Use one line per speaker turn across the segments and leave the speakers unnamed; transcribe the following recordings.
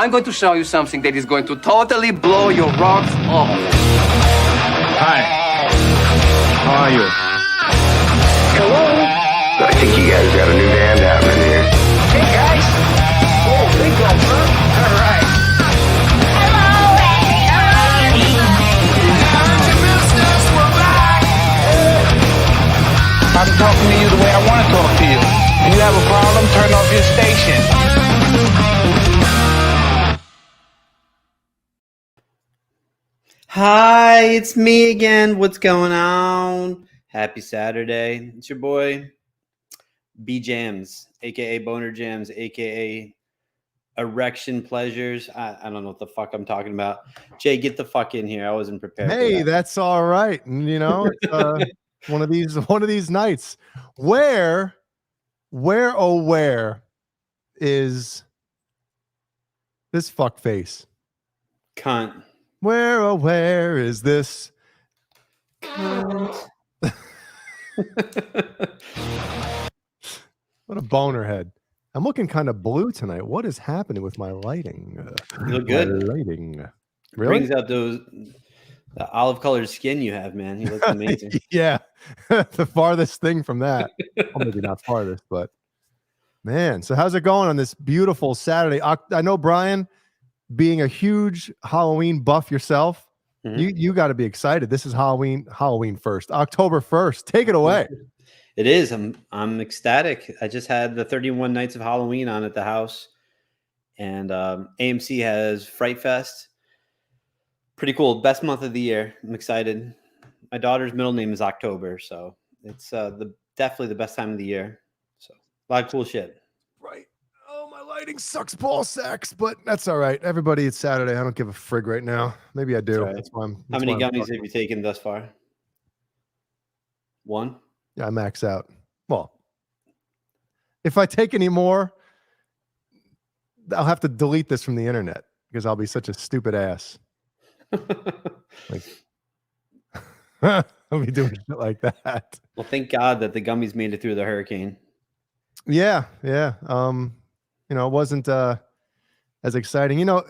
I'm going to show you something that is going to totally blow your rocks off.
Hi. How are you?
Hello? I think you guys got a new band happening here. Hey, guys. Oh, big guns, huh? All right.
I'm talking to you the way I want to talk to you. If you have a problem, turn off your station.
Hi, it's me again. What's going on? Happy Saturday. It's your boy, BonerJams, a.k.a. BonerJams, a.k.a. Erection Pleasures. I don't know what the fuck I'm talking about. Jay, get the fuck in here. I wasn't prepared.
Hey, that's all right. And, you know, it's, one of these nights. Where is this fuck face?
Cunt.
Where is this?
Cunt.
What a boner head. I'm looking kind of blue tonight. What is happening with my lighting?
You look good.
My lighting.
Really? Brings out the olive colored skin you have, man. You look amazing.
Yeah. The farthest thing from that. Well, maybe not farthest, but man. So how's it going on this beautiful Saturday? I know, Brian, being a huge Halloween buff yourself, you got to be excited. This is Halloween 1st, October 1st. Take it away.
It is. I'm ecstatic. I just had the 31 Nights of Halloween on at the house, and AMC has Fright Fest. Pretty cool. Best month of the year. I'm excited. My daughter's middle name is October, so it's definitely the best time of the year. So a lot of cool shit.
Right. Oh, my lighting sucks ball sacks, but that's all right. Everybody, it's Saturday. I don't give a frig right now. Maybe I do. That's why I'm.
How many gummies have you taken thus far? One.
Yeah, I max out. Well, if I take any more, I'll have to delete this from the internet because I'll be such a stupid ass. Like, I'll be doing shit like that.
Well, thank God that the gummies made it through the hurricane.
Yeah. You know, it wasn't as exciting. You know,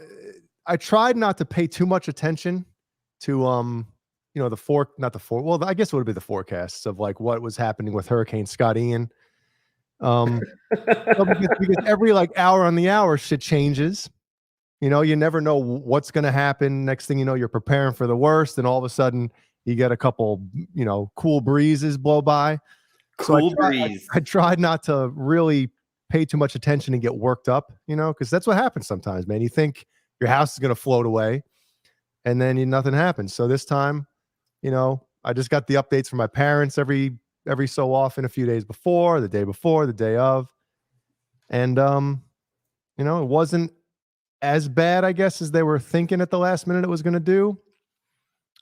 I tried not to pay too much attention to you know, well, I guess it would be the forecasts of like what was happening with Hurricane Scott Ian. Because every like hour on the hour shit changes. You know, you never know what's going to happen. Next thing you know, you're preparing for the worst, and all of a sudden you get a couple, you know, cool breezes blow by. I tried not to really pay too much attention and get worked up, you know, because that's what happens sometimes, man. You think your house is going to float away, and then nothing happens. So this time, you know, I just got the updates from my parents every so often, a few days before, the day of. And you know, it wasn't as bad, I guess, as they were thinking at the last minute it was going to do.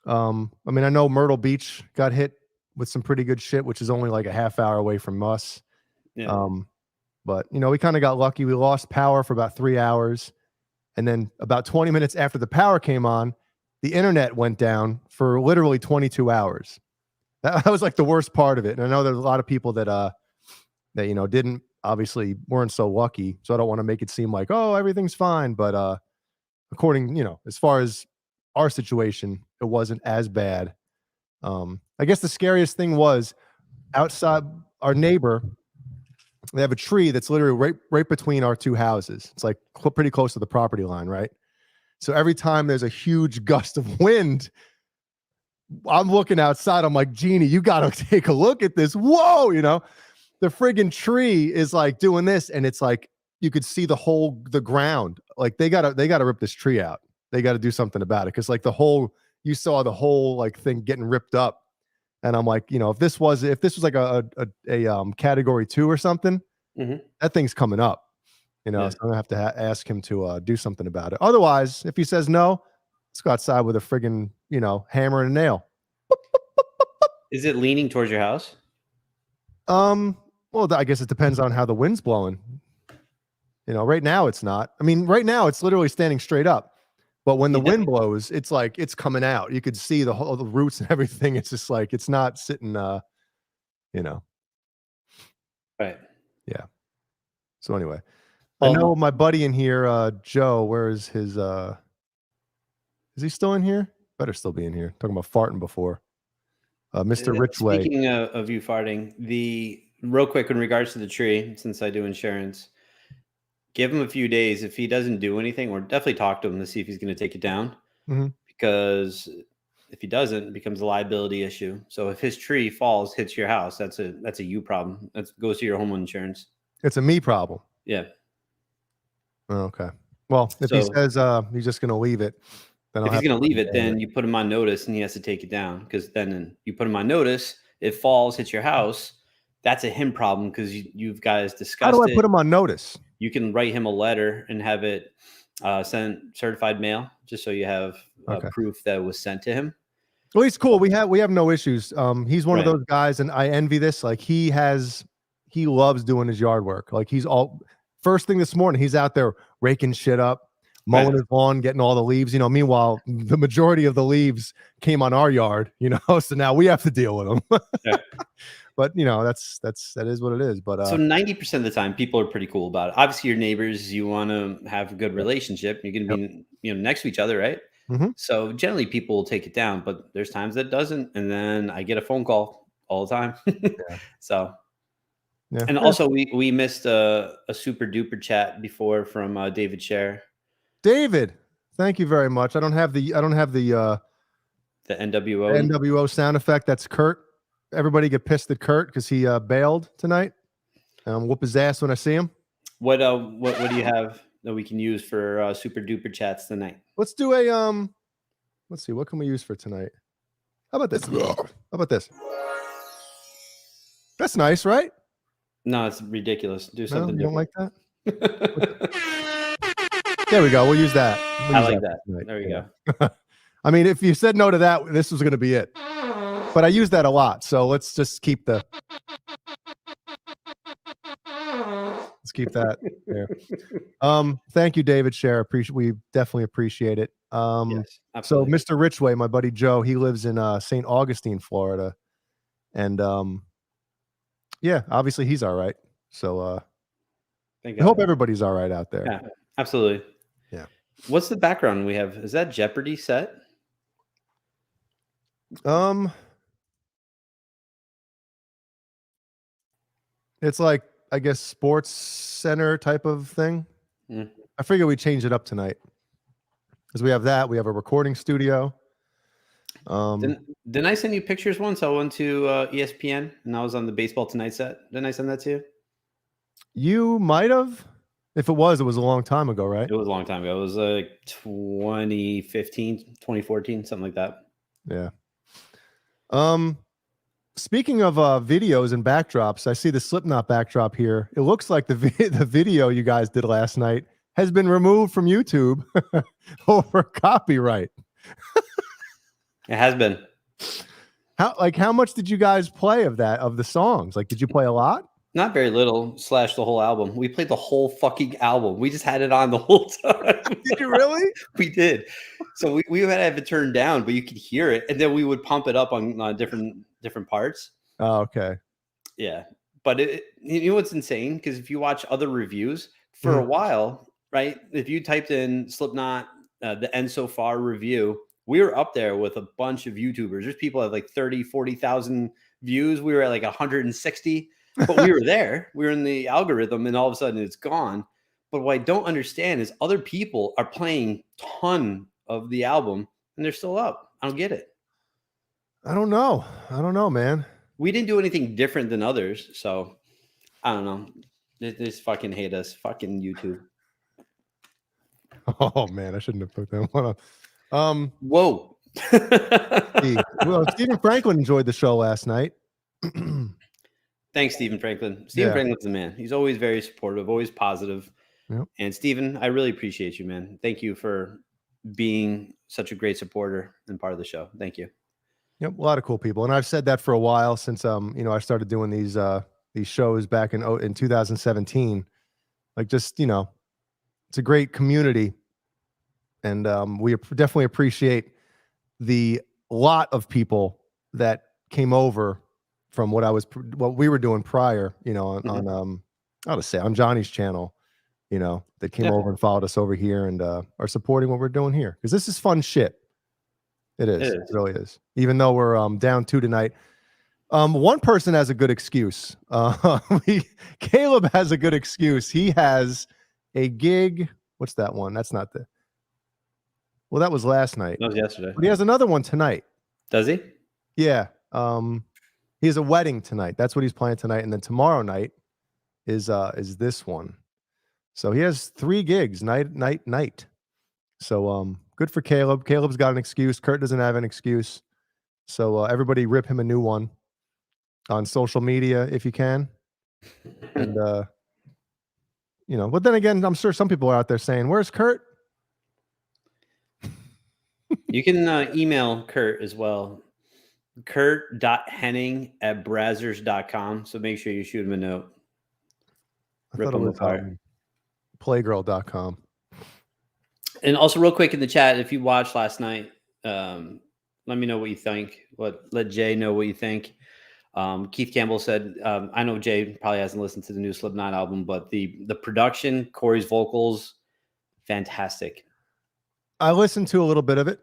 I mean, I know Myrtle Beach got hit with some pretty good shit, which is only like a half hour away from us. Yeah. But you know, we kind of got lucky. We lost power for about 3 hours. And then about 20 minutes after the power came on, the internet went down for literally 22 hours. That was like the worst part of it. And I know there's a lot of people that you know, weren't so lucky. So I don't want to make it seem like, oh, everything's fine. But according, you know, as far as our situation, it wasn't as bad. I guess the scariest thing was outside our neighbor. They have a tree that's literally right between our two houses. It's like pretty close to the property line, right? So every time there's a huge gust of wind, I'm looking outside. I'm like, Jeannie, you got to take a look at this. Whoa, you know, the friggin' tree is like doing this, and it's like you could see the ground. Like they gotta rip this tree out. They got to do something about it because like you saw the whole like thing getting ripped up. And I'm like, you know, if this was like a category 2 or something, that thing's coming up. You know, so I'm gonna have to ask him to do something about it. Otherwise, if he says no, let's go outside with a friggin', you know, hammer and a nail.
Is it leaning towards your house?
Well, I guess it depends on how the wind's blowing. You know, right now it's not. I mean, right now it's literally standing straight up. But when the wind blows, it's like it's coming out. You could see the roots and everything. It's just like it's not sitting you know.
Right.
Yeah. So anyway, I know my buddy in here, Joe. Where is his? Is he still in here? Better still be in here. Talking about farting before. Mr. Richway.
Speaking of you farting, real quick in regards to the tree, since I do insurance, give him a few days. If he doesn't do anything, or definitely talk to him to see if he's going to take it down.
Mhm.
Because if he doesn't, it becomes a liability issue. So if his tree falls, hits your house, that's a you problem. That goes to your home insurance.
It's a me problem.
Yeah.
Oh, okay. Well, if he says he's just going to leave it, then
if he's going to leave it, then you put him on notice and he has to take it down. Because then you put him on notice, it falls, hits your house. That's a him problem because you guys discussed it.
How do I put him on notice?
You can write him a letter and have it sent certified mail, just so you have proof that it was sent to him.
Well, he's cool. We have no issues. He's one of those guys, and I envy this. Like he loves doing his yard work. Like first thing this morning, he's out there raking shit up, mowing his lawn, getting all the leaves. Meanwhile, the majority of the leaves came on our yard. So now we have to deal with them.
Yeah.
But that is what it is. But
so 90% of the time, people are pretty cool about it. Obviously, your neighbors, you want to have a good relationship. You're going to be next to each other, right?
Mm-hmm.
So generally, people will take it down, but there's times that doesn't, and then I get a phone call all the time. So, and also we missed a super duper chat before from David Scher.
David, thank you very much. I don't have the
NWO
NWO sound effect. That's Kurt. Everybody get pissed at Kurt because he bailed tonight. Whoop his ass when I see him.
What do you have that we can use for super duper chats tonight?
Let's do a let's see, what can we use for tonight? How about this? How about this? That's nice, right?
No, it's ridiculous. Do something
you
different.
Don't like that? There we go. We'll use that.
I like that. There we go.
I mean, if you said no to that, this was going to be it. But I use that a lot, so let's just keep that there. Thank you, David Scher. We definitely appreciate it.
Yes,
so Mr. Richway, my buddy Joe, he lives in St. Augustine, Florida, and yeah, obviously he's all right. So I hope everybody's all right out there.
Yeah, absolutely.
Yeah.
What's the background we have? Is that Jeopardy set?
It's like, I guess, Sports Center type of thing.
Mm.
I figure we change it up tonight because we have that. We have a recording studio.
Didn't I send you pictures once? I went to ESPN and I was on the Baseball Tonight set. Didn't I send that to you?
You might have. If it was a long time ago, right?
It was a long time ago. It was like 2015, 2014, something like that.
Yeah. Speaking of videos and backdrops, I see the Slipknot backdrop here. It looks like the video you guys did last night has been removed from YouTube over copyright.
It has been.
How much did you guys play of the songs? Like, did you play a lot?
Not very little, / the whole album. We played the whole fucking album. We just had it on the whole time.
Did you really?
We did. So we had to have it turned down, but you could hear it. And then we would pump it up on different parts.
Oh, okay.
Yeah. But you know what's insane? Because if you watch other reviews, for a while, right? If you typed in Slipknot, the End So Far review, we were up there with a bunch of YouTubers. There's people at like 30, 40,000 views. We were at like 160. But we were there. We were in the algorithm, and all of a sudden it's gone. But what I don't understand is other people are playing ton of the album, and they're still up. I don't get it.
I don't know, man.
We didn't do anything different than others, so I don't know. They just fucking hate us. Fucking YouTube.
Oh man, I shouldn't have put that one up.
Whoa.
Well, Stephen Franklin enjoyed the show last night.
Thanks, Stephen Franklin. Stephen Franklin's the man. He's always very supportive, always positive.
Yep.
And Stephen, I really appreciate you, man. Thank you for being such a great supporter and part of the show. Thank you.
Yep, a lot of cool people, and I've said that for a while since I started doing these shows back in 2017. Like, just it's a great community, and we definitely appreciate the lot of people that came over from what we were doing prior, on Johnny's channel, that came over and followed us over here and are supporting what we're doing here, because this is fun shit. It is. It really is. Even though we're down 2 tonight. One person has a good excuse. Caleb has a good excuse. He has a gig. What's that one? That's not the. Well, that was last night.
That was yesterday.
But he has another one tonight.
Does he?
Yeah. He has a wedding tonight. That's what he's playing tonight. And then tomorrow night is this one. So he has 3 gigs, night. So good for Caleb. Caleb's got an excuse. Kurt doesn't have an excuse. So everybody rip him a new one on social media if you can. And but then again, I'm sure some people are out there saying, "Where's Kurt?"
You can email Kurt as well. Kurt.henning@brazzers.com. So make sure you shoot him a note.
I thought it was playgirl.com.
And also, real quick in the chat, if you watched last night, let me know what you think. Let Jay know what you think. Keith Campbell said, I know Jay probably hasn't listened to the new Slipknot album, but the production, Corey's vocals, fantastic.
I listened to a little bit of it.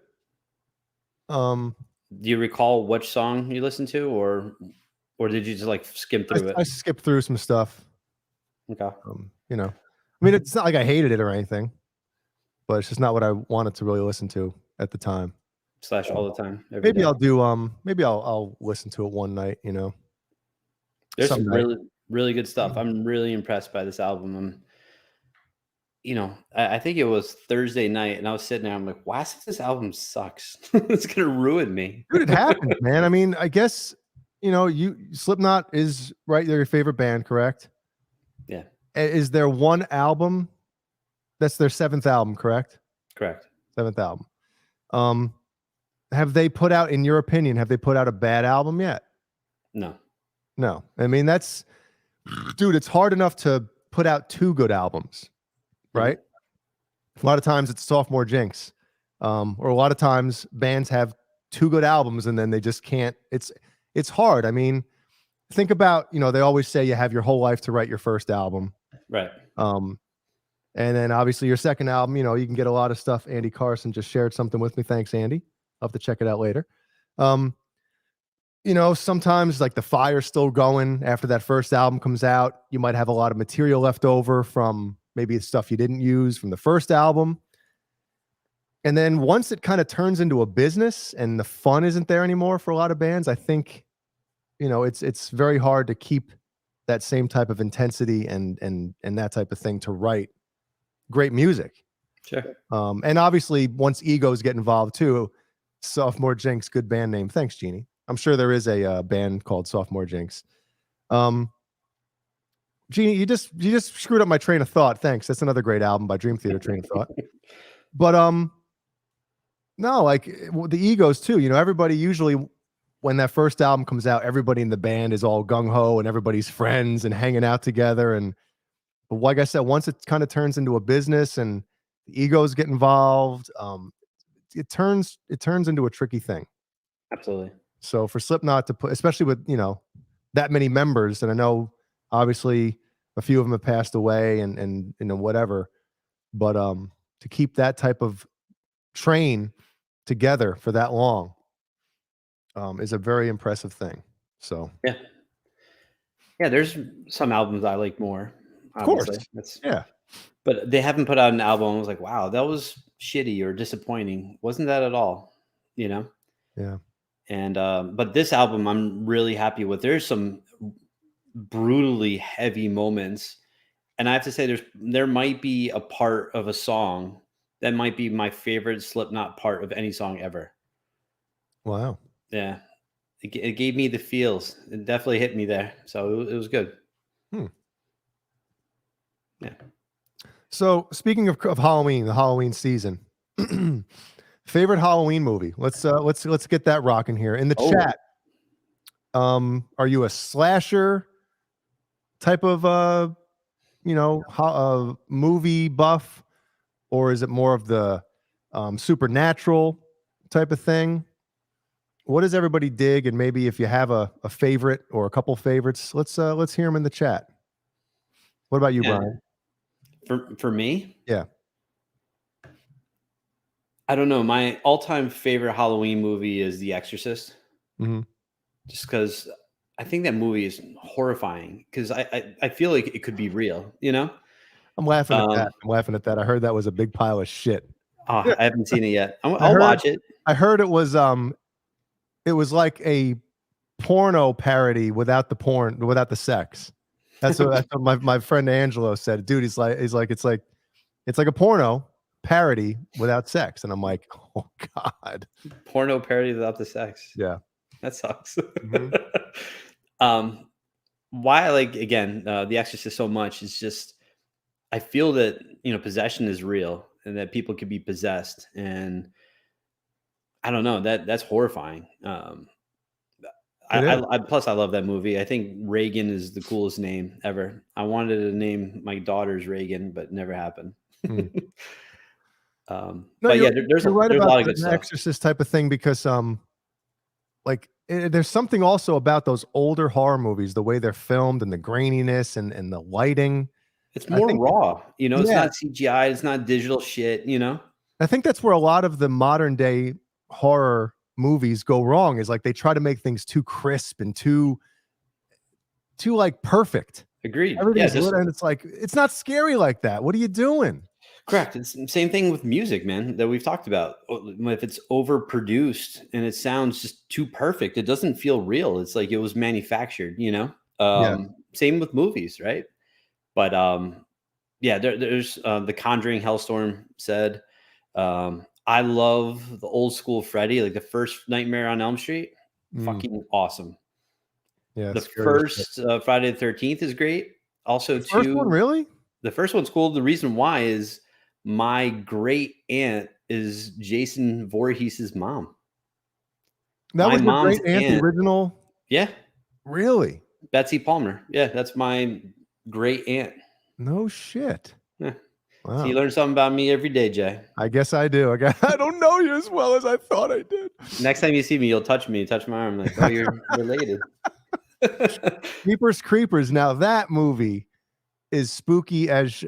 Do you recall which song you listened to, or did you just like skim through it?
I skipped through some stuff.
Okay.
I mean, it's not like I hated it or anything, but it's just not what I wanted to really listen to at the time.
/ all the time.
Maybe day. I'll do maybe I'll listen to it one night,
There's some really, really good stuff. I'm really impressed by this album. I think it was Thursday night and I was sitting there, I'm like, why does this album sucks? It's gonna ruin me.
Dude, it happens, man. I mean, I guess Slipknot is right. They're your favorite band, correct?
Yeah.
Is there one album that's their 7th album, correct?
Correct.
7th album. Have they put out, in your opinion, a bad album yet?
No.
I mean, dude, it's hard enough to put out 2 good albums, right? A lot of times it's sophomore jinx. Or a lot of times bands have 2 good albums and then they just can't. It's hard. I mean, think about, they always say you have your whole life to write your first album.
Right.
And then obviously your second album, you can get a lot of stuff. Andy Carson just shared something with me. Thanks, Andy. I'll have to check it out later. Sometimes like the fire's still going after that first album comes out. You might have a lot of material left over from maybe stuff you didn't use from the first album. And then once it kind of turns into a business and the fun isn't there anymore for a lot of bands, I think, it's very hard to keep that same type of intensity and that type of thing to write great music.
Sure.
And obviously once egos get involved too, Sophomore Jinx, good band name. Thanks, Jeannie. I'm sure there is a band called Sophomore Jinx. Jeannie, you just screwed up my train of thought. Thanks. That's another great album by Dream Theater, Train of Thought. But no, like the egos too. Everybody usually when that first album comes out, everybody in the band is all gung ho and everybody's friends and hanging out together. But like I said, once it kind of turns into a business and the egos get involved, it turns into a tricky thing.
Absolutely.
So for Slipknot to put, especially with that many members, and I know obviously a few of them have passed away and whatever, but to keep that type of train together for that long is a very impressive thing. So
yeah, there's some albums I like more.
Obviously. Of course, yeah.
But they haven't put out an album. I was like, wow, that was shitty or disappointing. Wasn't that at all? Yeah. And but this album I'm really happy with. There's some brutally heavy moments, and I have to say there might be a part of a song that might be my favorite Slipknot part of any song ever.
Wow.
Yeah. It gave me the feels. It definitely hit me there. So it was good. Yeah.
So speaking of Halloween, the Halloween season, favorite Halloween movie. Let's get that rocking here in the chat. Are you a slasher type of movie buff, or is it more of the supernatural type of thing? What does everybody dig? And maybe if you have a favorite or a couple favorites, let's hear them in the chat. What about you, Brian?
For me,
Yeah.
I don't know. My all-time favorite Halloween movie is The Exorcist,
Hmm.
just because I think that movie is horrifying. Because I feel like it could be real.
I'm laughing at that.
Um,
I'm laughing at that. I heard that was a big pile of shit.
I haven't seen it yet.
I
I'll
heard
watch it.
I heard it was like a porno parody without the porn, without the sex. That's what my friend Angelo said. Dude, he's like it's like a porno parody without sex. And I'm like, oh God.
Porno parody without the sex.
Yeah.
That sucks.
Mhm.
Why I like again The Exorcist so much is just I feel that possession is real and that people can be possessed, and I don't know that's horrifying.
It is.
Plus I love that movie. I think Reagan is the coolest name ever. I wanted to name my daughters Reagan, but never happened.
Hmm. No,
But yeah,
you're right
there's a
about
lot of
the
good stuff.
Exorcist type of thing because like there's something also about those older horror movies, the way they're filmed and the graininess and the lighting.
It's
I
more
think
raw, it's
yeah,
not CGI, it's not digital shit.
I think that's where a lot of the modern day horror movies go wrong, is like they try to make things too crisp and too like perfect.
Agreed. Yeah,
Everything's
just
lit and it's like it's not scary like that. What are you doing?
correct. It's the same thing with music, man, that we've talked about. If it's overproduced and it sounds just too perfect, it doesn't feel real. It's like it was manufactured,
Yeah.
Same with movies, right? But yeah, there's The Conjuring. Hellstorm said, I love the old school Freddy, like the first Nightmare on Elm Street.
Mm,
Fucking awesome.
yeah.
The
It's scary as shit.
first Friday the 13th is great. Also,
The first one, really?
the first one's cool. The reason why is my great aunt is Jason Voorhees's mom.
That
My
was your
mom's
great aunt, the
aunt,
original?
yeah,
Really?
Betsy Palmer. Yeah, that's my great aunt.
No shit.
Yeah. So
Wow.
you learn something about me every day, Jay.
I guess I do. I don't know you as well as I thought I did.
Next time you see me, you'll touch me, touch my arm, like, oh, you're related.
Jeepers Creepers. Now that movie is spooky as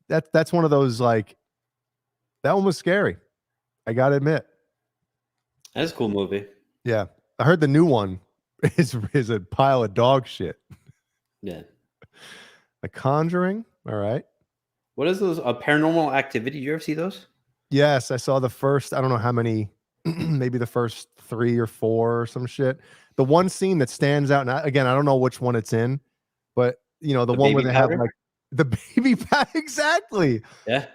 that's one of those, like, that one was scary. I gotta admit.
That's a cool movie.
Yeah. I heard the new one is a pile of dog shit.
Yeah.
The Conjuring. All right.
What is those? Paranormal Activity? Did you ever see those?
Yes, I saw the first, I don't know how many, maybe the first 3 or 4 or some shit. The one scene that stands out, and again, I don't know which one it's in, but the
The
one where
baby
they
powder?
have like the baby pad, exactly.
Yeah.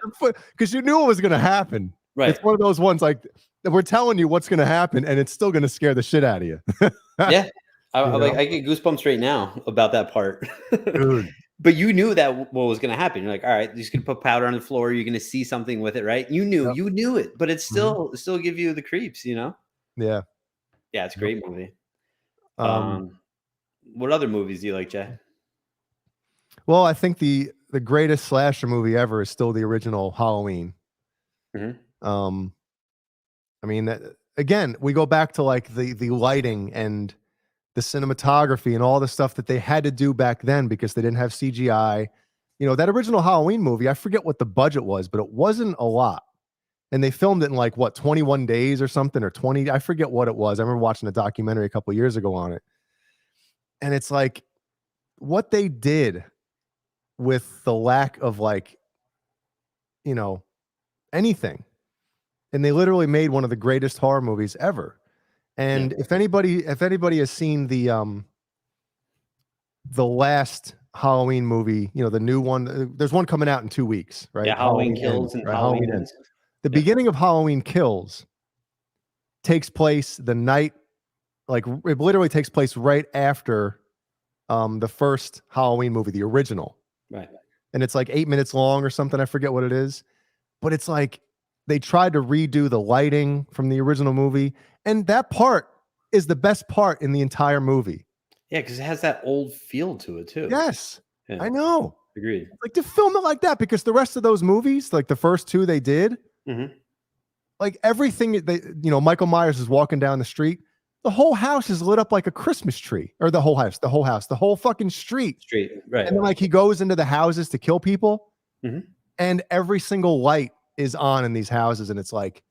Because you knew it was going to happen.
Right.
It's one of those ones like we're telling you what's going to happen, and it's still going to scare the shit out of you.
Yeah.
You know?
I get goosebumps right now about that part.
Dude.
But you knew that what was going to happen. You're like, all right, you're just going to put powder on the floor. You're going to see something with it, right? You knew it, but it still give you the creeps,
Yeah.
Yeah, it's a great movie.
Um,
What other movies do you like, Jay?
well, I think the greatest slasher movie ever is still the original Halloween.
Mhm.
I mean, again, we go back to like the lighting and the cinematography and all the stuff that they had to do back then because they didn't have CGI. That original Halloween movie, I forget what the budget was, but it wasn't a lot. And they filmed it in like 21 days or something, or 20. I forget what it was. I remember watching a documentary a couple of years ago on it. And it's like what they did with the lack of anything. And they literally made one of the greatest horror movies ever. And if anybody has seen the last Halloween movie, the new one, there's one coming out in 2 weeks, right?
Yeah, Halloween Kills
Ends,
and
right?
Halloween
Ends.
Ends.
The beginning of Halloween Kills takes place the night, like it literally takes place right after the first Halloween movie, the original.
Right.
And it's like 8 minutes long or something. I forget what it is. But it's like they tried to redo the lighting from the original movie. And that part is the best part in the entire movie.
Yeah, because it has that old feel to it too.
Yes,
Yeah.
I know.
Agreed.
Like to film it like that, because the rest of those movies, like the first 2 they did, like everything Michael Myers is walking down the street. The whole house is lit up like a Christmas tree, or the whole house, the whole fucking street.
Right.
And then like he goes into the houses to kill people.
Mhm.
and every single light is on in these houses, and it's like,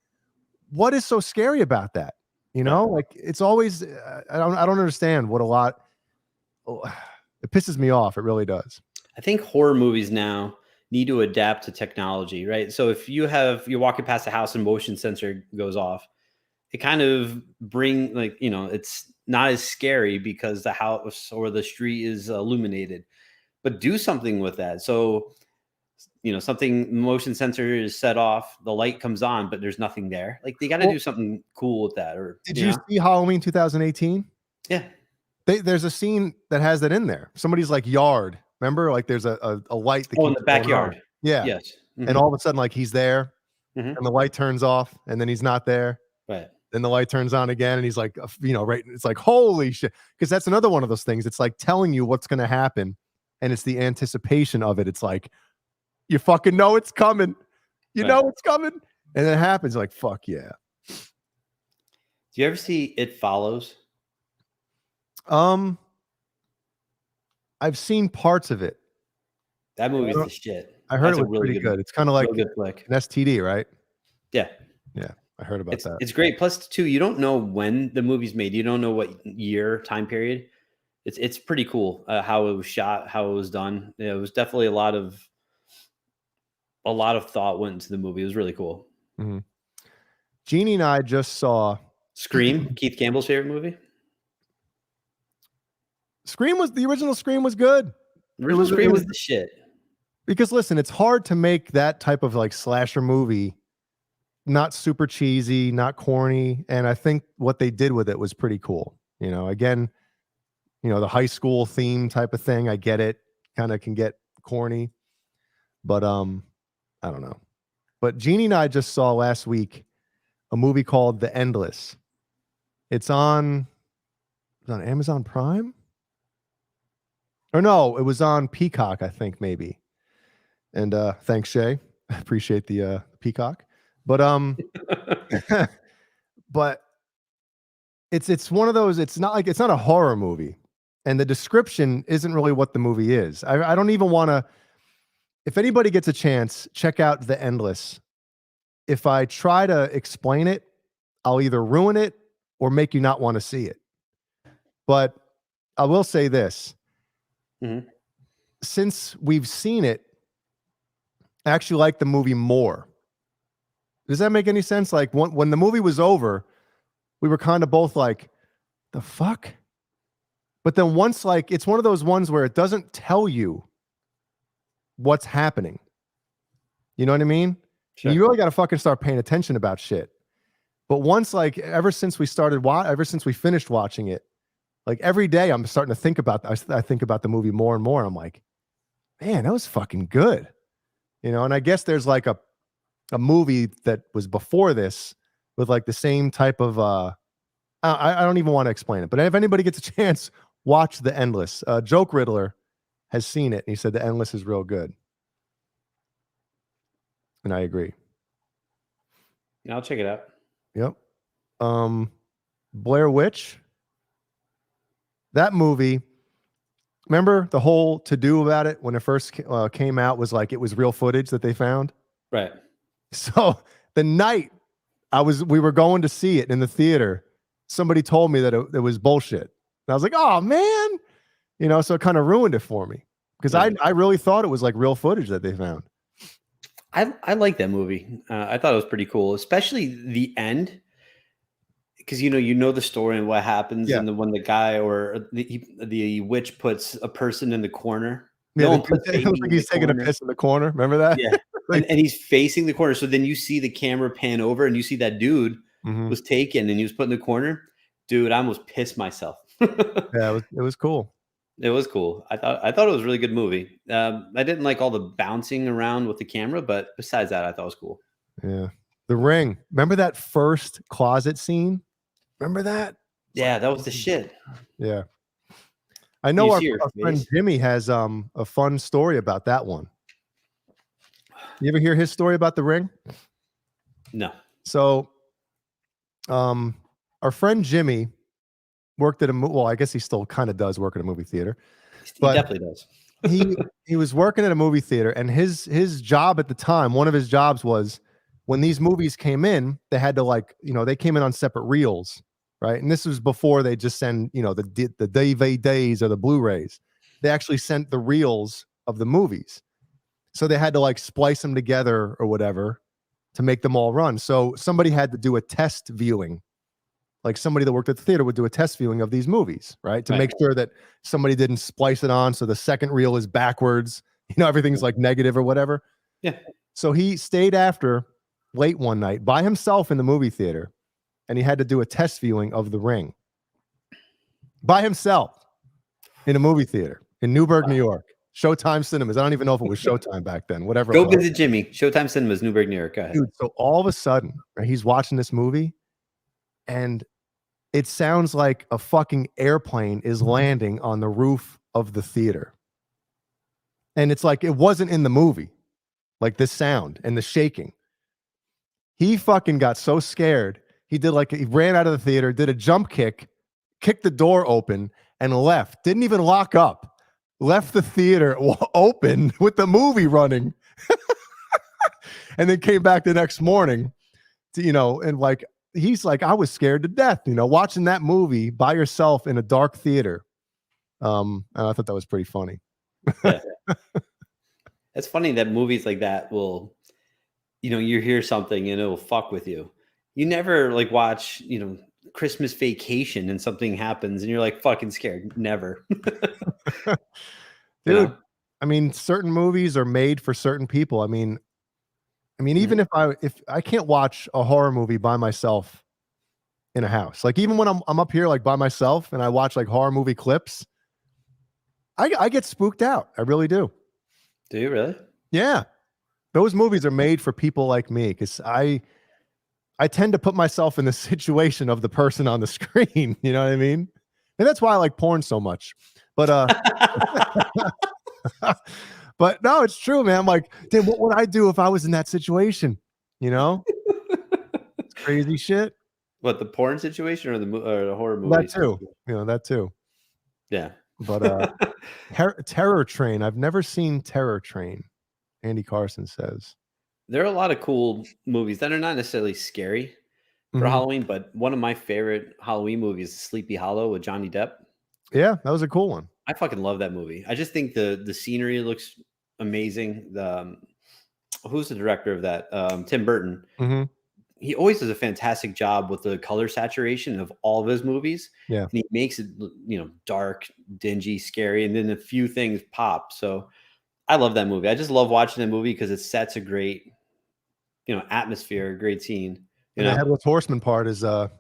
what is so scary about that? You know, like it's always I don't understand what a lot. It pisses me off. It really does.
I think horror movies now need to adapt to technology, right? So if you're walking past a house and motion sensor goes off, it kind of it's not as scary because the house or the street is illuminated. But do something with that. So something motion sensor is set off, the light comes on, but there's nothing there. Like they got to do something cool with that. Or
did you see Halloween 2018?
Yeah.
There's a scene that has that in there. Somebody's like yard. Remember, like there's a light that
in the backyard.
Yeah.
Yes.
And all of a sudden, like he's there, and the light turns off, and then he's not there.
Right.
Then the light turns on again, and he's like, right. It's like, holy shit. Because that's another one of those things. It's like telling you what's going to happen, and it's the anticipation of it. It's like, you fucking know it's coming. You know it's coming. And then it happens. Like, fuck yeah.
Do you ever see It Follows?
I've seen parts of it.
That movie's the shit.
I heard it was really pretty good. It's kind of like
good flick.
An STD, right?
Yeah.
Yeah. I heard about that.
It's great. Plus, too, you don't know when the movie's made. You don't know what year, time period. It's pretty cool how it was shot, how it was done. It was definitely a lot of thought went into the movie. It was really cool.
Mm-hmm. Jeannie and I just saw
Scream, Keith Campbell's favorite movie.
The original Scream was good.
Scream was the shit.
Because listen, it's hard to make that type of like slasher movie not super cheesy, not corny, and I think what they did with it was pretty cool. Again, the high school theme type of thing, I get it. Kind of can get corny, but I don't know. But Jeannie and I just saw last week a movie called The Endless. It's on Amazon Prime? Or no, it was on Peacock, I think, maybe. And thanks, Shay. I appreciate the Peacock. But but it's one of those, it's not a horror movie. And the description isn't really what the movie is. I don't even want to, if anybody gets a chance, check out The Endless. If I try to explain it, I'll either ruin it or make you not want to see it. But I will say this.
Mm-hmm.
Since we've seen it, I actually like the movie more. Does that make any sense? Like when the movie was over, we were kind of both like, the fuck? But then once, like, it's one of those ones where it doesn't tell you what's happening. You know what I mean? Sure. You really got to fucking start paying attention about shit. But once, like, ever since we finished watching it, like every day I'm starting to think about, I think about the movie more and more. I'm like, man, that was fucking good. And I guess there's like a movie that was before this with like the same type of, I don't even want to explain it, but if anybody gets a chance, watch The Endless. Joke Riddler has seen it, and he said The Endless is real good. And I agree.
Yeah, I'll check it out.
Yep. Blair Witch. That movie, remember the whole to-do about it when it first came out was like it was real footage that they found?
Right. So
the night we were going to see it in the theater, somebody told me that it was bullshit. And I was like, oh man, so it kind of ruined it for me because I really thought it was like real footage that they found.
I like that movie. I thought it was pretty cool, especially the end, because you know the story and what happens, and when the guy or the witch puts a person in the corner.
Yeah, it looks like he's taking a piss in the corner. Remember that?
Yeah, and he's facing the corner. So then you see the camera pan over, and you see that dude was taken, and he was put in the corner. Dude, I almost pissed myself.
Yeah, it was cool.
It was cool. I thought it was a really good movie. I didn't like all the bouncing around with the camera, but besides that, I thought it was cool.
Yeah. The Ring. Remember that first closet scene? Remember that?
Yeah, that was the shit.
Yeah. I know our friend Jimmy has a fun story about that one. You ever hear his story about The Ring?
No.
So our friend Jimmy worked at I guess he still kind of does work at a movie theater.
He definitely does.
he was working at a movie theater, and his job at the time, one of his jobs was when these movies came in, they had to like, they came in on separate reels, right? And this was before they just send, the DVDs or the Blu-rays. They actually sent the reels of the movies. So they had to like splice them together or whatever to make them all run. So somebody had to do a test viewing. Like somebody that worked at the theater would do a test viewing of these movies, right? To make sure that somebody didn't splice it on. So the second reel is backwards, everything's like negative or whatever.
Yeah.
So he stayed after late one night by himself in the movie theater, and he had to do a test viewing of The Ring by himself in a movie theater in Newburgh, New York. Showtime Cinemas. I don't even know if it was Showtime back then, whatever.
Go visit Jimmy. Showtime Cinemas, Newburgh, New York. Go ahead.
Dude, so all of a sudden, right, he's watching this movie, and it sounds like a fucking airplane is landing on the roof of the theater. And it's like, it wasn't in the movie, like this sound and the shaking. He fucking got so scared. He ran out of the theater, did a jump kick, kicked the door open, and left. Didn't even lock up. Left the theater open with the movie running. And then came back the next morning to, and like, he's like, I was scared to death, watching that movie by yourself in a dark theater. And I thought that was pretty funny.
Yeah. It's funny that movies like that will, you hear something and it'll fuck with you. You never like watch, Christmas Vacation and something happens and you're like fucking scared. Never.
Dude, I mean, certain movies are made for certain people. I mean, even if I can't watch a horror movie by myself in a house, like even when I'm up here like by myself and I watch like horror movie clips, I get spooked out. I really do.
Do you really?
Yeah. Those movies are made for people like me because I tend to put myself in the situation of the person on the screen. You know what I mean? And that's why I like porn so much. But but no, it's true, man. I'm like, damn, what would I do if I was in that situation? It's crazy shit.
What, the porn situation or the horror movie?
That too.
Yeah.
But Terror Train. I've never seen Terror Train. Andy Carson says
there are a lot of cool movies that are not necessarily scary for Halloween, but one of my favorite Halloween movies is Sleepy Hollow with Johnny Depp.
Yeah, that was a cool one.
I fucking love that movie. I just think the scenery looks amazing. Who's the director of that? Tim Burton.
Mm-hmm.
He always does a fantastic job with the color saturation of all of his movies.
Yeah.
And he makes it, dark, dingy, scary, and then a few things pop. So I love that movie. I just love watching that movie because it sets a great, atmosphere, a great scene.
And the Headless Horseman part is the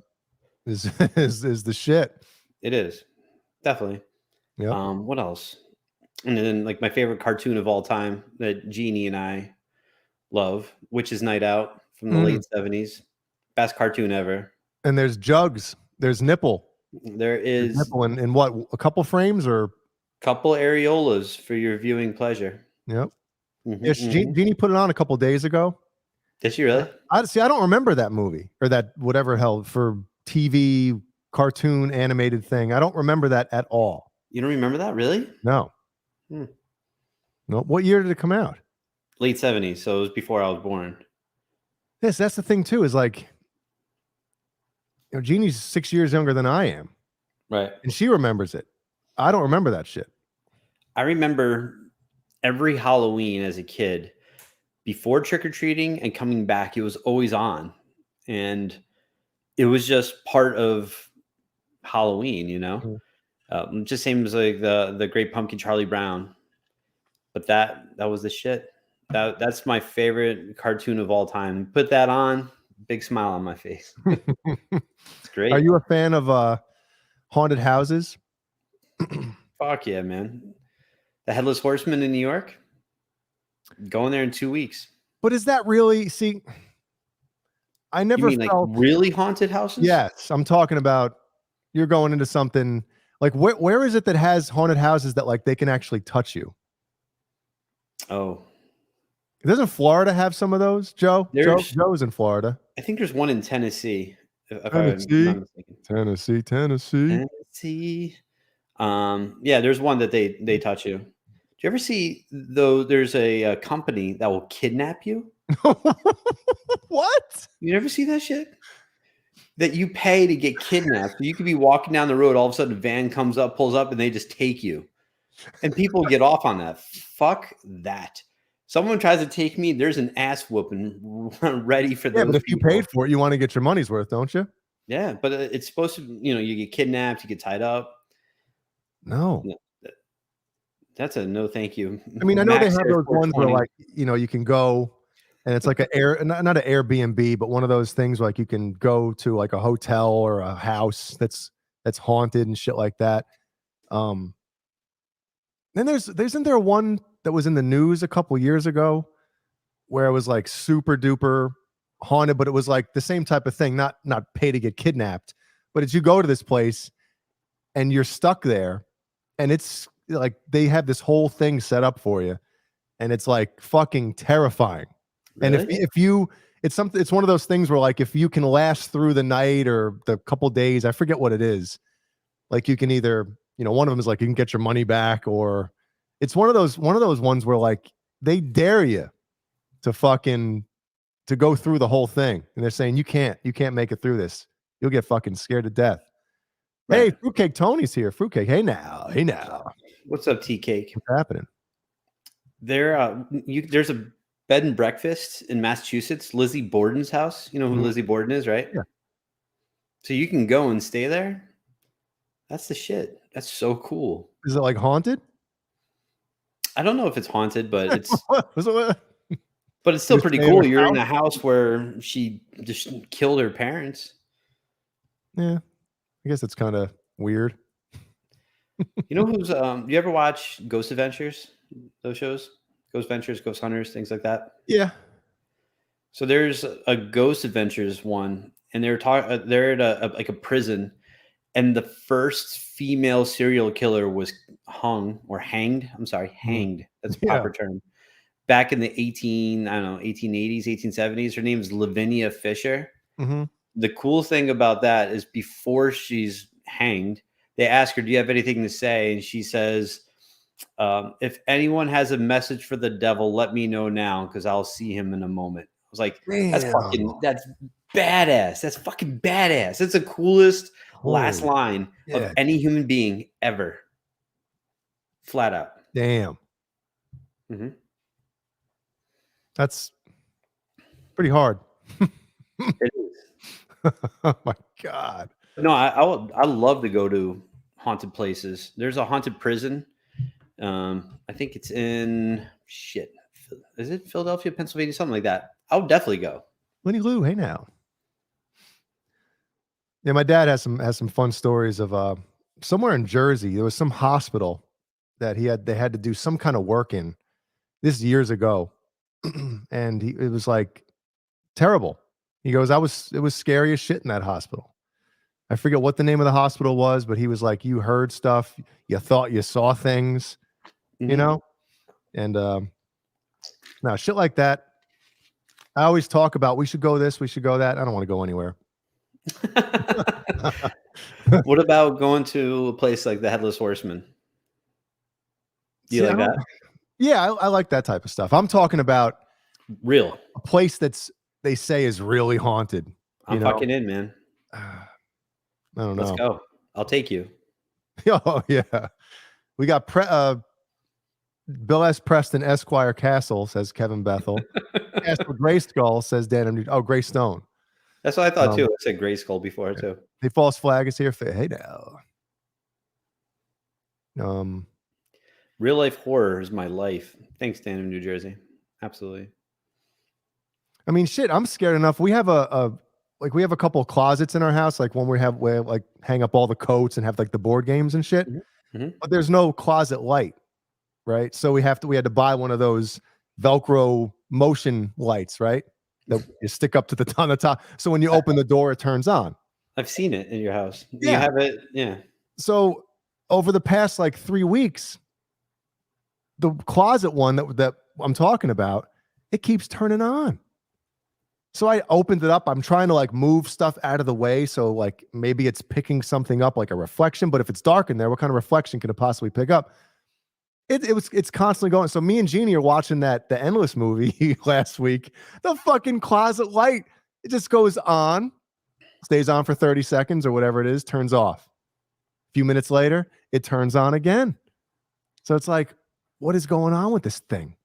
shit.
It is. Definitely.
Yeah.
What else? And then like my favorite cartoon of all time that Jeannie and I love, Witch's Night Out from the late 70s. Best cartoon ever.
And there's Jugs. There's Nipple.
There's
Nipple in what? A couple frames or?
Couple areolas for your viewing pleasure.
Yep. Yeah, Jeannie put it on a couple days ago.
Did she really?
I don't remember that movie or that whatever hell for TV cartoon animated thing. I don't remember that at all.
You don't remember that, really?
No. No. What year did it come out?
Late 70s, so it was before I was born.
Yes, that's the thing too. Is like, Jeannie's 6 years younger than I am,
right?
And she remembers it. I don't remember that shit.
I remember every Halloween as a kid, before trick-or-treating and coming back, it was always on. And it was just part of Halloween, just same as like the Great Pumpkin, Charlie Brown. But that was the shit. That's my favorite cartoon of all time. Put that on, big smile on my face. It's great.
Are you a fan of haunted houses?
Fuck yeah, man. The Headless Horseman in New York. Going there in 2 weeks.
But is that really? See, I never felt
like really haunted houses.
Yes, I'm talking about. You're going into something like where is it that has haunted houses that like they can actually touch you?
Oh,
doesn't Florida have some of those? Joe's in Florida.
I think there's one in Tennessee.
Tennessee.
Yeah, there's one that they touch you. you ever see though? There's a company that will kidnap you.
What?
You never see that shit? That you pay to get kidnapped. So you could be walking down the road, all of a sudden a van comes up, pulls up, and they just take you. And people get off on that. Fuck that. Someone tries to take me, there's an ass whooping ready for those.
Yeah, but if
people.
you paid for it, you want to get your money's worth, don't you?
Yeah, but it's supposed to, you get kidnapped, you get tied up.
No.
That's a no thank you.
I mean, I know they
Max
have
Air
those ones where
420.
like, you can go and it's like not an Airbnb, but one of those things where like you can go to like a hotel or a house that's haunted and shit like that. Then isn't there one that was in the news a couple years ago where it was like super duper haunted, but it was like the same type of thing, not pay to get kidnapped, but it's you go to this place and you're stuck there and it's like they have this whole thing set up for you and it's like fucking terrifying.
Really?
And if you it's one of those things where like if you can last through the night or the couple days, I forget what it is, like you can either, one of them is like you can get your money back, or it's one of those ones where like they dare you to go through the whole thing and they're saying you can't make it through this, you'll get fucking scared to death. Right. Hey, Fruitcake Tony's here. Fruitcake, hey now.
What's up, Tea Cake?
What's happening?
There's a bed and breakfast in Massachusetts, Lizzie Borden's house. You know who Lizzie Borden is, right?
Yeah.
So you can go and stay there. That's the shit. That's so cool.
Is it like haunted?
I don't know if it's haunted, but it's
but
it's still pretty cool. You're in a house where she just killed her parents.
Yeah. I guess it's kind of weird.
You know who's you ever watch Ghost Adventures? Those shows? Ghost Adventures, Ghost Hunters, things like that.
Yeah.
So there's a Ghost Adventures one, and they're at a prison, and the first female serial killer was hanged. Hanged. That's the proper term. Back in the 1880s, 1870s. Her name is Lavinia Fisher.
Mm-hmm.
The cool thing about that is before she's hanged, they ask her, do you have anything to say? And she says, if anyone has a message for the devil, let me know now, because I'll see him in a moment. I was like, that's badass. That's fucking badass. That's the coolest last line of any human being ever. Flat out.
Damn.
Mm-hmm.
That's pretty hard.
It is.
Oh my God.
No, I love to go to haunted places. There's a haunted prison. I think it's in is it Philadelphia, Pennsylvania, something like that. I would definitely go.
Winnie Lou, hey now. Yeah, my dad has some fun stories of somewhere in Jersey. There was some hospital that they had to do some kind of work in. This years ago, and it was like terrible. He goes, it was scary as shit in that hospital. I forget what the name of the hospital was, but he was like, you heard stuff, you thought you saw things, and now shit like that. I always talk about we should go this, we should go that. I don't want to go anywhere.
What about going to a place like the Headless Horseman? Do you like that?
Yeah, I like that type of stuff. I'm talking about
a
place they say is really haunted.
I'm fucking in, man.
I don't know.
Let's go. I'll take you.
Oh yeah, we got Bill S. Preston Esquire Castle, says Kevin Bethel. Castle Gray Skull, says Dan. Oh, Gray Stone.
That's what I thought too. I said Gray Skull before too.
The false flag is here. Hey now.
Real life horror is my life. Thanks, Dan in New Jersey. Absolutely.
I mean, shit. I'm scared enough. We have a couple of closets in our house, like one where like hang up all the coats and have like the board games and shit. Mm-hmm. But there's no closet light, right? So we had to buy one of those Velcro motion lights, right? That you stick up to on the top. So when you open the door, it turns on.
I've seen it in your house.
Yeah.
You have it, yeah.
So over the past like 3 weeks, the closet one that I'm talking about, it keeps turning on. So I opened it up. I'm trying to like move stuff out of the way. So like maybe it's picking something up like a reflection, but if it's dark in there, what kind of reflection can it possibly pick up? It's constantly going. So me and Jeannie are watching the Endless movie last week. The fucking closet light, it just goes on, stays on for 30 seconds or whatever it is, turns off. A few minutes later, it turns on again. So it's like, what is going on with this thing?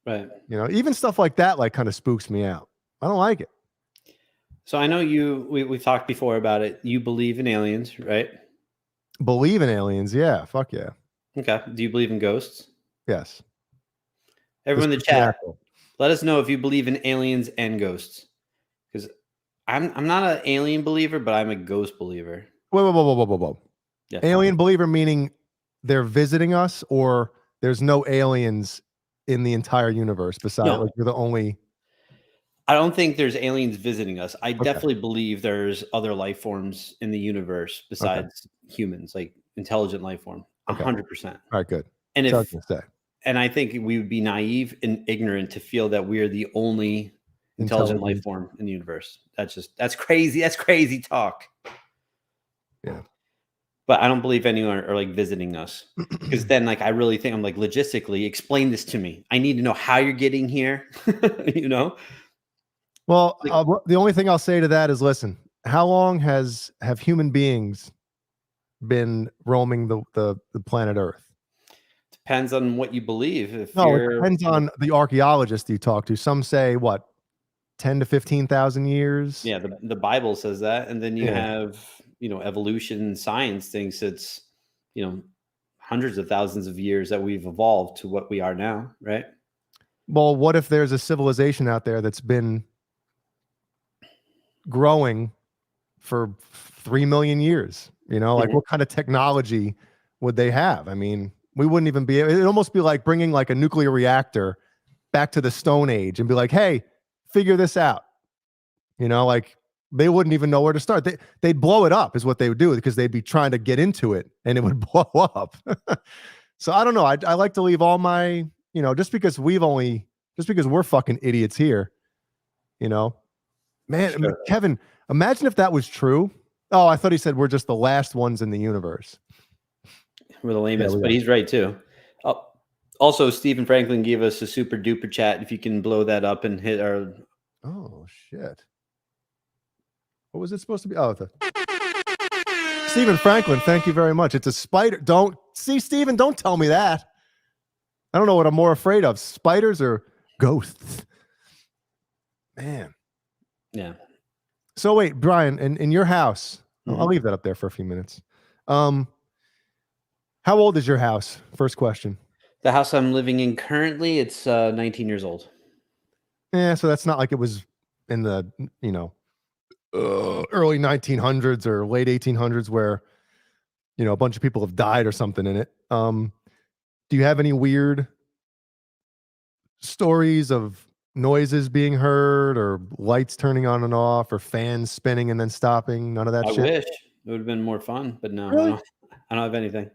Right.
You know, even stuff like that like kind of spooks me out. I don't like it.
So I know we've talked before about it. You believe in aliens, right?
Believe in aliens, yeah. Fuck yeah.
Okay. Do you believe in ghosts?
Yes.
Everyone in the
This is
chat,
natural.
let us know if you believe in aliens and ghosts. Because I'm not an alien believer, but I'm a ghost believer.
Whoa.
Yeah.
Alien believer meaning they're visiting us, or there's no aliens in the entire universe besides
No.
like you're the only.
I don't think there's aliens visiting us. I definitely believe there's other life forms in the universe besides humans, like intelligent life form. 100%.
All right, good.
And
That's what I was gonna say.
and I think we would be naive and ignorant to feel that we are the only intelligent life form in the universe. That's crazy. That's crazy talk.
Yeah.
But I don't believe anyone are like visiting us, because then like I really think I'm like, logistically, explain this to me. I need to know how you're getting here. You know.
Well, the only thing I'll say to that is, listen, how long have human beings been roaming the planet Earth?
Depends on what you believe. If
No, it
you're,
depends on the archaeologists you talk to. Some say what, 10 to 15,000 years.
yeah, the Bible says that, and then you
Yeah.
have evolution science thinks it's hundreds of thousands of years that we've evolved to what we are now, right?
Well, what if there's a civilization out there that's been growing for 3 million years? Like what kind of technology would they have? I mean, we wouldn't even be. It'd almost be like bringing like a nuclear reactor back to the Stone Age and be like, hey, figure this out. Like they wouldn't even know where to start. They'd blow it up is what they would do, because they'd be trying to get into it and it would blow up. So I don't know. I like to leave all my, just because we're fucking idiots here, man,
Sure.
Kevin, imagine if that was true. Oh, I thought he said we're just the last ones in the universe.
We're the lamest,
we
but
are.
he's right too. Also, Stephen Franklin gave us a super duper chat. If you can blow that up and hit our.
Oh shit. What was it supposed to be? Oh, Stephen Franklin, thank you very much. It's a spider. Stephen, don't tell me that. I don't know what I'm more afraid of, spiders or ghosts. Man.
Yeah.
So wait, Brian, in your house, I'll leave that up there for a few minutes. How old is your house? First question.
The house I'm living in currently, it's 19 years old.
Yeah, so that's not like it was in the, early 1900s or late 1800s where, a bunch of people have died or something in it. Do you have any weird stories of noises being heard or lights turning on and off or fans spinning and then stopping? None of that
I
shit?
wish it would have been more fun, but no,
Really?
I don't have anything.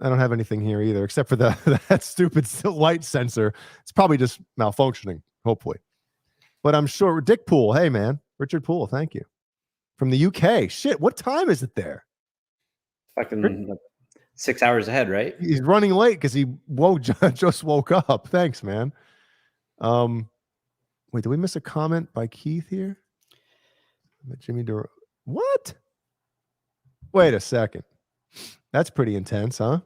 I don't have anything here either, except for that stupid light sensor. It's probably just malfunctioning, hopefully. But I'm sure Dick Poole. Hey, man. Richard Poole, thank you. From the UK. Shit, what time is it there?
Fucking 6 hours ahead, right?
He's running late because he just woke up. Thanks, man. Wait, did we miss a comment by Keith here? Jimmy Duro. What? Wait a second. That's pretty intense, huh?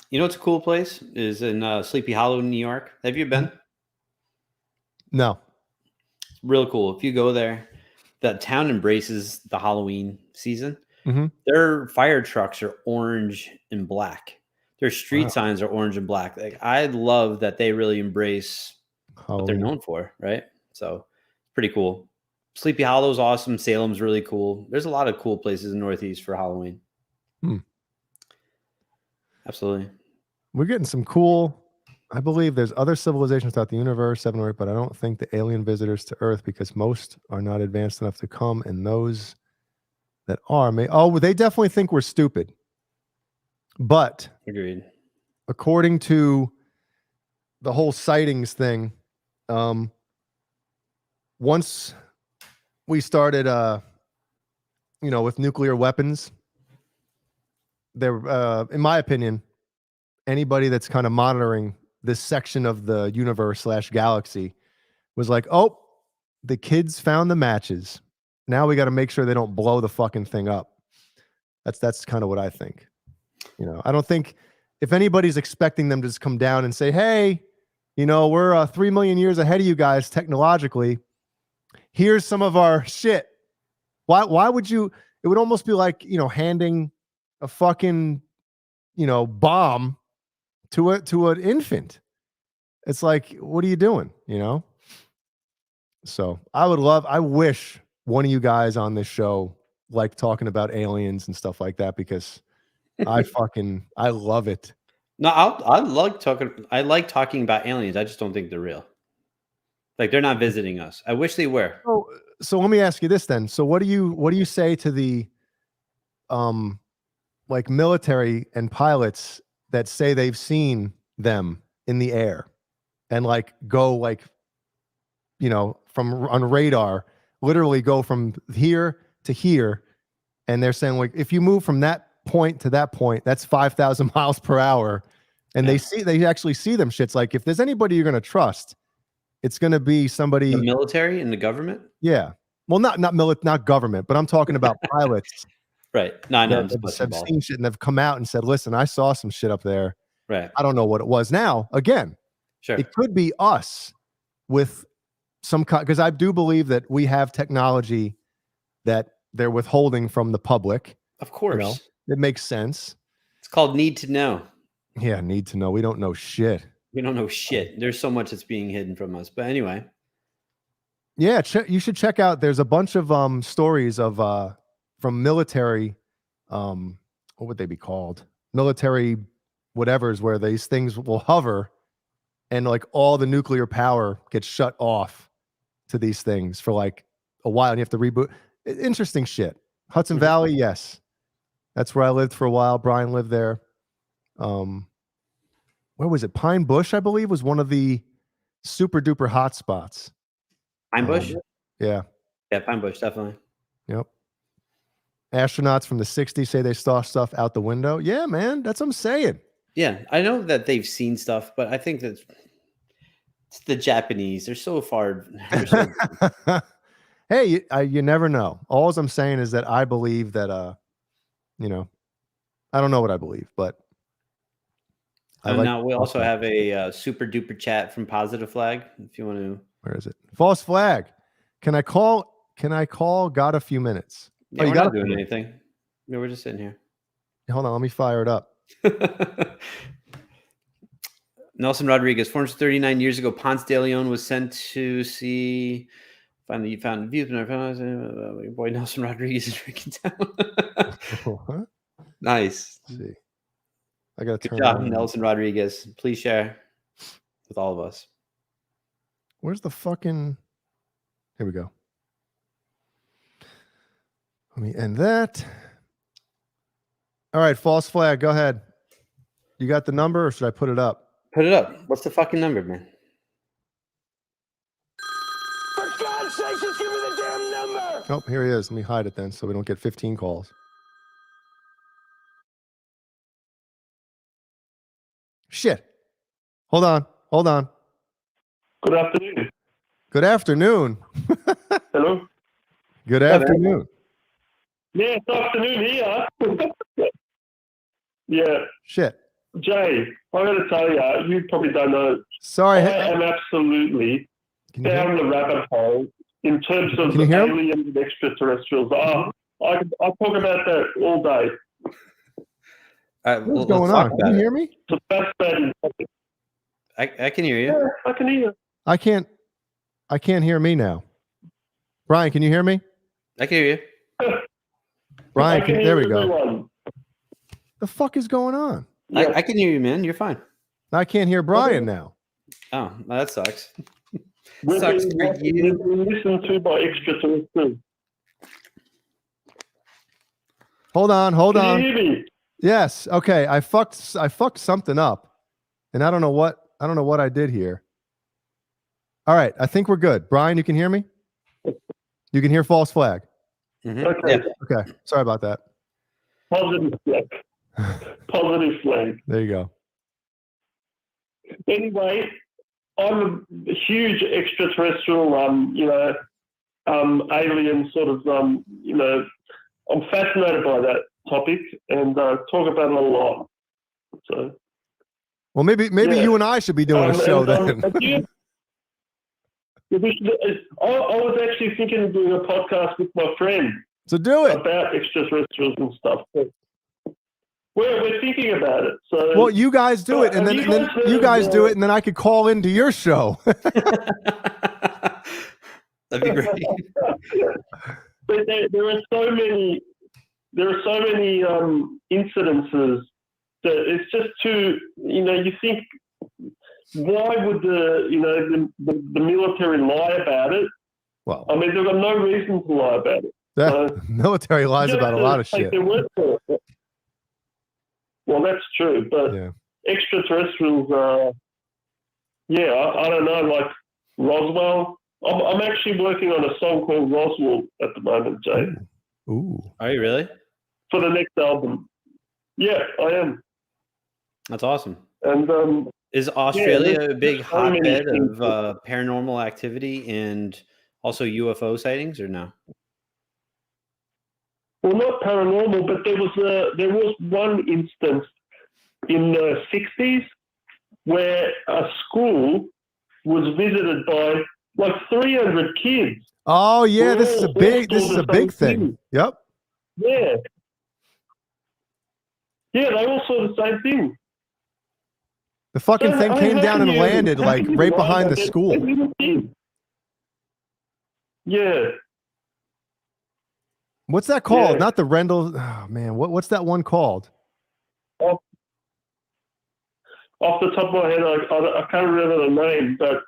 You know what's a cool place is in Sleepy Hollow, New York. Have you been?
No.
It's real cool. If you go there, that town embraces the Halloween season.
Mm-hmm.
Their fire trucks are orange and black. Their street signs are orange and black. Like, I love that they really embrace what they're known for, right? So pretty cool. Sleepy Hollow is awesome. Salem's really cool. There's a lot of cool places in Northeast for Halloween. Absolutely.
We're getting some cool. I believe there's other civilizations throughout the universe, 7 or 8, but I don't think the alien visitors to Earth, because most are not advanced enough to come, and those that are they definitely think we're stupid. But
Agreed.
According to the whole sightings thing, once we started with nuclear weapons, there in my opinion, anybody that's kind of monitoring this section of the universe / galaxy was like, oh, the kids found the matches. Now we got to make sure they don't blow the fucking thing up. That's kind of what I think. You know, I don't think if anybody's expecting them to just come down and say, hey, you know, we're 3 million years ahead of you guys technologically. Here's some of our shit. Why would you? It would almost be like, you know, handing a fucking, you know, bomb to an infant. It's like, what are you doing? You know? So I wish one of you guys on this show like talking about aliens and stuff like that, because I love it.
No, I like talking about aliens. I just don't think they're real. Like, they're not visiting us. I wish they were.
So let me ask you this then. So what do you say to the like military and pilots that say they've seen them in the air and like go like, you know, from on radar, literally go from here to here, and they're saying like if you move from that point to that point, that's 5,000 miles per hour, and they actually see them shits. Like, if there's anybody you're gonna trust, it's gonna be somebody,
the military and the government.
Yeah, well, not government, but I'm talking about pilots.
Right. No, I know. I'm
Have
just
seen shit and have come out and said, listen, I saw some shit up there.
Right.
I don't know what it was. Now, again,
Sure.
it could be us with some, because I do believe that we have technology that they're withholding from the public.
Of course.
You know, it makes sense.
It's called need to know.
Yeah, need to know. We don't know shit.
We don't know shit. There's so much that's being hidden from us. But anyway.
Yeah, you should check out. There's a bunch of stories of from military, what would they be called? Military whatevers, where these things will hover and like all the nuclear power gets shut off to these things for like a while and you have to reboot. Interesting shit. Hudson Valley, yes. That's where I lived for a while. Brian lived there. Where was it? Pine Bush, I believe, was one of the super duper hot spots.
Pine Bush?
Yeah.
Yeah, Pine Bush, definitely.
Yep. Astronauts from the 60s say they saw stuff out the window. Yeah, man. That's what I'm saying.
Yeah, I know that they've seen stuff, but I think that it's the Japanese. They're so far.
Hey, you never know. All I'm saying is that I believe that, you know, I don't know what I believe, but.
Now we also have a super duper chat from Positive Flag. If you want to.
Where is it? False Flag. Can I call? Got a few minutes.
Yeah, we're not doing anything. No, we're just sitting here.
Hold on, let me fire it up.
Nelson Rodriguez, 439 years ago, Ponce de Leon was sent to see. Finally, you found views. Your boy Nelson Rodriguez is drinking down. Nice.
Let's see. I got to turn.
Good job, Nelson Rodriguez. Please share with all of us.
Where's the fucking? Here we go. Let me end that. All right, False Flag, go ahead. You got the number, or should I put it up?
Put it up. What's the fucking number, man?
For God's sake, just give me the damn number!
Oh, here he is. Let me hide it then so we don't get 15 calls. Shit. Hold on.
Good afternoon.
Good afternoon.
Hello?
Good afternoon.
Yeah, it's afternoon here. Yeah.
Shit.
Jay, I got to tell you, you probably don't know.
Sorry.
I am absolutely down the rabbit hole in terms of aliens and extraterrestrials. I talk about that all day.
What's going on? Can you hear me?
It's a fascinating topic.
I can hear you.
Yeah, I can hear you.
I can't hear me now. Brian, can you hear me?
I can hear you.
Brian, there we
everyone.
go. The fuck is going on?
Yeah.
I can hear you, man. You're fine.
I can't hear Brian now.
Oh, well, that sucks.
We've
Sucks for you.
been listened to by extraterrestrials.
Hold on.
Can you hear me?
Yes. Okay. I fucked something up, and I don't know what I did here. All right. I think we're good. Brian, you can hear me? You can hear False Flag.
Mm-hmm.
Okay.
Yeah.
Okay. Sorry about that.
Positive flag. Positive flag.
There you go.
Anyway, I'm a huge extraterrestrial, alien sort of, I'm fascinated by that topic and talk about it a lot. So,
well, maybe you and I should be doing a show then.
I was actually thinking of doing a podcast with my friend.
So do it
about extraterrestrials and stuff. We're thinking about it. So,
well, you guys do it, and then you guys do it, and then I could call into your show.
That'd be great.
But there are so many incidences that it's just too. You think, why would the military lie about it?
Well,
I mean, they've got no reason to lie about it.
The military lies about a lot of shit.
Well, that's true, but extraterrestrials are, I don't know, like Roswell. I'm actually working on a song called Roswell at the moment, Jay.
Ooh.
Are you really?
For the next album. Yeah, I am.
That's awesome.
And
is Australia a big hotbed of paranormal activity and also UFO sightings, or no?
Well, not paranormal, but there was one instance in the 60s where a school was visited by like 300 kids.
Oh yeah, this is a big thing. Yep.
Yeah. Yeah, they all saw the same thing.
The fucking thing came down and landed like right behind the school.
Yeah.
What's that called?
Yeah.
Not the Rendell. Oh man, what's that one called?
Off the top of my head, I can't remember the name, but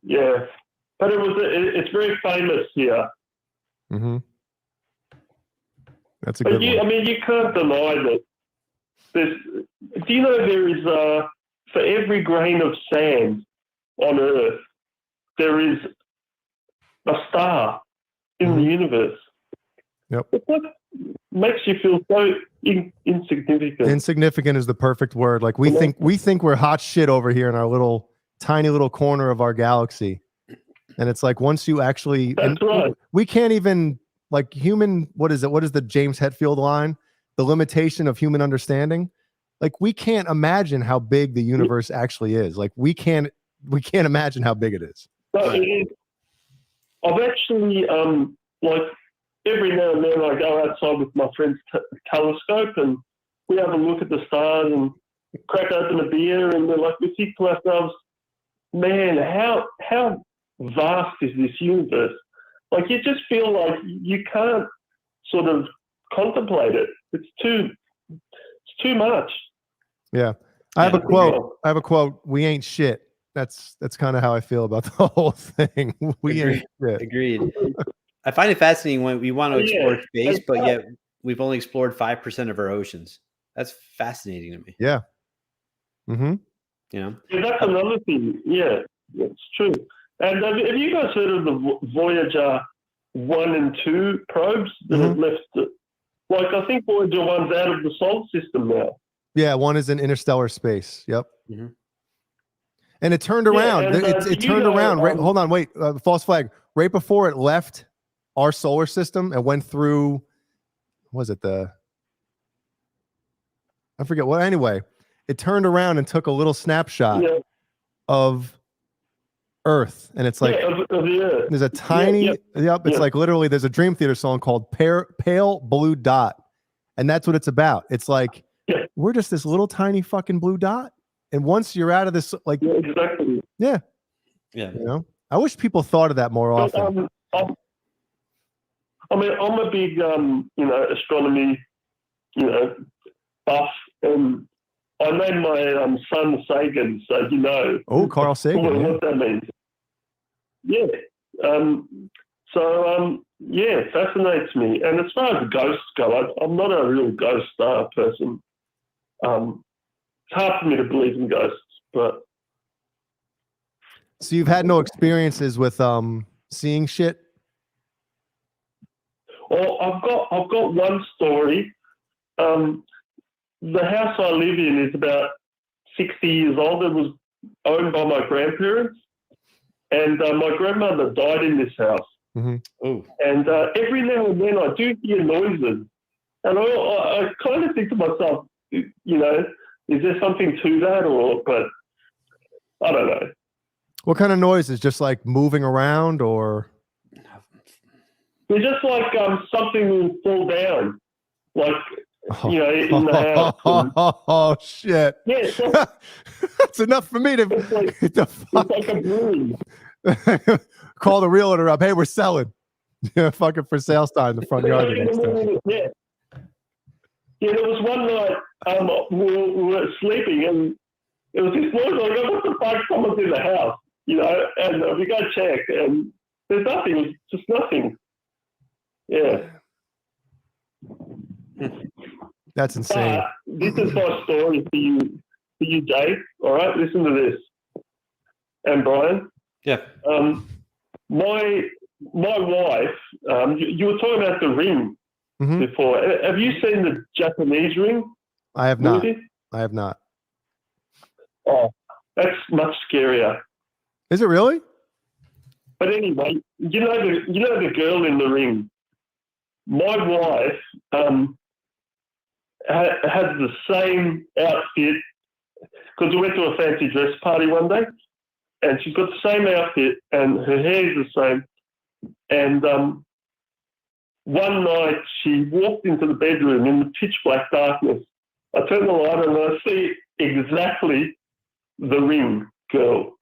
yeah. But it's very famous here.
Mm-hmm. That's a good one.
I mean, you can't deny that. Do you know there is for every grain of sand on Earth, there is a star in the universe.
Yep.
What makes you feel so insignificant?
Insignificant is the perfect word. Like we think we're hot shit over here in our tiny little corner of our galaxy. And it's like once you actually
right.
We can't even like human, what is it? What is the James Hetfield line? The limitation of human understanding. Like we can't imagine how big the universe actually is. Like we can't imagine how big it is.
So I've actually like every now and then I go outside with my friend's telescope and we have a look at the stars and crack open a beer and we think to ourselves, man, how vast is this universe? Like you just feel like you can't sort of contemplate it. It's too much.
Yeah. I have a quote. We ain't shit. That's kind of how I feel about the whole thing. We ain't shit.
Agreed. I find it fascinating when we want to explore space, but yet we've only explored 5% of our oceans. That's fascinating to me.
Yeah. Mm-hmm.
You know?
Yeah, that's another thing. Yeah, it's true. And have you guys heard of the Voyager 1 and 2 probes that have left? I think Voyager 1's out of the solar system now.
Yeah, one is in interstellar space. Yep.
Mm-hmm.
And it turned around. It turned around. Right, hold on, wait. False flag. Right before it left our solar system and went through, was it I forget what. Anyway, it turned around and took a little snapshot of Earth, and it's like there's a tiny. It's like literally there's a Dream Theater song called "Pale Blue Dot," and that's what it's about. It's like we're just this little tiny fucking blue dot. And once you're out of this, like,
exactly.
Yeah.
You
know, I wish people thought of that more often.
I mean, I'm a big, astronomy, buff, and I named my son Sagan, so you know.
Oh, Carl Sagan.
What that means. Yeah. It fascinates me. And as far as ghosts go, I'm not a real ghost person. It's hard for me to believe in ghosts, but.
So you've had no experiences with seeing shit?
Well, I've got one story. The house I live in is about 60 years old. It was owned by my grandparents. And my grandmother died in this house.
Oh,
And every now and then I do hear noises. And I kind of think to myself, you know, is there something to that? But I don't know.
What kind of noise is just like moving around or?
It's just like something will fall down, like, you know, in the house. And,
Oh, shit.
yeah, so
That's enough for me to,
it's like a broom.
call the realtor up. Hey, we're selling. Yeah, fucking for sale sign in the front yard. The next day.
Yeah. Yeah, there was one night we were sleeping and it was this noise. Like, what the fuck? Someone's in the house, you know, and we go check and there's nothing. It was just nothing. Yeah.
That's insane.
This is my story for you, Dave. All right, listen to this. And Brian.
yeah.
My wife. You were talking about the ring before. Have you seen the Japanese ring?
I have not.
movie?
I have not.
Oh, that's much scarier.
Is it really?
But anyway, you know the girl in the ring. My wife had the same outfit because we went to a fancy dress party one day, and she's got the same outfit and her hair is the same. And one night she walked into the bedroom in the pitch black darkness. I turned the light on and I see exactly the ring girl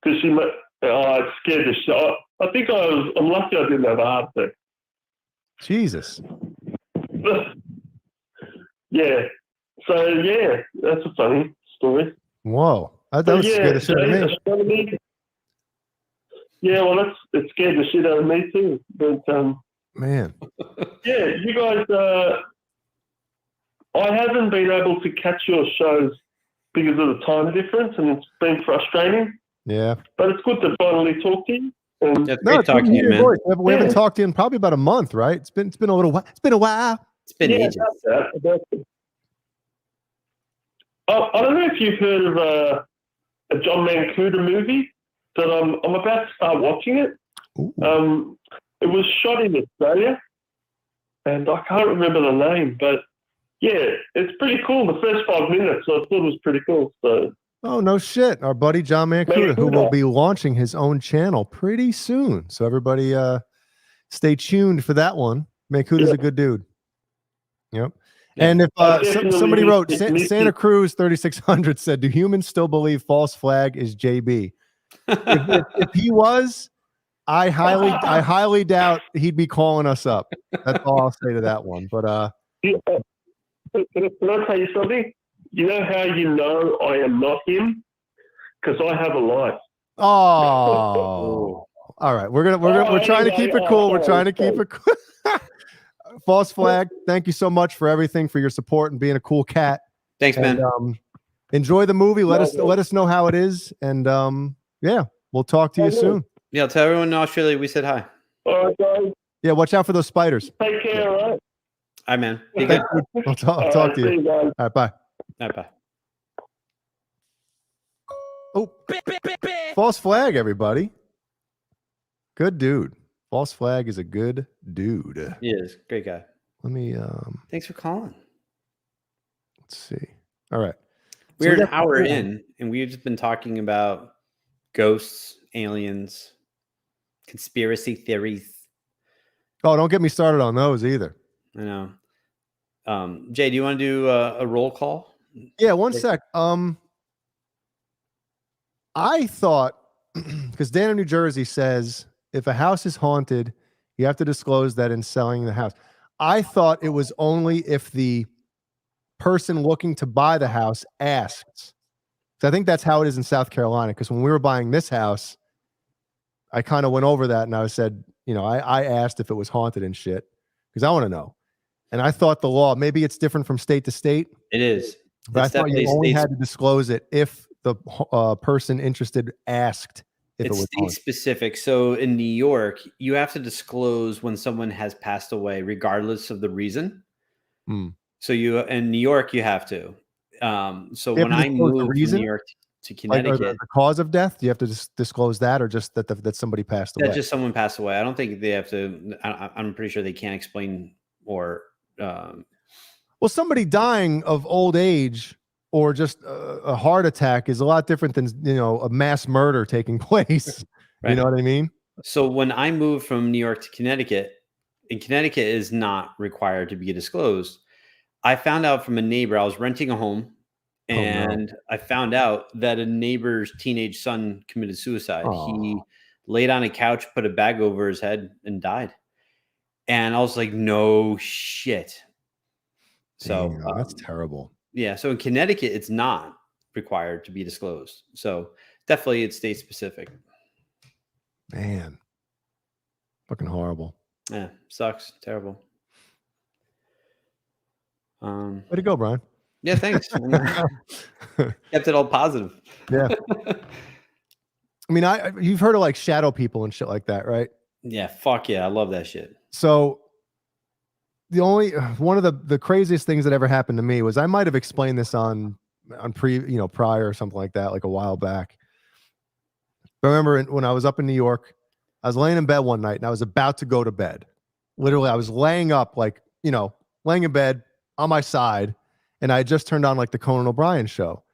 because it scared the shit. I think I'm lucky I didn't have a heart attack.
Jesus.
Yeah. So yeah, that's a funny story.
Whoa. That was scared the shit out of me.
Astronomy. Yeah, well, it scared the shit out of me too. But
Man.
yeah, you guys. I haven't been able to catch your shows because of the time difference, and it's been frustrating.
Yeah.
But it's good to finally talk to you. And
That's great talking to you, man.
Voice. We haven't talked to you in probably about a month, right? It's been a little while. It's been a while.
It's been ages.
about that. I don't know if you've heard of a John Mancuda movie that I'm about to start watching it. It was shot in Australia, and I can't remember the name, but yeah, it's pretty cool. The first 5 minutes, I thought it was pretty cool. So.
Oh, no shit. Our buddy John Mancuda, who will be launching his own channel pretty soon. So everybody stay tuned for that one. Mancuda's a good dude. Yep. Yeah. And if somebody wrote, Santa Cruz 3600 said, do humans still believe false flag is JB? if he was, I highly doubt he'd be calling us up. That's all I'll say to that one. But
can I tell you something? You know how you know I am not him? Because I have a life.
Oh, all right. We're trying to keep it cool. We're trying to keep it cool. False flag. Thank you so much for everything, for your support and being a cool cat.
Thanks, man.
Enjoy the movie. Let us know how it is, and yeah, we'll talk to you soon.
Yeah, tell everyone in Australia we said hi.
All right, guys.
Yeah, watch out for those spiders.
Take care, all right?
Hi, man. Be good.
I'll talk to you. All right, bye.
All right, bye.
Oh, false flag, everybody. Good dude. False flag is a good dude.
He is. Great guy.
Let me
Thanks for calling.
let's see. All right.
We're an hour in, and we've just been talking about ghosts, aliens, conspiracy theories.
Oh, don't get me started on those either.
I know. Jay, do you want to do a roll call?
Yeah, one sec. I thought, because Dan in New Jersey says if a house is haunted, you have to disclose that in selling the house. I thought it was only if the person looking to buy the house asks. So I think that's how it is in South Carolina. Because when we were buying this house, I kind of went over that and I said, you know, I asked if it was haunted and shit because I want to know. And I thought the law, maybe it's different from state to state.
It is.
But I thought you only had to disclose it if the person interested asked if it was
state
haunted.
specific. So in New York, you have to disclose when someone has passed away, regardless of the reason. So in New York, you have to. So
You have
when
to
I
disclose the
moved from
reason?
New York to
Like, or
Connecticut,
the cause of death? Do you have to disclose that, or just that somebody passed
that
away?
just someone passed away. I don't think they have to. I'm pretty sure they can't explain or.
Well, somebody dying of old age or just a heart attack is a lot different than a mass murder taking place. You
Right.
know what I mean?
So when I moved from New York to Connecticut, and Connecticut is not required to be disclosed, I found out from a neighbor. I was renting a home,
Oh no!
and I found out that a neighbor's teenage son committed suicide. He
Oh,
laid on a couch, put a bag over his head, and died. And I was like, "No shit." So
damn, that's terrible,
yeah, so in Connecticut, it's not required to be disclosed. So definitely, it's state specific.
man. Fucking horrible.
Yeah, sucks. Terrible.
Way to go, Brian.
Yeah, thanks. Kept it all positive.
Yeah. I mean, you've heard of like shadow people and shit like that, right?
Yeah, fuck yeah, I love that shit.
So one of the craziest things that ever happened to me was, I might have explained this on prior or something like that, like a while back. But I remember when I was up in New York, I was laying in bed one night and I was about to go to bed. Literally, I was laying up, like, laying in bed on my side, and I had just turned on like the Conan O'Brien show,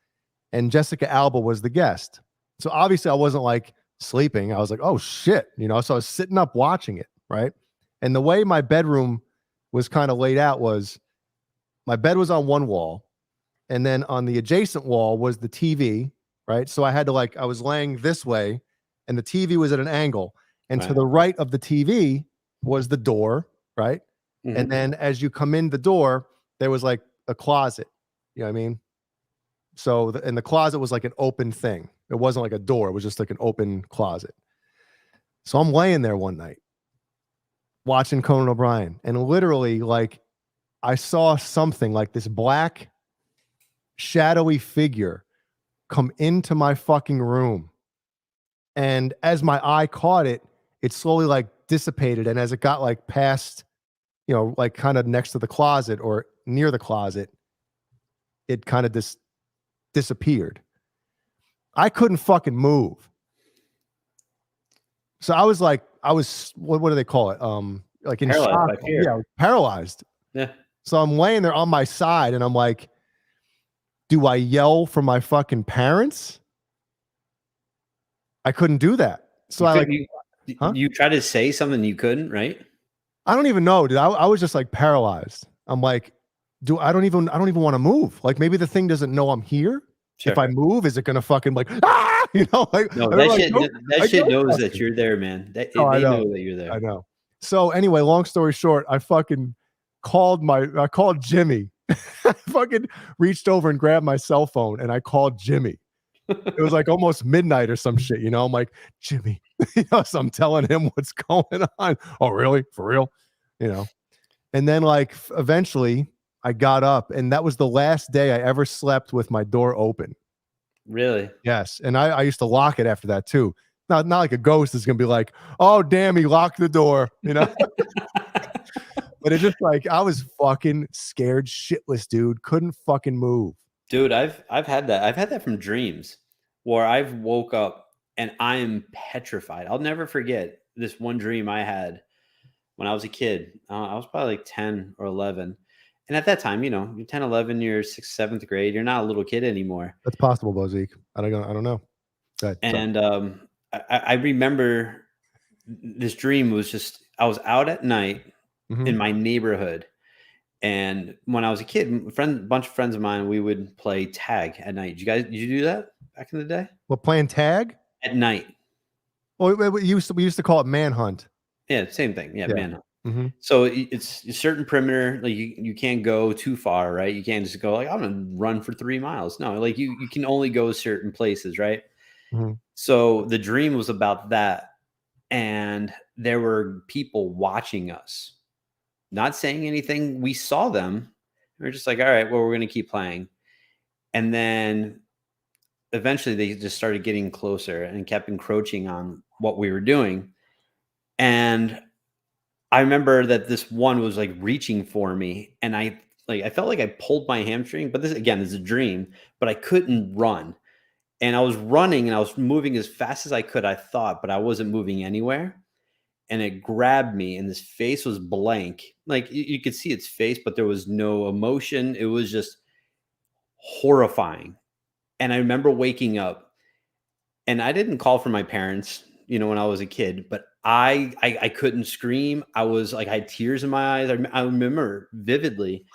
and Jessica Alba was the guest. So obviously I wasn't like sleeping. I was like, oh shit, so I was sitting up watching it, right? And the way my bedroom was kind of laid out was, my bed was on one wall, and then on the adjacent wall was the TV, right? So I had to I was laying this way, and the TV was at an angle, and to
Right.
the right of the TV was the door, right?
Mhm.
And then as you come in the door, there was like a closet. You know what I mean? So and the closet was like an open thing. It wasn't like a door. It was just like an open closet. So I'm laying there one night watching Conan O'Brien, and literally, like, I saw something like this black shadowy figure come into my fucking room. And as my eye caught it, it slowly like dissipated. And as it got like past, like kind of next to the closet or near the closet, it kind of disappeared. I couldn't fucking move. So I was like, what do they call it? Like in
Paralyzed
shock.
by fear.
Yeah, paralyzed.
Yeah.
So I'm laying there on my side, and I'm like, do I yell for my fucking parents? I couldn't do that. So
You tried to say something you couldn't, right?
I don't even know, dude. I was just like paralyzed. I'm like, I don't even want to move. Like, maybe the thing doesn't know I'm here.
Sure.
If I move, is it gonna fucking like, like,
No,
they're
that
like,
shit.
"Nope,
That
I
shit
don't
knows
fuck
that
you."
you're there, man. They
I know.
know that you're there.
I know. So anyway, long story short, I fucking called Jimmy. I fucking reached over and grabbed my cell phone, and I called Jimmy. It was like almost midnight or some shit, I'm like, Jimmy, so I'm telling him what's going on. Oh, really? For real? And then like eventually I got up, and that was the last day I ever slept with my door open.
Really?
Yes. And I used to lock it after that too. Not like a ghost is gonna be like, oh damn, he locked the door, But it's just like, I was fucking scared shitless, dude. Couldn't fucking move.
Dude, I've had that. I've had that from dreams where I've woke up and I am petrified. I'll never forget this one dream I had when I was a kid. I was probably like 10 or 11. And at that time, you're 10, 11, you're 6th, 7th grade. You're not a little kid anymore.
That's possible, Bozie. I don't know. Go ahead.
And I remember this dream was just, I was out at night in my neighborhood. And when I was a kid, bunch of friends of mine, we would play tag at night. Did you do that back in the day?
Well, playing tag?
At night.
Well, we used to call it manhunt.
Yeah, same thing. Yeah, manhunt.
Mm-hmm.
So it's a certain perimeter. Like you can't go too far, right? You can't just go like, I'm gonna run for 3 miles. No, like you can only go certain places, right?
Mm-hmm. So
the dream was about that, and there were people watching us, not saying anything. We saw them. We were just like, all right, well, we're gonna keep playing, and then eventually they just started getting closer and kept encroaching on what we were doing, and I remember that this one was like reaching for me, and I like I felt like I pulled my hamstring, but this again is a dream, but I couldn't run. And I was running and I was moving as fast as I could, I thought, but I wasn't moving anywhere. And it grabbed me and his face was blank. Like you could see its face, but there was no emotion. It was just horrifying. And I remember waking up and I didn't call for my parents, when I was a kid, but I couldn't scream. I was like, I had tears in my eyes. I remember vividly.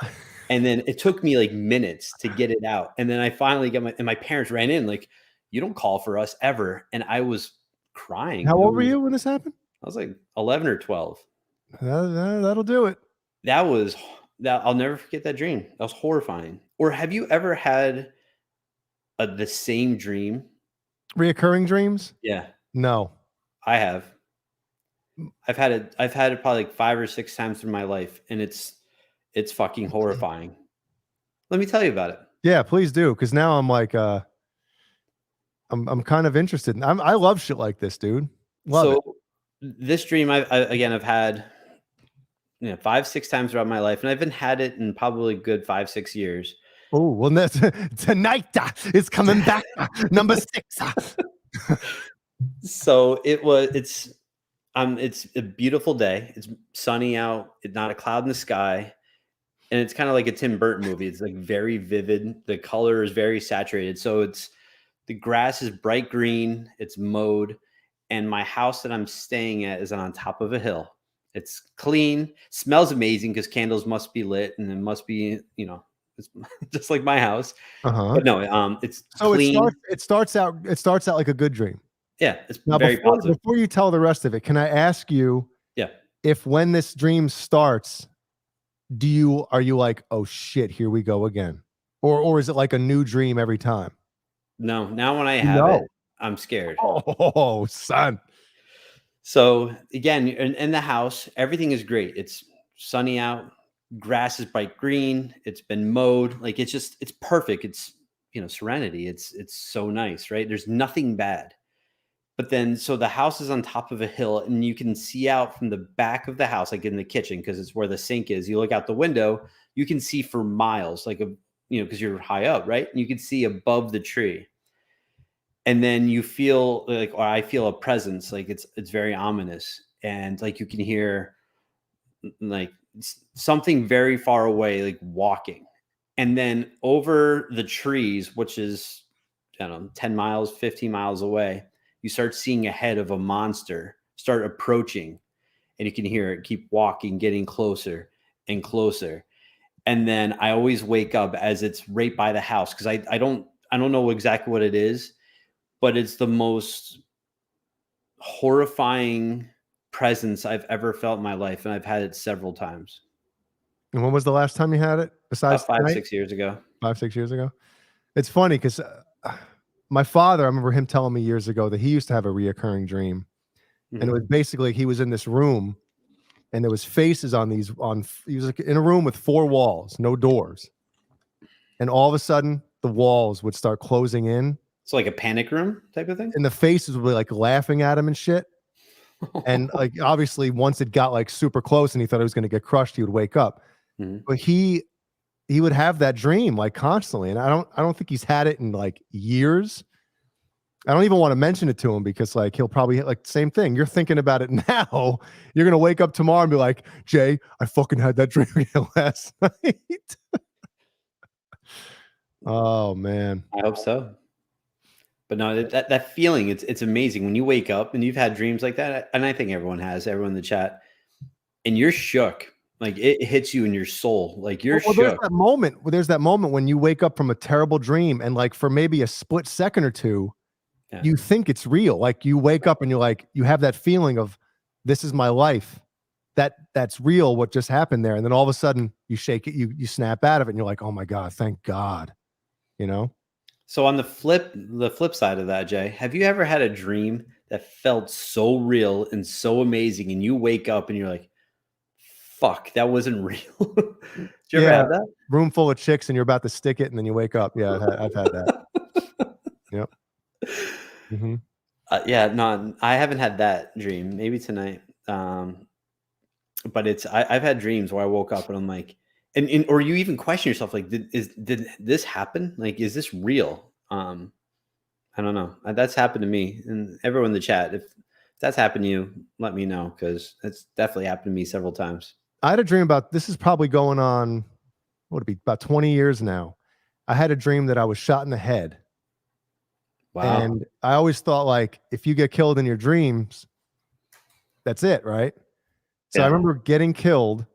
And then it took me like minutes to get it out. And then I finally got my parents ran in like, you don't call for us ever. And I was crying.
How old were you when this happened?
I was like 11 or 12.
That'll do it.
I'll never forget that dream. That was horrifying. Or have you ever had the same dream?
Reoccurring dreams?
Yeah,
No.
I have. I've had it probably like 5 or 6 times in my life, and it's fucking horrifying. Let me tell you about it.
Yeah, please do, because now I'm like, I'm kind of interested. I love shit like this, dude. Love it.
This dream, I've had 5, 6 times throughout my life, and I've had it in probably good 5, 6 years.
Oh, well, tonight is coming back. Number 6.
So it's a beautiful day. It's sunny out. It's not a cloud in the sky. And it's kind of like a Tim Burton movie. It's like very vivid. The color is very saturated. So the grass is bright green. It's mowed. And my house that I'm staying at is on top of a hill. It's clean, smells amazing because candles must be lit and it must be, it's just like my house. But no, it's
so
clean.
It starts out like a good dream.
Yeah, it's
now,
very positive.
Before you tell the rest of it, can I ask you?
Yeah.
If when this dream starts, are you like, oh shit, here we go again, or is it like a new dream every time?
No, now when I have it, I'm scared.
Oh, son.
So again, in the house, everything is great. It's sunny out, grass is bright green. It's been mowed. Like it's perfect. It's serenity. It's so nice, right? There's nothing bad. But then, so the house is on top of a hill and you can see out from the back of the house, like in the kitchen, because it's where the sink is. You look out the window, you can see for miles, like, because you're high up, right? And you can see above the tree. And then you feel like, or I feel a presence, like it's very ominous. And like you can hear like something very far away, like walking. And then over the trees, which is, 10 miles, 15 miles away, you start seeing a head of a monster start approaching, and you can hear it keep walking, getting closer and closer. And then I always wake up as it's right by the house because I don't know exactly what it is, but it's the most horrifying presence I've ever felt in my life, and I've had it several times.
And when was the last time you had it? Besides
5, 6 years ago.
5, 6 years ago. It's funny because my father, I remember him telling me years ago that he used to have a reoccurring dream. And it was basically, he was in this room and there was faces he was like in a room with 4 walls, no doors. And all of a sudden the walls would start closing in.
So like a panic room type of thing?
And the faces would be like laughing at him and shit. And like, obviously once it got like super close and he thought he was going to get crushed, he would wake up. But he would have that dream like constantly. And I don't think he's had it in like years. I don't even want to mention it to him because like he'll probably like same thing. You're thinking about it now. You're gonna wake up tomorrow and be like, Jay, I fucking had that dream last night. Oh man.
I hope so. But no, that feeling, it's amazing when you wake up and you've had dreams like that. And I think everyone in the chat, and you're shook. Like it hits you in your soul. Like you're shook.
There's that moment when you wake up from a terrible dream and like for maybe a split second or two, you think it's real. Like you wake up and you're like, you have that feeling of this is my life. That's real. What just happened there. And then all of a sudden you shake it, you snap out of it and you're like, oh my God, thank God. So
on the flip side of that, Jay, have you ever had a dream that felt so real and so amazing and you wake up and you're like, fuck, that wasn't real? Did you ever have that?
Room full of chicks and you're about to stick it and then you wake up. Yeah, I've had that. Yep. Mm-hmm.
No, I haven't had that dream. Maybe tonight. But I've had dreams where I woke up and I'm like, and or you even question yourself, like, did this happen? Like, is this real? I don't know. That's happened to me, and everyone in the chat. If that's happened to you, let me know, because it's definitely happened to me several times.
I had a dream about this. Is probably going on. What would it be? About 20 years now. I had a dream that I was shot in the head.
Wow.
And I always thought, like, if you get killed in your dreams, that's it, right? So I remember getting killed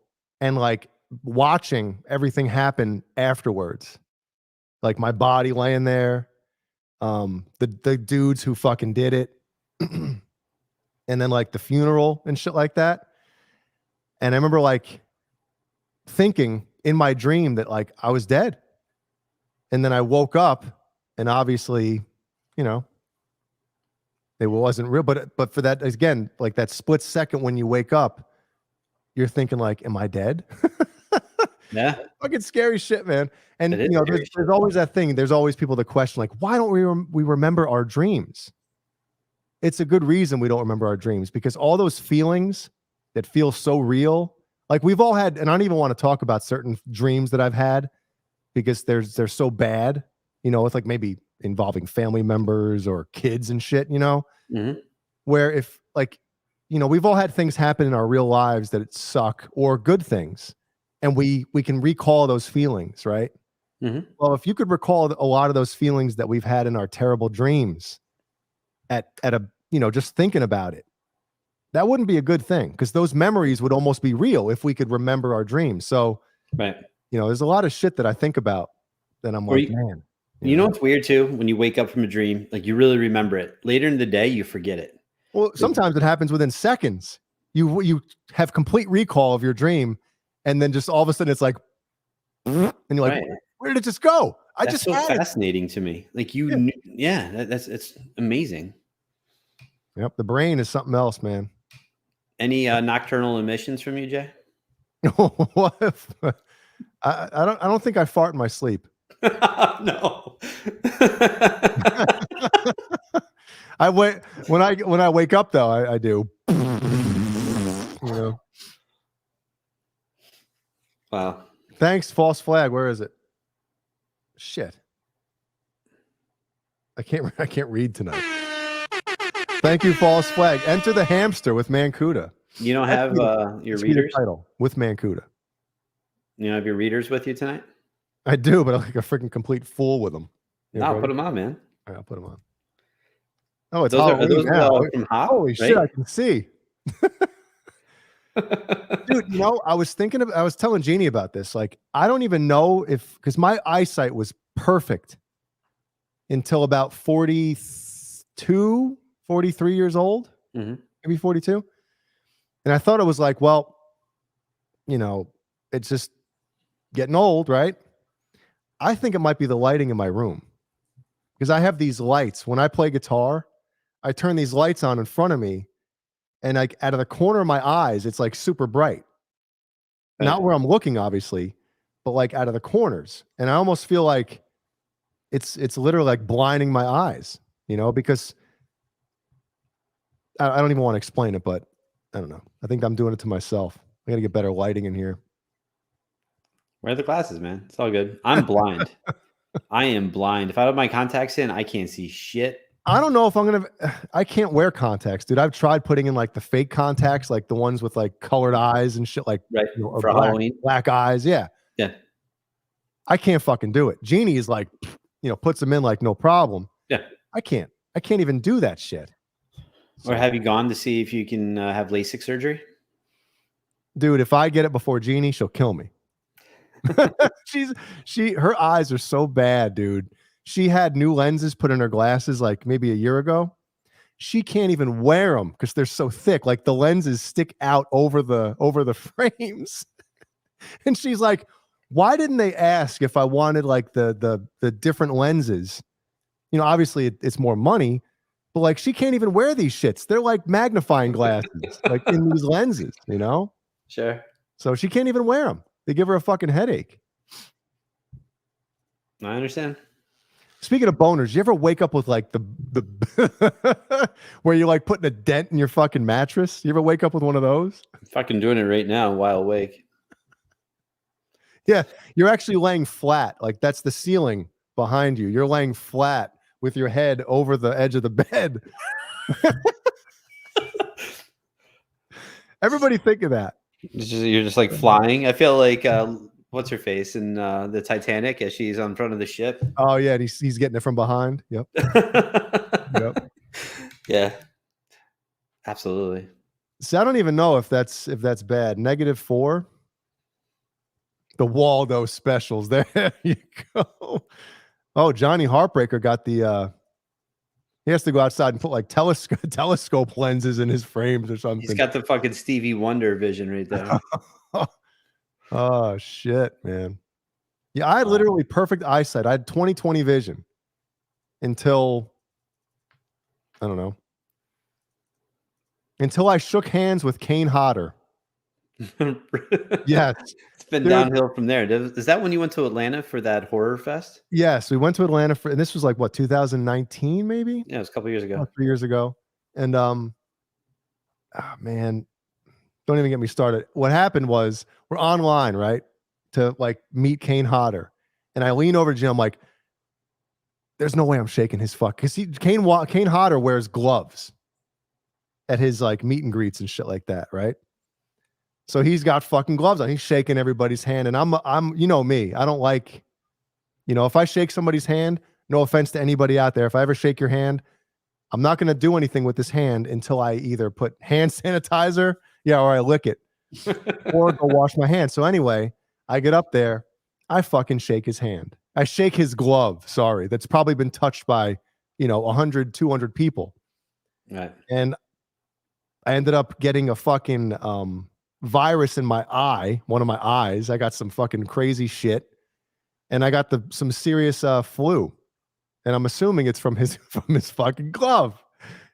and like watching everything happen afterwards. Like my body laying there, the dudes who fucking did it, and then like the funeral and shit like that. And I remember like thinking in my dream that like I was dead. And then I woke up and obviously, you know, it wasn't real. But for that, again, like that split second when you wake up, you're thinking like, am I dead?
Yeah.
Fucking scary shit, man. And
It
you
is
know,
scary
there's always that thing. There's always people that question, like, why don't we remember our dreams? It's a good reason we don't remember our dreams, because all those feelings that feel so real, like we've all had, and I don't even want to talk about certain dreams that I've had because they're so bad, you know, it's like maybe involving family members or kids and shit, you know, where if like, you know, we've all had things happen in our real lives that suck, or good things, and we can recall those feelings, right? Well, if you could recall a lot of those feelings that we've had in our terrible dreams at a, you know, just thinking about it, that wouldn't be a good thing, because those memories would almost be real if we could remember our dreams. So,
right.
You know, there's a lot of shit that I think about that I'm like, man.
You know what's weird too? When you wake up from a dream, like you really remember it. Later in the day, you forget it.
Well, sometimes it happens within seconds. You have complete recall of your dream, and then just all of a sudden it's like, and you're like, where did it just go?
That's so fascinating to me. Like you, it's amazing.
Yep, the brain is something else, man.
Any nocturnal emissions from you, Jay?
What if, I don't think I fart in my sleep.
No.
when I wake up though, I do. You know.
Wow.
Thanks, false flag. Where is it? Shit. I can't read tonight. Thank you, false flag. Enter the hamster with Mancuda.
You don't have your readers
title with Mancuda.
You don't have your readers with you tonight?
I do, but I'm like a freaking complete fool with them.
No, put them on, man.
All right, I'll put them on. Oh, it's
those
Halloween now.
From Hop,
holy shit, I can see. Dude, you know, I was telling Jeannie about this. Like, I don't even know because my eyesight was perfect until about 42, 43 years old, maybe 42. And I thought it was like, well, you know, it's just getting old, right? I think it might be the lighting in my room, because I have these lights. When I play guitar, I turn these lights on in front of me, and like out of the corner of my eyes, it's like super bright. Right. Not where I'm looking, obviously, but like out of the corners. And I almost feel like it's literally like blinding my eyes, you know, because I don't even want to explain it, but I don't know. I think I'm doing it to myself. I got to get better lighting in here.
Wear the glasses, man. It's all good. I'm blind. I am blind. If I have my contacts in, I can't see shit.
I don't know if I can't wear contacts, dude. I've tried putting in like the fake contacts, like the ones with like colored eyes and shit, like
right,
you know,
for Halloween.
Black eyes. Yeah.
Yeah.
I can't fucking do it. Jeannie is like, you know, puts them in like no problem.
Yeah.
I can't even do that shit.
Or have you gone to see if you can have LASIK surgery?
Dude, if I get it before Jeannie, she'll kill me. Her eyes are so bad, dude. She had new lenses put in her glasses like maybe a year ago. She can't even wear them because they're so thick. Like the lenses stick out over the frames. And she's like, why didn't they ask if I wanted like the different lenses? You know, obviously it's more money, but like she can't even wear these shits. They're like magnifying glasses, like in these lenses, you know?
Sure. So
she can't even wear them. They give her a fucking headache.
I understand.
Speaking of boners, you ever wake up with like the where you're like putting a dent in your fucking mattress? You ever wake up with one of those?
I'm fucking doing it right now while awake.
Yeah, you're actually laying flat. Like that's the ceiling behind you. You're laying flat with your head over the edge of the bed. Everybody think of that.
You're just like flying. I feel like what's her face in the Titanic as she's on front of the ship.
Oh yeah, and he's getting it from behind. Yep. Yep.
Yeah. Absolutely.
So I don't even know if that's bad. -4. The Waldo specials. There you go. Oh, Johnny Heartbreaker got the he has to go outside and put like telescope lenses in his frames or something.
He's got the fucking Stevie Wonder vision right there.
Oh shit, man. Yeah, I had literally perfect eyesight. I had 20/20 vision until I don't know. Until I shook hands with Kane Hodder. Yes.
It's been downhill from there. Is that when you went to Atlanta for that horror fest?
Yes, we went to Atlanta and this was like what, 2019 maybe?
Yeah, it was a couple years ago.
3 years ago. And oh man, don't even get me started. What happened was we're online, right? To like meet Kane Hodder. And I lean over to Jim, I'm like, there's no way I'm shaking his fuck. Because Kane Hodder wears gloves at his like meet and greets and shit like that, right? So he's got fucking gloves on. He's shaking everybody's hand. And I'm you know me. I don't like, if I shake somebody's hand, no offense to anybody out there. If I ever shake your hand, I'm not going to do anything with this hand until I either put hand sanitizer, or I lick it or go wash my hands. So anyway, I get up there. I fucking shake his hand. I shake his glove. Sorry. That's probably been touched by, 100, 200 people.
Right.
And I ended up getting a fucking virus in my eye, one of my eyes. I got some fucking crazy shit, and I got some serious flu, and I'm assuming it's from his fucking glove.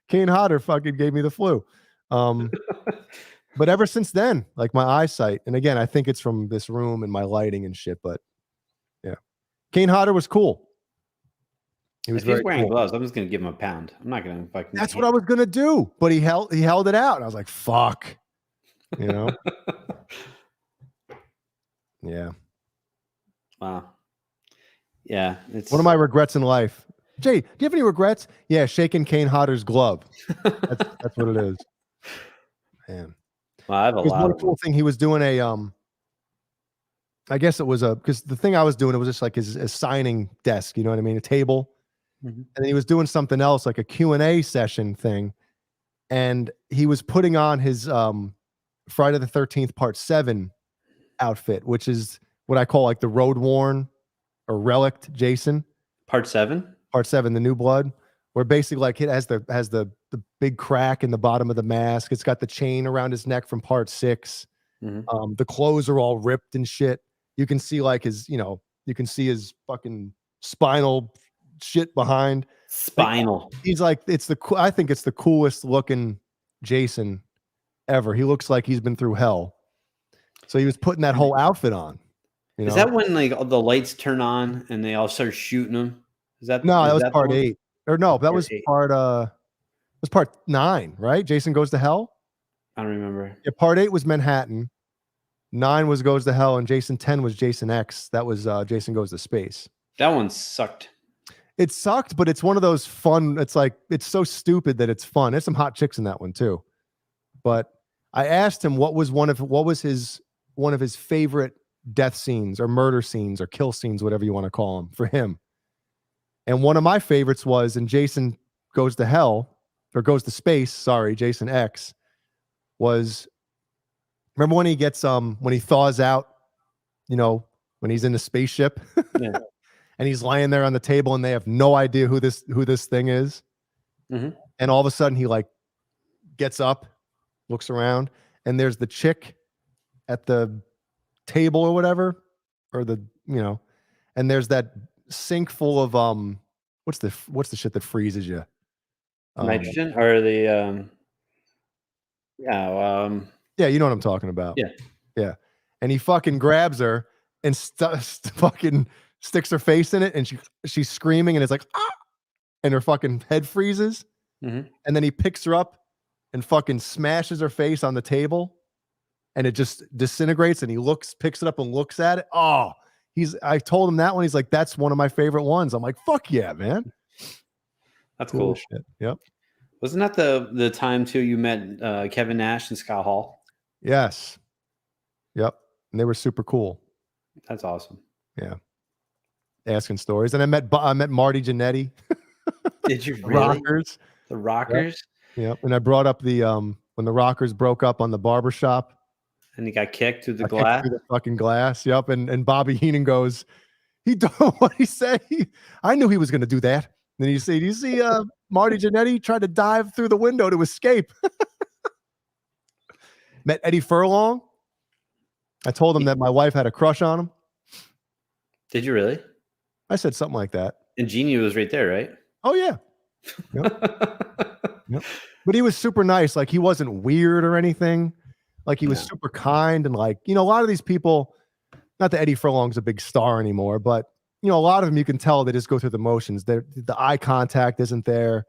Kane Hodder fucking gave me the flu. But ever since then, like my eyesight, and again, I think it's from this room and my lighting and shit. But yeah, Kane Hodder was cool. He was
if he's wearing
cool.
gloves, I'm just gonna give him a pound. I'm not gonna fucking.
That's what I was gonna do, but he held it out, and I was like, "Fuck," Yeah.
Wow. Yeah, it's
one of my regrets in life. Jay, do you have any regrets? Yeah, shaking Kane Hodder's glove. That's what it is. Man.
Well, I have a lot.
One cool thing he was doing I guess it was because the thing I was doing, it was just like his signing desk, you know what I mean? A table.
Mm-hmm.
And then he was doing something else, like a Q&A session thing. And he was putting on his Friday the 13th Part 7 outfit, which is what I call like the road worn or relict Jason.
Part 7?
Part 7, the New Blood, where basically like it has the big crack in the bottom of the mask. It's got the chain around his neck from Part 6.
Mm-hmm.
The clothes are all ripped and shit. You can see like his, you can see his fucking spinal shit behind.
Spinal.
Like, he's like, I think it's the coolest looking Jason ever. He looks like he's been through hell. So he was putting that whole outfit on.
Is that when like all the lights turn on and they all start shooting him? That
was Part 8. Or no, that was
8.
Part 9, right? Jason Goes to Hell.
I don't remember.
Yeah, Part 8 was Manhattan. 9 was Goes to Hell, and Jason 10 was Jason X. That was Jason Goes to Space.
That one sucked. It
sucked, but it's one of those fun. It's like it's so stupid that it's fun. There's some hot chicks in that one too. But I asked him what was one of his favorite death scenes or murder scenes or kill scenes, whatever you want to call them, for him. And one of my favorites was in Jason Goes to Hell or Goes to Space. Sorry, Jason X was. Remember when he gets when he thaws out, when he's in the spaceship,
yeah.
And he's lying there on the table and they have no idea who this thing is.
Mm-hmm.
And all of a sudden he like gets up, looks around, and there's the chick at the table or whatever, or and there's that sink full of what's the shit that freezes you?
Nitrogen or the
yeah, you know what I'm talking about.
Yeah.
And he fucking grabs her and fucking sticks her face in it, and she's screaming, and it's like, ah! And her fucking head freezes.
Mm-hmm.
And then he picks her up and fucking smashes her face on the table. and it just disintegrates, and he picks it up and looks at it. Oh, I told him that one. He's like, that's one of my favorite ones. I'm like, fuck yeah, man.
That's cool.
Shit. Yep.
Wasn't that the time too you met Kevin Nash and Scott Hall?
Yes. Yep. And they were super cool.
That's awesome.
Yeah. Asking stories. And I met Marty Jannetty.
Did you really?
Rockers.
The Rockers?
Yep. And I brought up the when the Rockers broke up on the barbershop.
And he got kicked through the glass.
Through the fucking glass. Yep. And Bobby Heenan goes, he don't what he say? I knew he was gonna do that. And then you see Marty Jannetty tried to dive through the window to escape. Met Eddie Furlong. I told him that my wife had a crush on him.
Did you really?
I said something like that.
And Jeannie was right there, right?
Oh yeah. Yep. Yep. But he was super nice. Like he wasn't weird or anything. Like he was super kind and like, a lot of these people, not that Eddie Furlong's a big star anymore, but a lot of them you can tell they just go through the motions. The eye contact isn't there.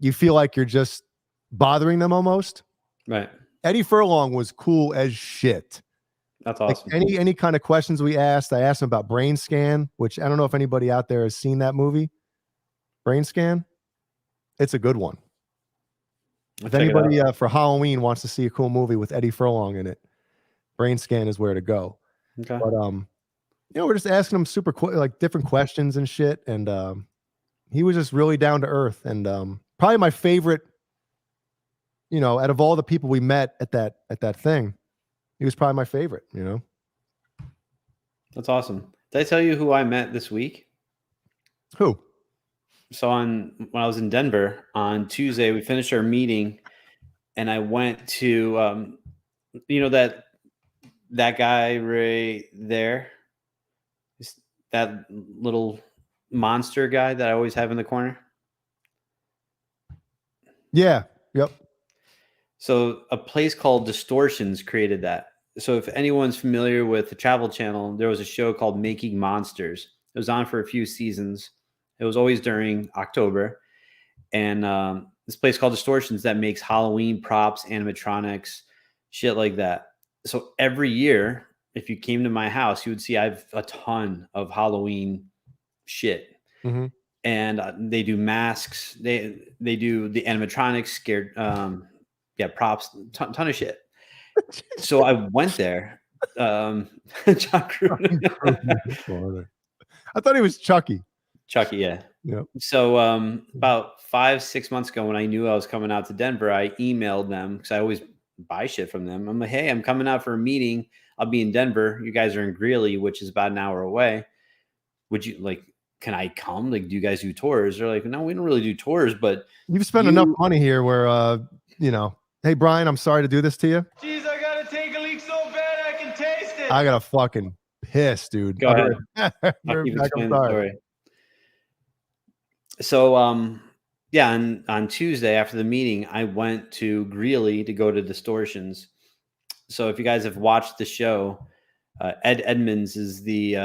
You feel like you're just bothering them almost.
Right.
Eddie Furlong was cool as shit.
That's awesome.
Like any kind of questions we asked, I asked him about Brain Scan, which I don't know if anybody out there has seen that movie. Brain Scan. It's a good one. If anybody for Halloween wants to see a cool movie with Eddie Furlong in it, Brain Scan is where to go.
Okay.
But we're just asking him like different questions and shit, and he was just really down to earth, and probably my favorite. Out of all the people we met at that thing, he was probably my favorite.
That's awesome. Did I tell you who I met this week?
Who?
So when I was in Denver on Tuesday, we finished our meeting, and I went to that guy right there, that little monster guy that I always have in the corner.
Yeah. Yep.
So a place called Distortions created that. So if anyone's familiar with the Travel Channel, there was a show called Making Monsters. It was on for a few seasons. It was always during October. And this place called Distortions that makes Halloween props, animatronics, shit like that. So every year, if you came to my house, you would see I have a ton of Halloween shit.
Mm-hmm.
And they do masks. They do the animatronics, scared props, ton of shit. So I went there. John Gruden.
I thought he was Chucky.
Chucky, yeah.
Yeah.
So about 5-6 months ago, when I knew I was coming out to Denver, I emailed them because I always buy shit from them. I'm like, hey, I'm coming out for a meeting. I'll be in Denver. You guys are in Greeley, which is about an hour away. Would you can I come? Like, do you guys do tours? They're like, no, we don't really do tours, but
you've spent enough money here where, hey, Brian, I'm sorry to do this to you.
Jeez, I gotta take a leak so bad I can taste it.
I got a fucking piss, dude.
Go ahead. I'll keep explaining the story. So, on Tuesday after the meeting, I went to Greeley to go to Distortions. So if you guys have watched the show, Ed Edmonds is the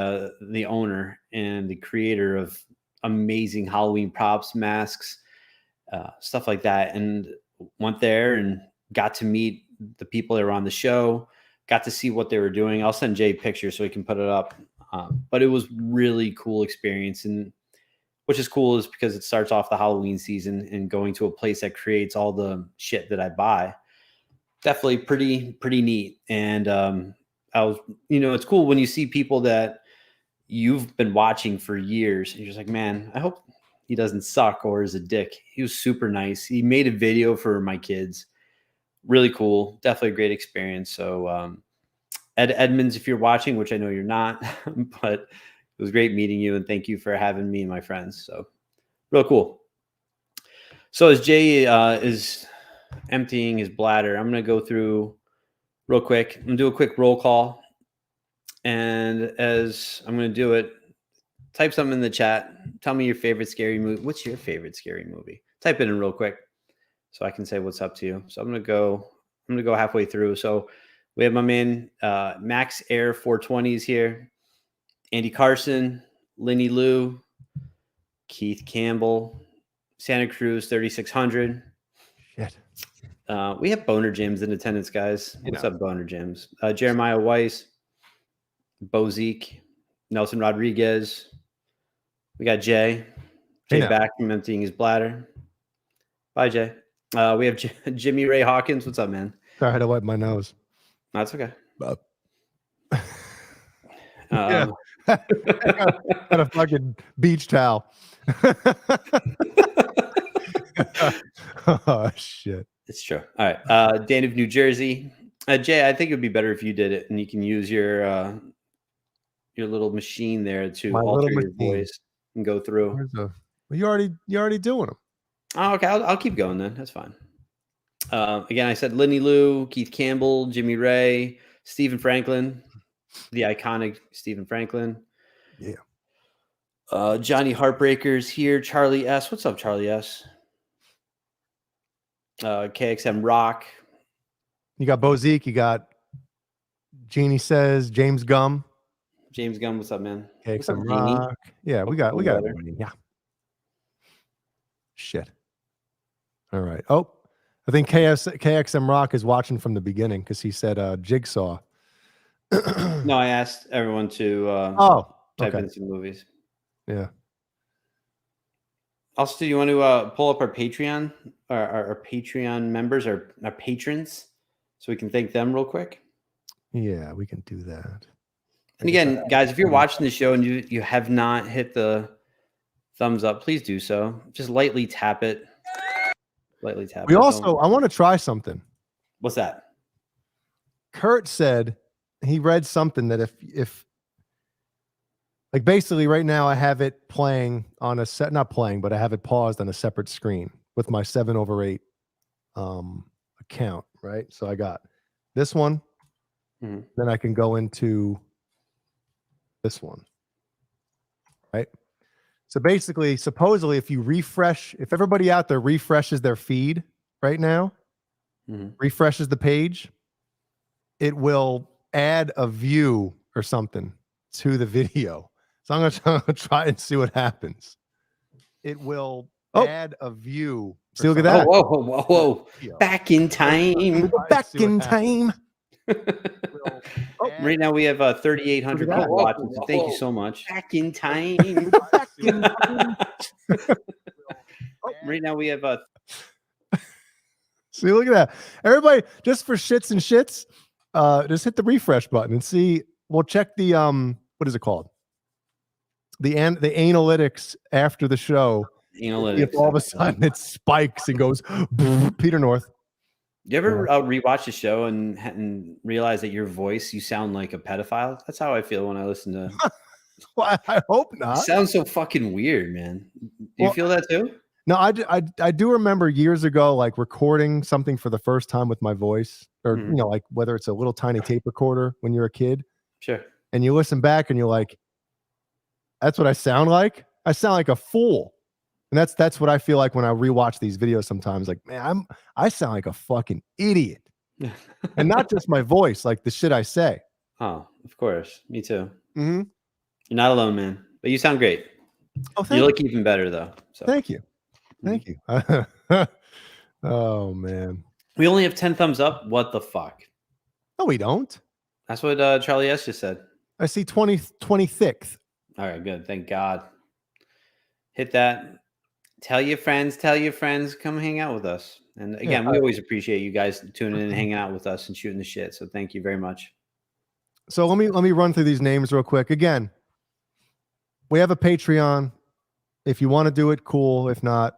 owner and the creator of amazing Halloween props, masks, stuff like that. And went there and got to meet the people that were on the show, got to see what they were doing. I'll send Jay pictures so he can put it up. But it was really cool experience. And which is cool is because it starts off the Halloween season and going to a place that creates all the shit that I buy. Definitely pretty neat. And I was, it's cool when you see people that you've been watching for years and you're just like, man, I hope he doesn't suck or is a dick. He was super nice. He made a video for my kids. Really cool. Definitely a great experience. So Ed Edmonds, if you're watching, which I know you're not, but it was great meeting you, and thank you for having me and my friends. So real cool. So as Jay is emptying his bladder, I'm going to go through real quick. I'm going to do a quick roll call. And as I'm going to do it, type something in the chat. Tell me your favorite scary movie. What's your favorite scary movie? Type it in real quick so I can say what's up to you. So I'm going to go halfway through. So we have my man Max Air 420s here. Andy Carson, Lenny Lou, Keith Campbell, Santa Cruz 3600.
Shit.
We have BonerJams in attendance, guys. What's
know.
up, BonerJams? Jeremiah Weiss, Bozie, Nelson Rodriguez. We got Jay.
Hey,
Jay
now.
back from emptying his bladder. Bye, Jay. We have Jimmy Ray Hawkins. What's up, man?
Sorry, I had to wipe my nose.
That's okay.
Yeah. Got a fucking beach towel. Oh, shit.
It's true. All right. Dan of New Jersey. Jay, I think it would be better if you did it, and you can use your little machine there to alter your voice and go through.
Well, you already doing them.
Oh, okay. I'll keep going then. That's fine. Again, I said Lenny Lou, Keith Campbell, Jimmy Ray, Stephen Franklin, the iconic Stephen Franklin.
Yeah.
Johnny Heartbreakers here. Charlie S. What's up, Charlie S? KXM Rock.
You got Bozie. You got Jeannie Says, James Gum.
James Gunn, what's up, man?
KXM Rock. Yeah, we got everybody. Yeah. Shit. All right. Oh, I think KXM Rock is watching from the beginning because he said Jigsaw.
No, I asked everyone to type in some movies.
Yeah.
Also, do you want to pull up our Patreon, our Patreon members, our patrons, so we can thank them real quick?
Yeah, we can do that.
And again, guys, if you're watching the show and you have not hit the thumbs up, please do so. Just lightly tap it. Lightly tap it.
I want to try something.
What's that?
Kurt said he read something that if like basically right now I have it playing on a set, not playing, but I have it paused on a separate screen with my 7/8 account, right? So I got this one, then I can go into this one, right? So basically, supposedly, if you refresh, if everybody out there refreshes their feed right now, refreshes the page, it will add a view or something to the video. So I'm going to try and see what happens. It will add a view. See, look at that.
Whoa. Back in time.
Back in time.
Right now we have 3,800 people watching. So thank you so much. Back in time.
Back in time.
Right now we have
See, look at that. Everybody, just for shits and shits, just hit the refresh button and see. We'll check the what is it called? The analytics after the show.
Analytics.
If all of a sudden it spikes and goes Peter North.
You ever rewatch the show and realize that your voice, you sound like a pedophile? That's how I feel when I listen to.
Well, I hope not.
It sounds so fucking weird, man. Do you feel that too?
No, I do remember years ago, like recording something for the first time with my voice, or you know, like whether it's a little tiny tape recorder when you're a kid.
Sure.
And you listen back and you're like, that's what I sound like. I sound like a fool. And that's what I feel like when I rewatch these videos sometimes. Like, man, I sound like a fucking idiot. And not just my voice, like the shit I say.
Oh, of course. Me too.
Mm-hmm.
You're not alone, man. But you sound great.
Oh, thank
you look even better, though. So.
Thank you. Thank you. Oh, man.
We only have 10 thumbs up. What the fuck?
No, we don't.
That's what Charlie S. just said.
I see 26th.
All right, good. Thank God. Hit that. Tell your friends, come hang out with us. And again, we always appreciate you guys tuning in and hanging out with us and shooting the shit. So thank you very much.
So let me run through these names real quick. Again, we have a Patreon. If you want to do it, cool. If not,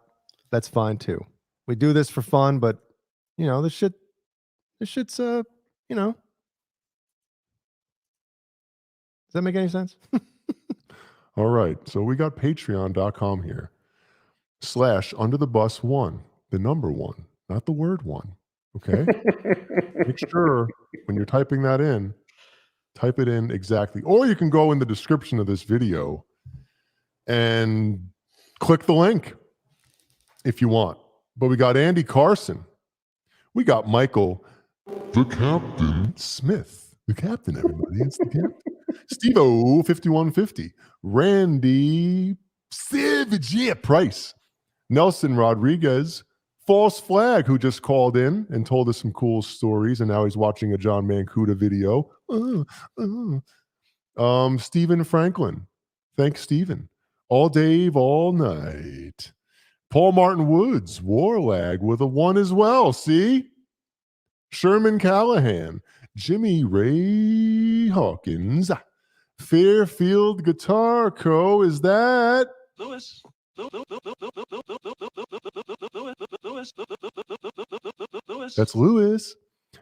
that's fine too. We do this for fun, but you know, this shit's you know. Does that make any sense?
All right. So we got patreon.com here. /underthebus1, the number 1, not the word 1. Okay. Make sure when you're typing that in, type it in exactly. Or you can go in the description of this video and click the link if you want. But we got Andy Carson. We got Michael, the Captain Smith. The Captain, everybody. It's the Captain. Steve-O 5150. Randy Savage Price. Nelson Rodriguez False Flag, who just called in and told us some cool stories, and now he's watching a John Mancuda video. Stephen Franklin. Thanks, Stephen. All Dave, all night. Paul Martin Woods, Warlag with a 1 as well. See? Sherman Callahan, Jimmy Ray Hawkins, Fairfield Guitar Co. Is that
Lewis.
That's Lewis.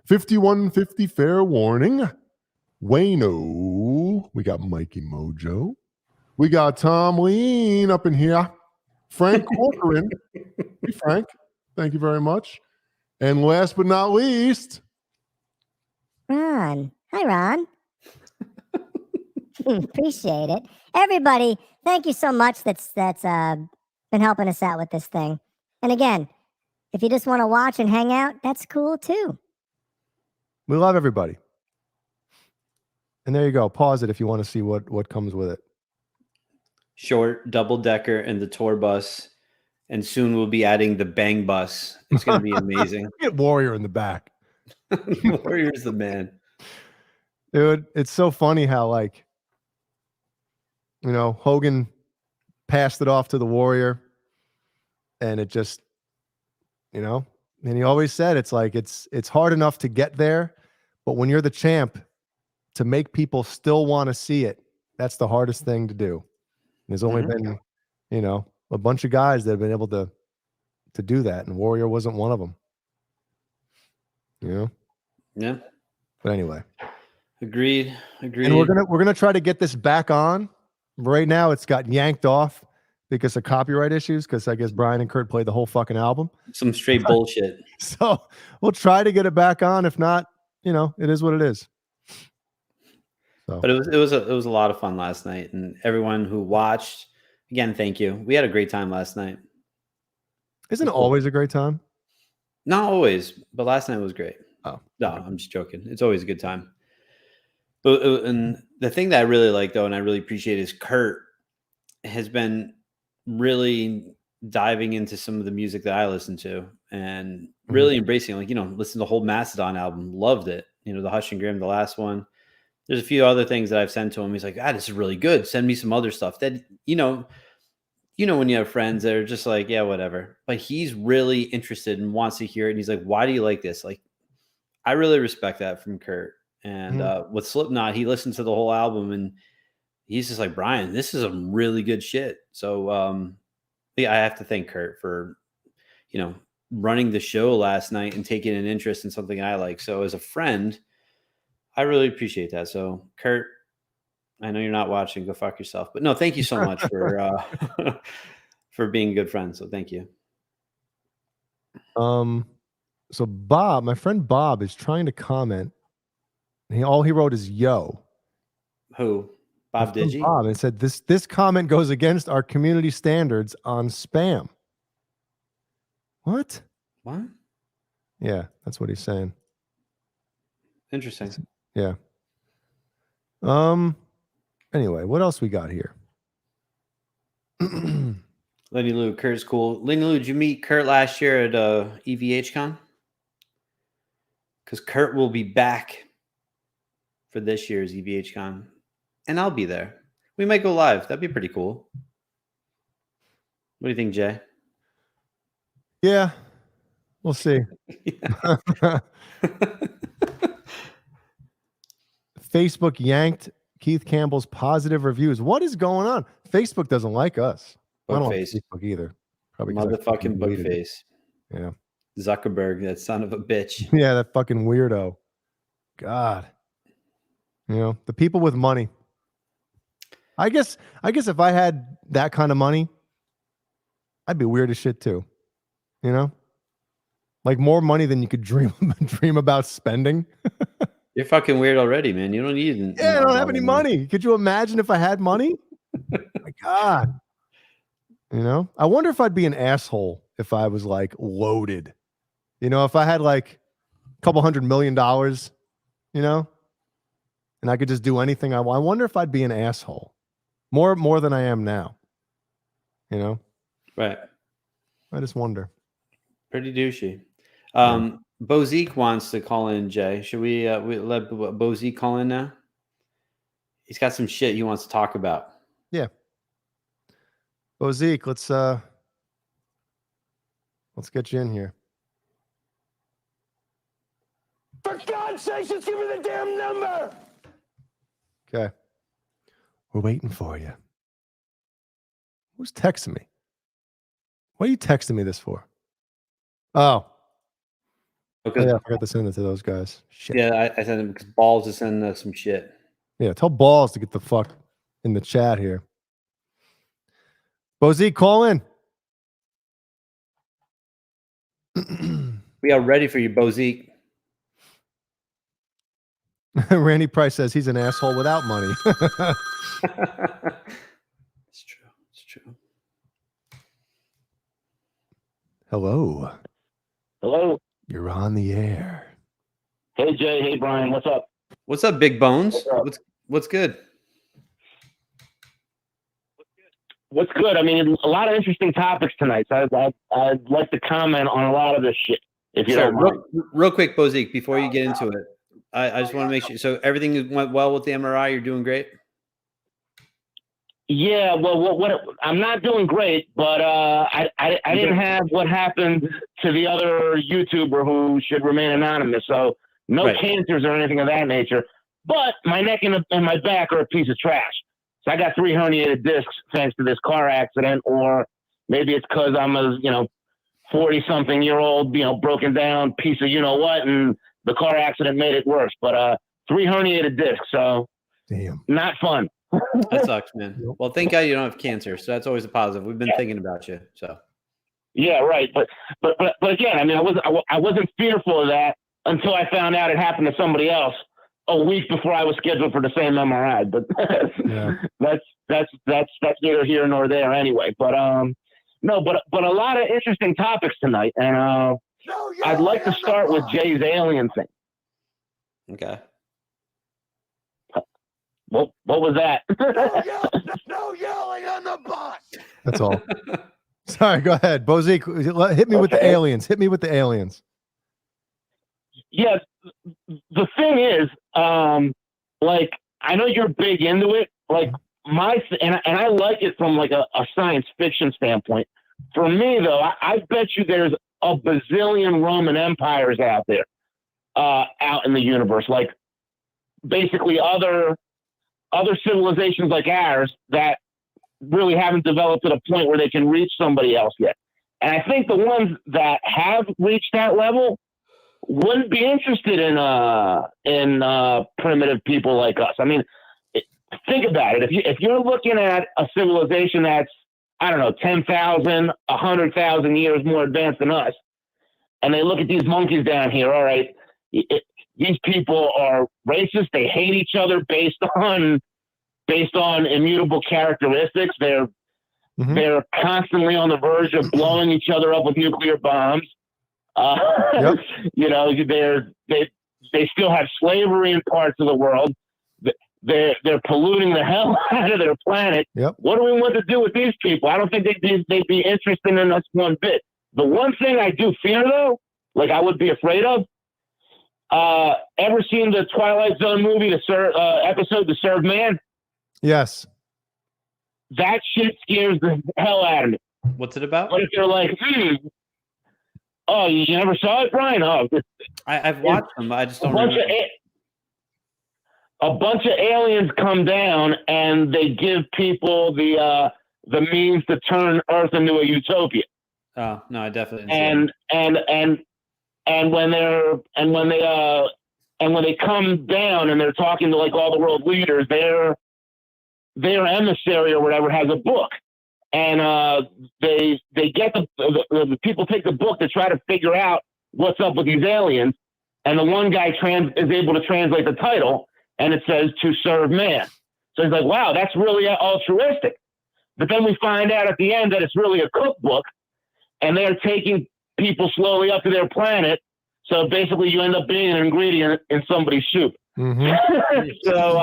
5150 Fair Warning. Wayno. We got Mikey Mojo. We got Tom Lean up in here. Frank Corcoran. Hey, Frank. Thank you very much. And last but not least,
Ron. Hi, Ron. Appreciate it. Everybody, thank you so much that's been helping us out with this thing. And again, if you just want to watch and hang out, that's cool too.
We love everybody. And there you go. Pause it if you want to see what comes with it.
Short, double-decker, and the tour bus. And soon we'll be adding the bang bus. It's going to be amazing.
Get Warrior in the back.
Warrior's the man.
Dude, it's so funny how, like, you know, Hogan passed it off to the Warrior. And it just, you know, and he always said it's like it's hard enough to get there. But when you're the champ, to make people still want to see it, that's the hardest thing to do. There's only been, you know, a bunch of guys that have been able to do that, and Warrior wasn't one of them. You know?
Yeah.
But anyway.
Agreed.
And we're gonna try to get this back on. Right now it's got yanked off because of copyright issues, because I guess Brian and Kurt played the whole fucking album.
Some straight bullshit.
So we'll try to get it back on. If not, you know, it is what it is. So.
But it was a lot of fun last night, and everyone who watched, again, thank you. We had a great time last night.
Isn't it always a great time?
Not always, but last night was great.
Oh,
no, I'm just joking. It's always a good time. But and the thing that I really like, though, and I really appreciate, is Kurt has been really diving into some of the music that I listen to and really embracing, like, you know, listen to the whole Mastodon album, loved it. You know, the Hush and Grim, the last one. There's a few other things that I've sent to him. He's like, this is really good. Send me some other stuff. That, you know, when you have friends that are just like, yeah, whatever. But he's really interested and wants to hear it. And he's like, why do you like this? Like, I really respect that from Kurt. And with Slipknot, he listened to the whole album and he's just like, Brian, this is some really good shit. So yeah, I have to thank Kurt for, you know, running the show last night and taking an interest in something I like. So as a friend, I really appreciate that. So Kurt, I know you're not watching, go fuck yourself. But no, thank you so much for for being a good friend. So thank you.
So Bob, my friend Bob, is trying to comment. All he wrote is yo.
Who? Bob Digi?
Bob, and said this comment goes against our community standards on spam. What?
What?
Yeah, that's what he's saying.
Interesting.
Yeah. Anyway, what else we got here?
Lenny Lou, Kurt's cool. Lenny Lou, did you meet Kurt last year at EVHCon? Because Kurt will be back for this year's EVHCon. And I'll be there. We might go live. That'd be pretty cool. What do you think, Jay?
Yeah, we'll see. Facebook yanked Keith Campbell's positive reviews. What is going on? Facebook doesn't like us. I don't like Facebook either. Probably
motherfucking bookface.
Yeah.
Zuckerberg, that son of a bitch.
Yeah, that fucking weirdo. God. You know, the people with money. I guess if I had that kind of money, I'd be weird as shit too. You know? Like more money than you could dream about spending.
You're fucking weird already, man. You don't need.
Yeah, I don't have any money. Could you imagine if I had money? My God. You know, I wonder if I'd be an asshole if I was like loaded. You know, if I had like a couple $100 million, you know, and I could just do anything I want. I wonder if I'd be an asshole more than I am now. You know,
right?
I just wonder.
Pretty douchey. Bozie wants to call in, Jay. Should we let Bozie call in now? He's got some shit he wants to talk about.
Yeah. Bozie, let's get you in here.
For God's sakes, just give me the damn number!
Okay. We're waiting for you. Who's texting me? What are you texting me this for? Oh.
Because
Yeah, I forgot to send it to those guys. Shit.
Yeah, I sent him because Balls to send us some shit.
Yeah, tell Balls to get the fuck in the chat here. Bozie, call in.
We are ready for you, Bozie.
Randy Price says he's an asshole without money.
It's true. It's true.
Hello.
Hello.
You're on the air.
Hey Jay. Hey Brian. What's up?
What's up, Big Bones? What's good?
What's good? I mean, a lot of interesting topics tonight. So I'd like to comment on a lot of this shit, if you don't mind.
Real quick, Bozie, before you get into it, I just want to make sure. So everything went well with the MRI. You're doing great.
Yeah. Well, what I'm not doing great, but I didn't have what happened to the other YouTuber who should remain anonymous. So no cancers or anything of that nature. But my neck and my back are a piece of trash. So I got 3 herniated discs thanks to this car accident, or maybe it's because I'm a 40-something-year-old broken down piece of what, and the car accident made it worse. But 3 herniated discs, so
damn,
not fun.
That sucks, man. Well, thank God you don't have cancer, so that's always a positive. We've been thinking about you, so.
Yeah, right. But again, I mean, I wasn't fearful of that until I found out it happened to somebody else a week before I was scheduled for the same MRI. But that's neither here nor there anyway. But no, but a lot of interesting topics tonight, and I'd like to start with Jay's alien thing.
Okay.
What was that?
No yelling on the bus.
That's all. Sorry, go ahead. Bozie, hit me with the aliens. Hit me with the aliens.
Yeah, the thing is, like, I know you're big into it. Like, and I like it from like a science fiction standpoint. For me, though, I bet you there's a bazillion Roman empires out there, out in the universe. Like, basically other civilizations like ours that really haven't developed to the point where they can reach somebody else yet. And I think the ones that have reached that level wouldn't be interested in primitive people like us. I mean, think about it. If you're looking at a civilization that's, I don't know, 10,000, 100,000 years more advanced than us, and they look at these monkeys down here, all right, these people are racist. They hate each other based on immutable characteristics. They're constantly on the verge of blowing each other up with nuclear bombs.
Yep.
They still have slavery in parts of the world. They're polluting the hell out of their planet.
Yep.
What do we want to do with these people? I don't think they'd be interested in us one bit. The one thing I do fear, though, like I would be afraid of, ever seen the Twilight Zone movie, episode "To Serve Man"?
Yes.
That shit scares the hell out of me.
What's it about?
What if they're like, oh, you never saw it, Brian? Oh,
I've watched them. I just don't remember.
A bunch of aliens come down and they give people the means to turn Earth into a utopia.
Oh no, I definitely didn't
and when they come down and they're talking to like all the world leaders, their emissary or whatever has a book, and they get the people take the book to try to figure out what's up with these aliens, and the one guy is able to translate the title, and it says "To Serve Man." So he's like, wow, that's really altruistic. But then we find out at the end that it's really a cookbook, and they're taking people slowly up to their planet. So basically you end up being an ingredient in somebody's soup.
Mm-hmm.
So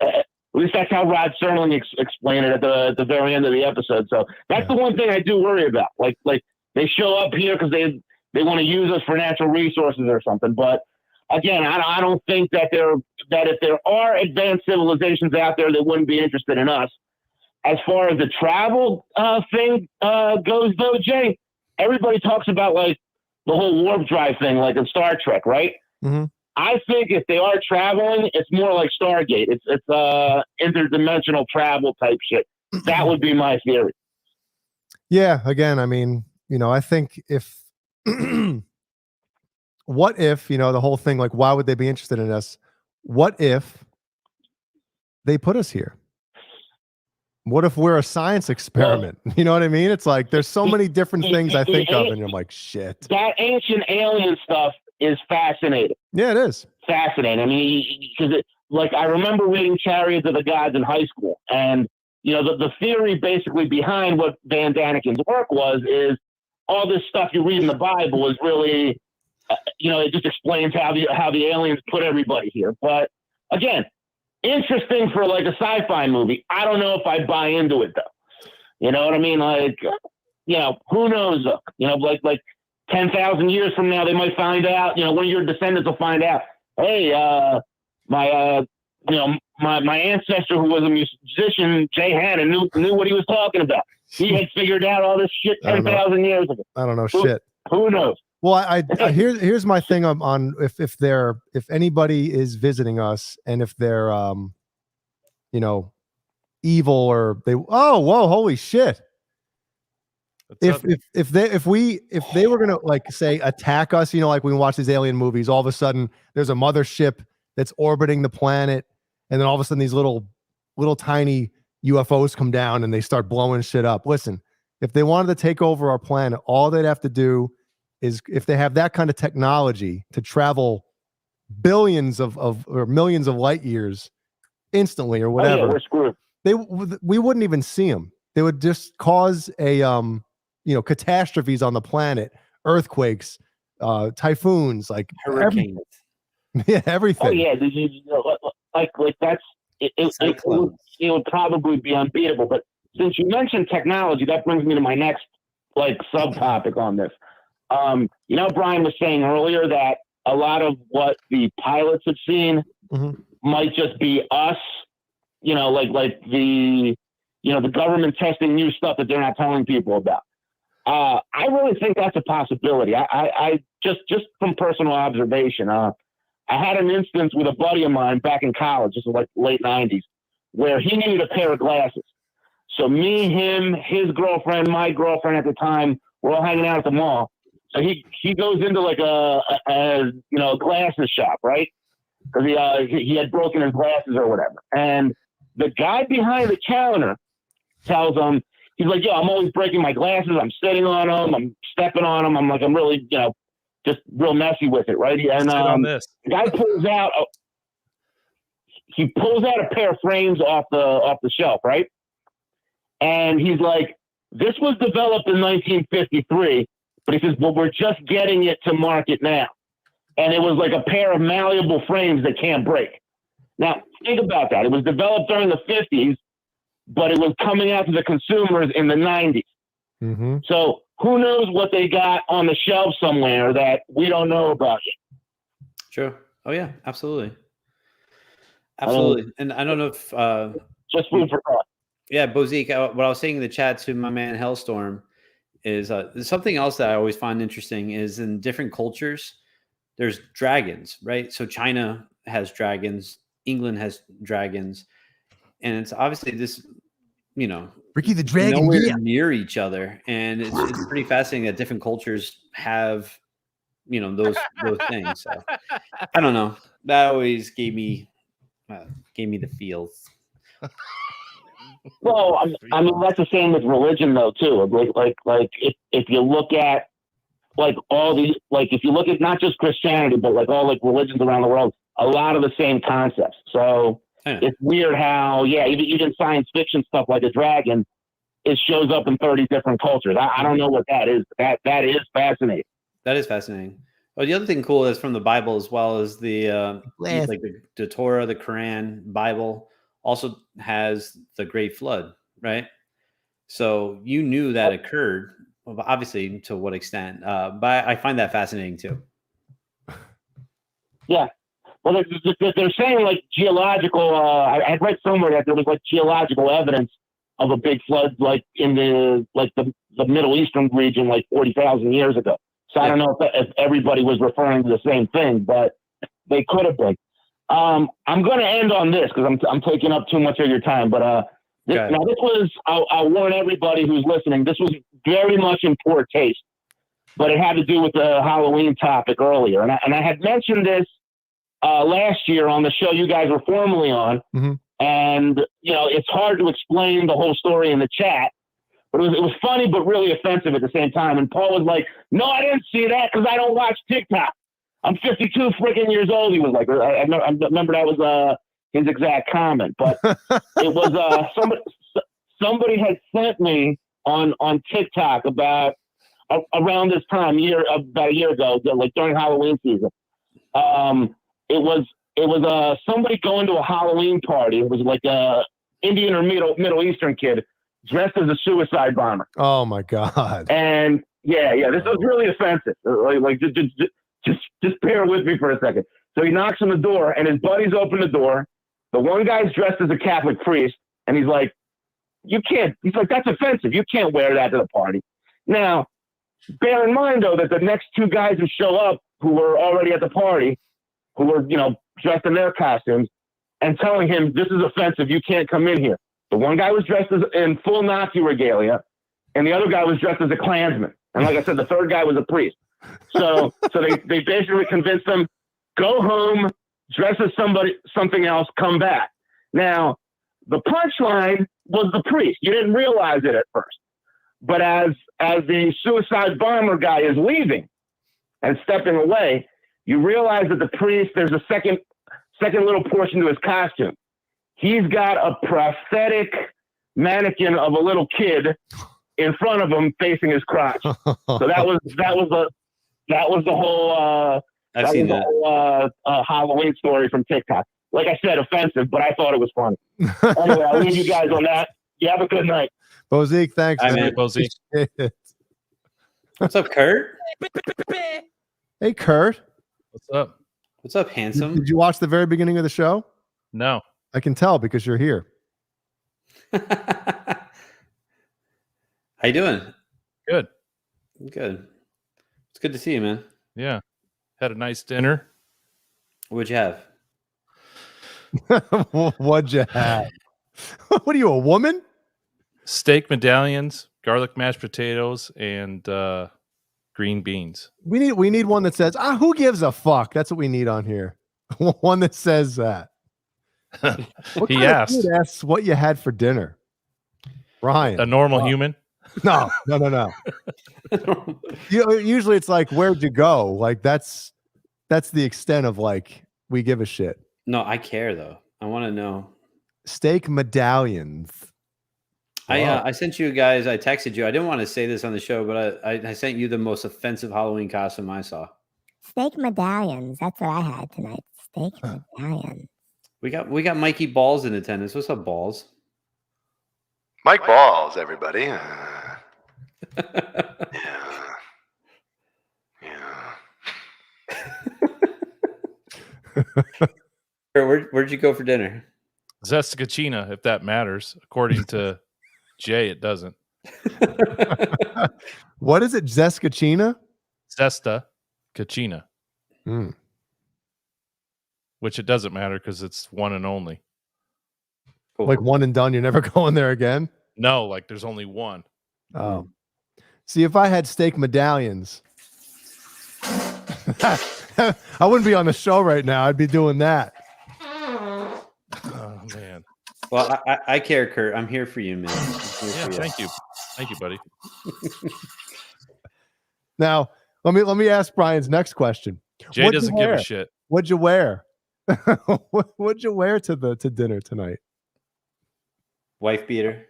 at least that's how Rod Serling explained it at the very end of the episode. So that's the one thing I do worry about. Like they show up here because they want to use us for natural resources or something. But again, I don't think that if there are advanced civilizations out there that wouldn't be interested in us. As far as the travel thing goes, though, Jay, everybody talks about like the whole warp drive thing, like in Star Trek, right?
Mm-hmm.
I think if they are traveling, it's more like Stargate. It's interdimensional travel type shit. That would be my theory.
Yeah. Again, I mean, I think if what if, the whole thing, like, why would they be interested in us? What if they put us here? What if we're a science experiment? Well, you know what I mean? It's like there's so many different things I think of, and I'm like, shit.
That ancient alien stuff is fascinating.
Yeah, it is
fascinating. I mean, because like I remember reading Chariots of the Gods in high school, and the theory basically behind what Van Daniken's work is all this stuff you read in the Bible is really, it just explains how the aliens put everybody here. But again, interesting for like a sci-fi movie. I don't know if I buy into it though. You know what I mean? Like, who knows? Like 10,000 years from now, they might find out. One of your descendants will find out. Hey, my ancestor who was a musician, Jay Hannon, knew what he was talking about. He had figured out all this shit 10,000 years ago.
I don't know shit.
Who knows?
Well, I here's my thing on if anybody is visiting us and if they're evil or holy shit. If they were gonna like say attack us, like we watch these alien movies, all of a sudden there's a mothership that's orbiting the planet, and then all of a sudden these little tiny UFOs come down and they start blowing shit up. Listen, if they wanted to take over our planet, all they'd have to do is, if they have that kind of technology to travel billions or millions of light years instantly or whatever,
we're screwed.
We wouldn't even see them. They would just cause a catastrophes on the planet, earthquakes, typhoons, like
hurricanes,
everything.
Oh yeah, like that's it would probably be unbeatable. But since you mentioned technology, that brings me to my next like subtopic on this. Brian was saying earlier that a lot of what the pilots have seen might just be us, like the government testing new stuff that they're not telling people about. I really think that's a possibility. I just from personal observation, I had an instance with a buddy of mine back in college, this was like late 90s, where he needed a pair of glasses. So me, him, his girlfriend, my girlfriend at the time, we're all hanging out at the mall. So he goes into like a glasses shop, right? Because he had broken his glasses or whatever. And the guy behind the counter tells him, he's like, "Yo, I'm always breaking my glasses. I'm sitting on them. I'm stepping on them. I'm really, just real messy with it, right?" And the guy pulls out a pair of frames off the shelf, right? And he's like, "This was developed in 1953." But he says, "Well, we're just getting it to market now." And it was like a pair of malleable frames that can't break. Now, think about that. It was developed during the 50s, but it was coming out to the consumers in the 90s.
Mm-hmm.
So who knows what they got on the shelf somewhere that we don't know about yet.
True. Oh, yeah, absolutely. Absolutely. And I don't know if...
just food for thought.
Yeah, Bozie, what I was saying in the chat to my man Hellstorm is something else that I always find interesting is in different cultures, there's dragons, right? So China has dragons, England has dragons, and it's obviously this,
Ricky the Dragon,
nowhere near each other, and it's pretty fascinating that different cultures have, those things. So I don't know. That always gave me the feels.
Well, I mean that's the same with religion though too. Like if you look at like all these, like if you look at not just Christianity but like all like religions around the world, a lot of the same concepts. So it's weird how even science fiction stuff like a dragon, it shows up in 30 different cultures. I don't know what that is. That is fascinating.
That is fascinating. Oh, the other thing cool is from the Bible as well as the like the Torah, the Quran, Bible also has the Great Flood, right? So you knew that occurred Well, obviously, to what extent? But I find that fascinating too.
Yeah. Well, they're saying like geological. I had read somewhere that there was like geological evidence of a big flood, like in the Middle Eastern region, like 40,000 years ago. So I don't know if everybody was referring to the same thing, but they could have been. I'm going to end on this because I'm taking up too much of your time. But now this was, I'll warn everybody who's listening, this was very much in poor taste, but it had to do with the Halloween topic earlier. And I had mentioned this last year on the show you guys were formerly on.
Mm-hmm.
And, it's hard to explain the whole story in the chat, but it was funny, but really offensive at the same time. And Paul was like, no, I didn't see that because I don't watch TikTok. I'm 52 freaking years old. He was like, I remember that was his exact comment, but it was somebody had sent me on TikTok about around this time, about a year ago, like during Halloween season. It was somebody going to a Halloween party. It was like a Indian or Middle Eastern kid dressed as a suicide bomber.
Oh my God.
And yeah, this was really offensive. Like just bear with me for a second. So he knocks on the door and his buddies open the door. The one guy's dressed as a Catholic priest and he's like, you can't, he's like, that's offensive. You can't wear that to the party. Now, bear in mind though, that the next two guys who show up who were already at the party, who were, dressed in their costumes and telling him, this is offensive. You can't come in here. The one guy was dressed in full Nazi regalia and the other guy was dressed as a Klansman. And like I said, the third guy was a priest. So they basically convinced them, go home, dress as something else, come back. Now, the punchline was the priest. You didn't realize it at first. But as the suicide bomber guy is leaving and stepping away, you realize that the priest, there's a second little portion to his costume. He's got a prosthetic mannequin of a little kid in front of him facing his crotch. So that was the whole
I've seen that
whole Halloween story from TikTok. Like I said, offensive, but I thought it was funny. Anyway, I'll leave you guys on that. You have a good night.
Bozie, thanks.
Hi, man.
Bozie.
What's up, Kurt?
Hey, Kurt.
What's up?
What's up, handsome?
Did you watch the very beginning of the show?
No.
I can tell because you're here.
How you doing?
Good.
Good. It's good to see you, man.
Yeah. Had a nice dinner.
What'd you have?
What'd you have? What are you, a woman?
Steak medallions, garlic mashed potatoes, and green beans.
We need one that says, who gives a fuck? That's what we need on here. One that says that.
He asked.
Asks what you had for dinner. Ryan.
A normal human?
No. Usually it's like, where'd you go? Like that's the extent of like, we give a shit.
No, I care though. I want to know.
Steak medallions.
Wow. I sent you guys, I texted you. I didn't want to say this on the show, but I sent you the most offensive Halloween costume I saw.
Steak medallions. That's what I had tonight. Steak medallions.
We got Mikey Balls in attendance. What's up, Balls?
Mike Balls, everybody.
Where'd you go for dinner?
Zesticachina, if that matters. According to Jay, it doesn't.
What is it? Zesticachina?
Zesticachina.
Mm.
Which it doesn't matter because it's one and only.
Cool.
Like one and done. You're never going there again?
No, like there's only one.
Oh. See, if I had steak medallions, I wouldn't be on the show right now. I'd be doing that.
Oh, man.
Well, I care, Kurt. I'm here for you, man.
Thank you. Thank you, buddy.
Now, let me ask Brian's next question.
Jay doesn't give a shit.
What'd you wear? What'd you wear to dinner tonight?
Wife beater.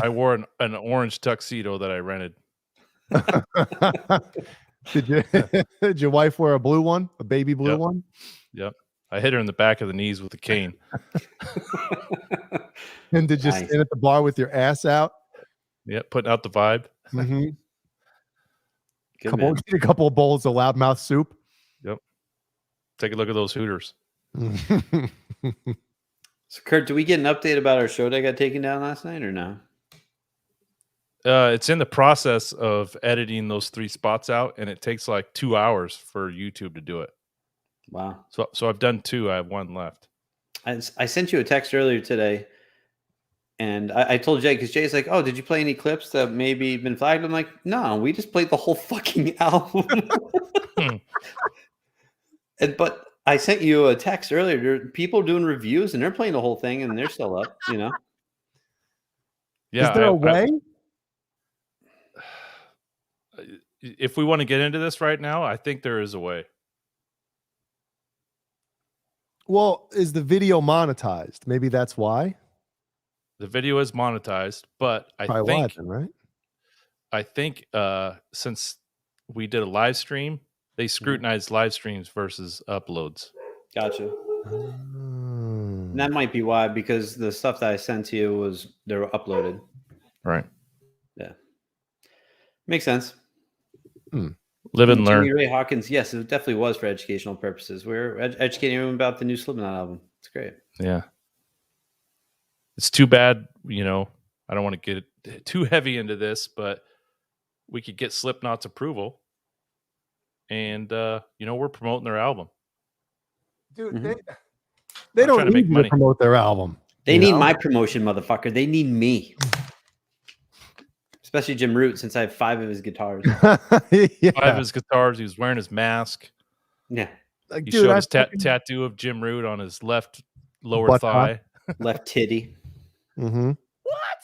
I wore an orange tuxedo that I rented.
Did your wife wear a blue one? A baby blue one?
Yep. I hit her in the back of the knees with a cane.
And did you stand at the bar with your ass out?
Yep, putting out the vibe.
Mm-hmm.
Good man.
Get a couple of bowls of loudmouth soup.
Yep. Take a look at those Hooters.
So, Kurt, do we get an update about our show that got taken down last night or no?
It's in the process of editing those 3 spots out, and it takes like 2 hours for YouTube to do it.
Wow.
So I've done 2. I have 1 left.
I sent you a text earlier today, and I told Jay, because Jay's like, oh, did you play any clips that maybe been flagged? I'm like, no, we just played the whole fucking album. But I sent you a text earlier. There are people doing reviews, and they're playing the whole thing, and they're still up, you know?
Yeah.
Is there a way?
If we want to get into this right now, I think there is a way.
Well, is the video monetized? Maybe that's why.
The video is monetized, but I
Probably
think
why then, right?
I think since we did a live stream, they scrutinized live streams versus uploads.
Gotcha. And that might be why, because the stuff that I sent to you they were uploaded.
Right.
Yeah. Makes sense.
Live and learn.
Jimmy Ray Hawkins, yes, it definitely was for educational purposes. We're educating everyone about the new Slipknot album. It's great.
Yeah. It's too bad, I don't want to get too heavy into this, but we could get Slipknot's approval. And, we're promoting their album.
Dude, they don't need to promote their album.
They need my promotion, motherfucker. They need me. Especially Jim Root, since I have 5 of his guitars.
5 of his guitars. He was wearing his mask.
Yeah.
He showed his tattoo of Jim Root on his left lower thigh.
Left titty.
Mm-hmm.
What?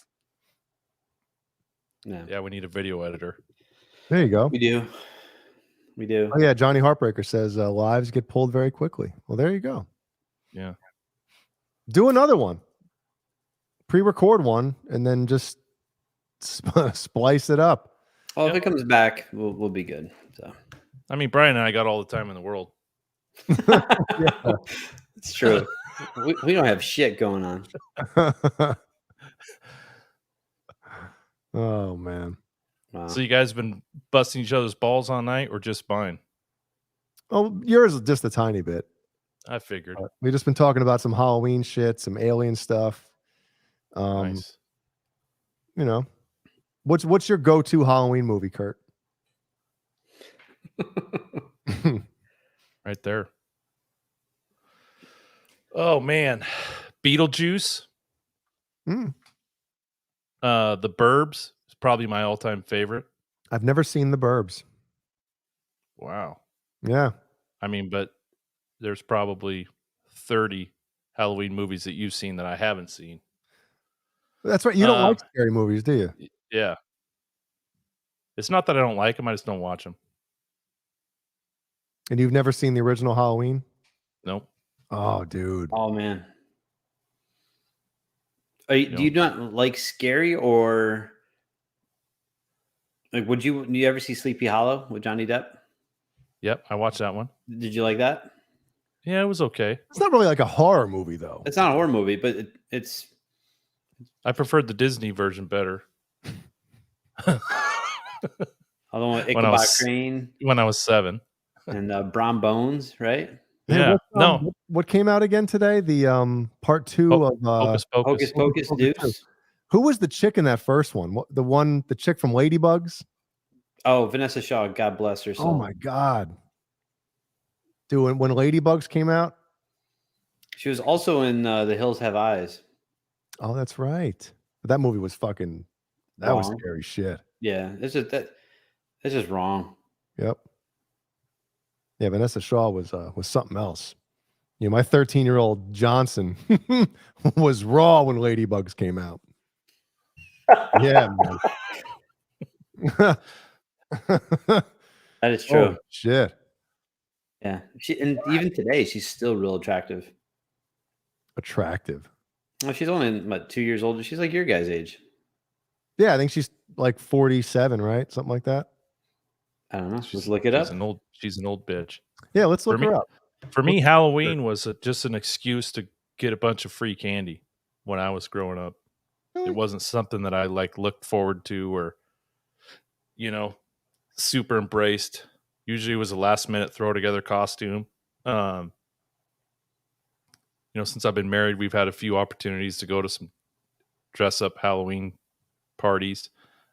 No.
Yeah, we need a video editor.
There you go.
We do.
Oh, yeah. Johnny Heartbreaker says lives get pulled very quickly. Well, there you go.
Yeah.
Do another one. Pre-record one and then just splice it up.
Oh, if it comes back, we'll be good. So,
I mean, Brian and I got all the time in the world.
It's true. we don't have shit going on.
Oh man.
Wow.
So you guys been busting each other's balls all night, or just mine?
Oh, yours is just a tiny bit.
I figured.
We've just been talking about some Halloween shit, some alien stuff.
Nice.
What's your go-to Halloween movie, Kurt?
Right there. Oh man, Beetlejuice. The Burbs is probably my all-time favorite.
I've never seen The Burbs.
Wow.
Yeah.
I mean, but there's probably 30 Halloween movies that you've seen that I haven't seen.
That's right. You don't like scary movies, do you?
Yeah. It's not that I don't like them. I just don't watch them.
And you've never seen the original Halloween?
Nope.
Oh, dude.
Oh man. Do you not like scary, or like do you ever see Sleepy Hollow with Johnny Depp?
Yep, I watched that one.
Did you like that?
Yeah, it was okay.
It's not really like a horror movie, though.
It's not a horror movie, but it's.
I preferred the Disney version better.
Although Ichabod Crane
when I was 7,
and Brom Bones, right?
Yeah.
What came out again today? The part 2 of
Hocus Pocus.
Hocus Pocus Deuce.
Who was the chick in that first one? The chick from Ladybugs?
Oh, Vanessa Shaw. God bless her soul.
Oh my God. Dude, when Ladybugs came out?
She was also in The Hills Have Eyes.
Oh, that's right. But that movie was fucking. That was scary shit.
Yeah, it's just wrong.
Yep. Yeah, Vanessa Shaw was something else. My 13-year-old Johnson was raw when Ladybugs came out. Yeah, man.
That is true.
Oh, shit.
Yeah, and even today, she's still real attractive.
Attractive.
Well, she's only 2 years older. She's like your guys' age.
Yeah, I think she's like 47, right? Something like that.
I don't know. Let's look it up.
She's an old bitch.
Yeah, let's look her up.
For me, Halloween was just an excuse to get a bunch of free candy when I was growing up. It wasn't something that I looked forward to, or super embraced. Usually it was a last minute throw together costume. Since I've been married, we've had a few opportunities to go to some dress up Halloween parties.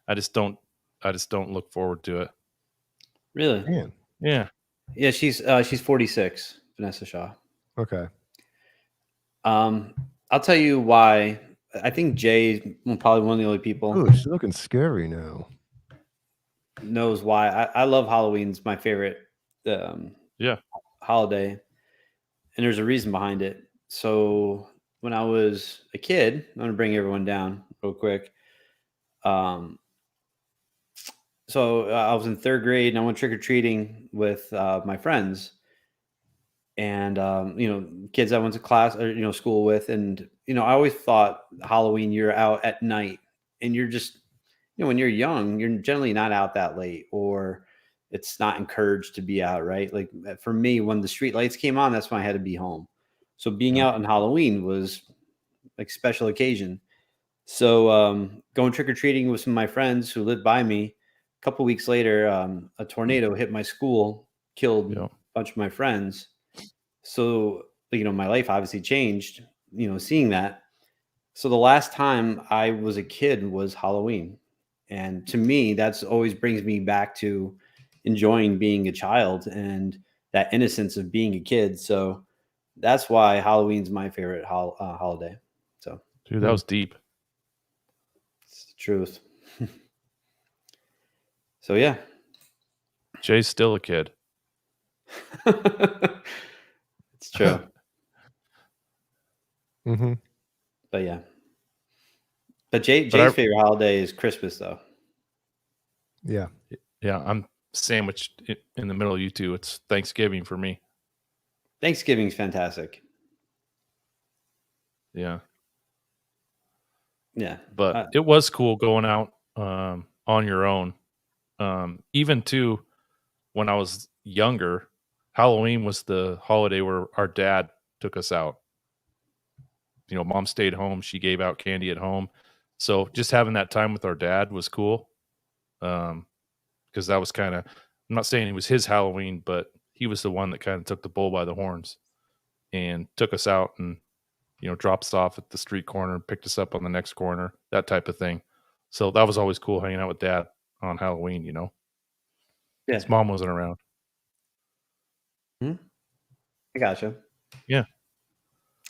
I just don't look forward to it.
Really?
Man.
Yeah.
Yeah, she's 46, Vanessa Shaw.
Okay.
I'll tell you why. I think Jay, probably one of the only people,
Ooh, she's looking scary now.
knows why. I love Halloween's my favorite holiday, and there's a reason behind it. So when I was a kid, I'm gonna bring everyone down real quick. So I was in 3rd grade and I went trick or treating with my friends, and kids I went to class or school with, and I always thought Halloween you're out at night, and you're just when you're young, you're generally not out that late, or it's not encouraged to be out, right? Like for me, when the street lights came on, that's when I had to be home. So being out on Halloween was like special occasion. So going trick or treating with some of my friends who lived by me. A couple weeks later, a tornado hit my school, killed a bunch of my friends. So my life obviously changed. Seeing that. So the last time I was a kid was Halloween, and to me, that's always brings me back to enjoying being a child and that innocence of being a kid. So that's why Halloween's my favorite holiday. So,
dude, that was deep.
It's the truth. So yeah,
Jay's still a kid.
It's true.
Mm-hmm.
But yeah, but Jay's favorite holiday is Christmas, though.
Yeah,
I'm sandwiched in the middle of you two. It's Thanksgiving for me.
Thanksgiving's fantastic.
Yeah.
But
it was cool going out on your own. Even too, when I was younger, Halloween was the holiday where our dad took us out. Mom stayed home. She gave out candy at home. So just having that time with our dad was cool. Because that was kind of, I'm not saying it was his Halloween, but he was the one that kind of took the bull by the horns and took us out and, dropped us off at the street corner, picked us up on the next corner, that type of thing. So that was always cool hanging out with dad on Halloween,
Yeah.
His mom wasn't around.
I gotcha.
Yeah.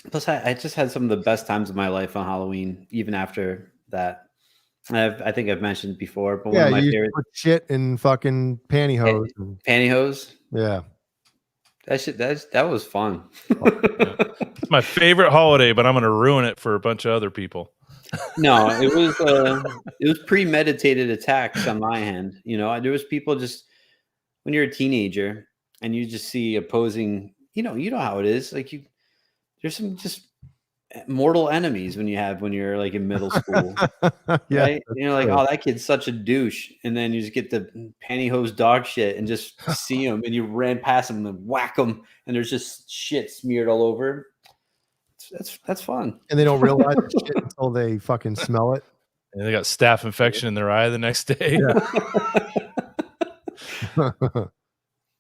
Plus, I just had some of the best times of my life on Halloween, even after that. I think I've mentioned before, but one of my
you
favorite
put shit in fucking pantyhose.
pantyhose.
Yeah,
that was fun.
It's my favorite holiday, but I'm going to ruin it for a bunch of other people.
No, it was premeditated attacks on my end. There was people just when you're a teenager and you just see opposing. You know how it is. Like there's some just mortal enemies when you're like in middle school,
yeah.
right? And you're like, oh, that kid's such a douche, and then you just get the pantyhose dog shit and just see him, and you ran past him and whack him, and there's just shit smeared all over. That's fun.
And they don't realize the shit until they fucking smell it.
And they got staph infection in their eye the next day.
Yeah.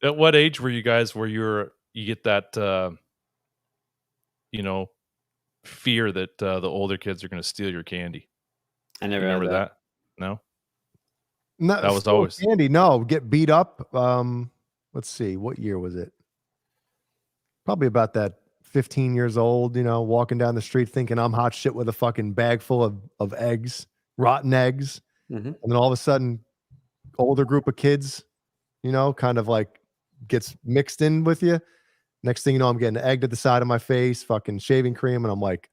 At what age were you guys where you get that, fear that the older kids are going to steal your candy?
I never
remember
had that.
No?
No,
That was always
candy. No, get beat up. Let's see, what year was it? Probably about that 15 years old, walking down the street thinking I'm hot shit with a fucking bag full of eggs, rotten eggs.
Mm-hmm.
And then all of a sudden, older group of kids, kind of like gets mixed in with you. Next thing you know, I'm getting egg to the side of my face, fucking shaving cream. And I'm like,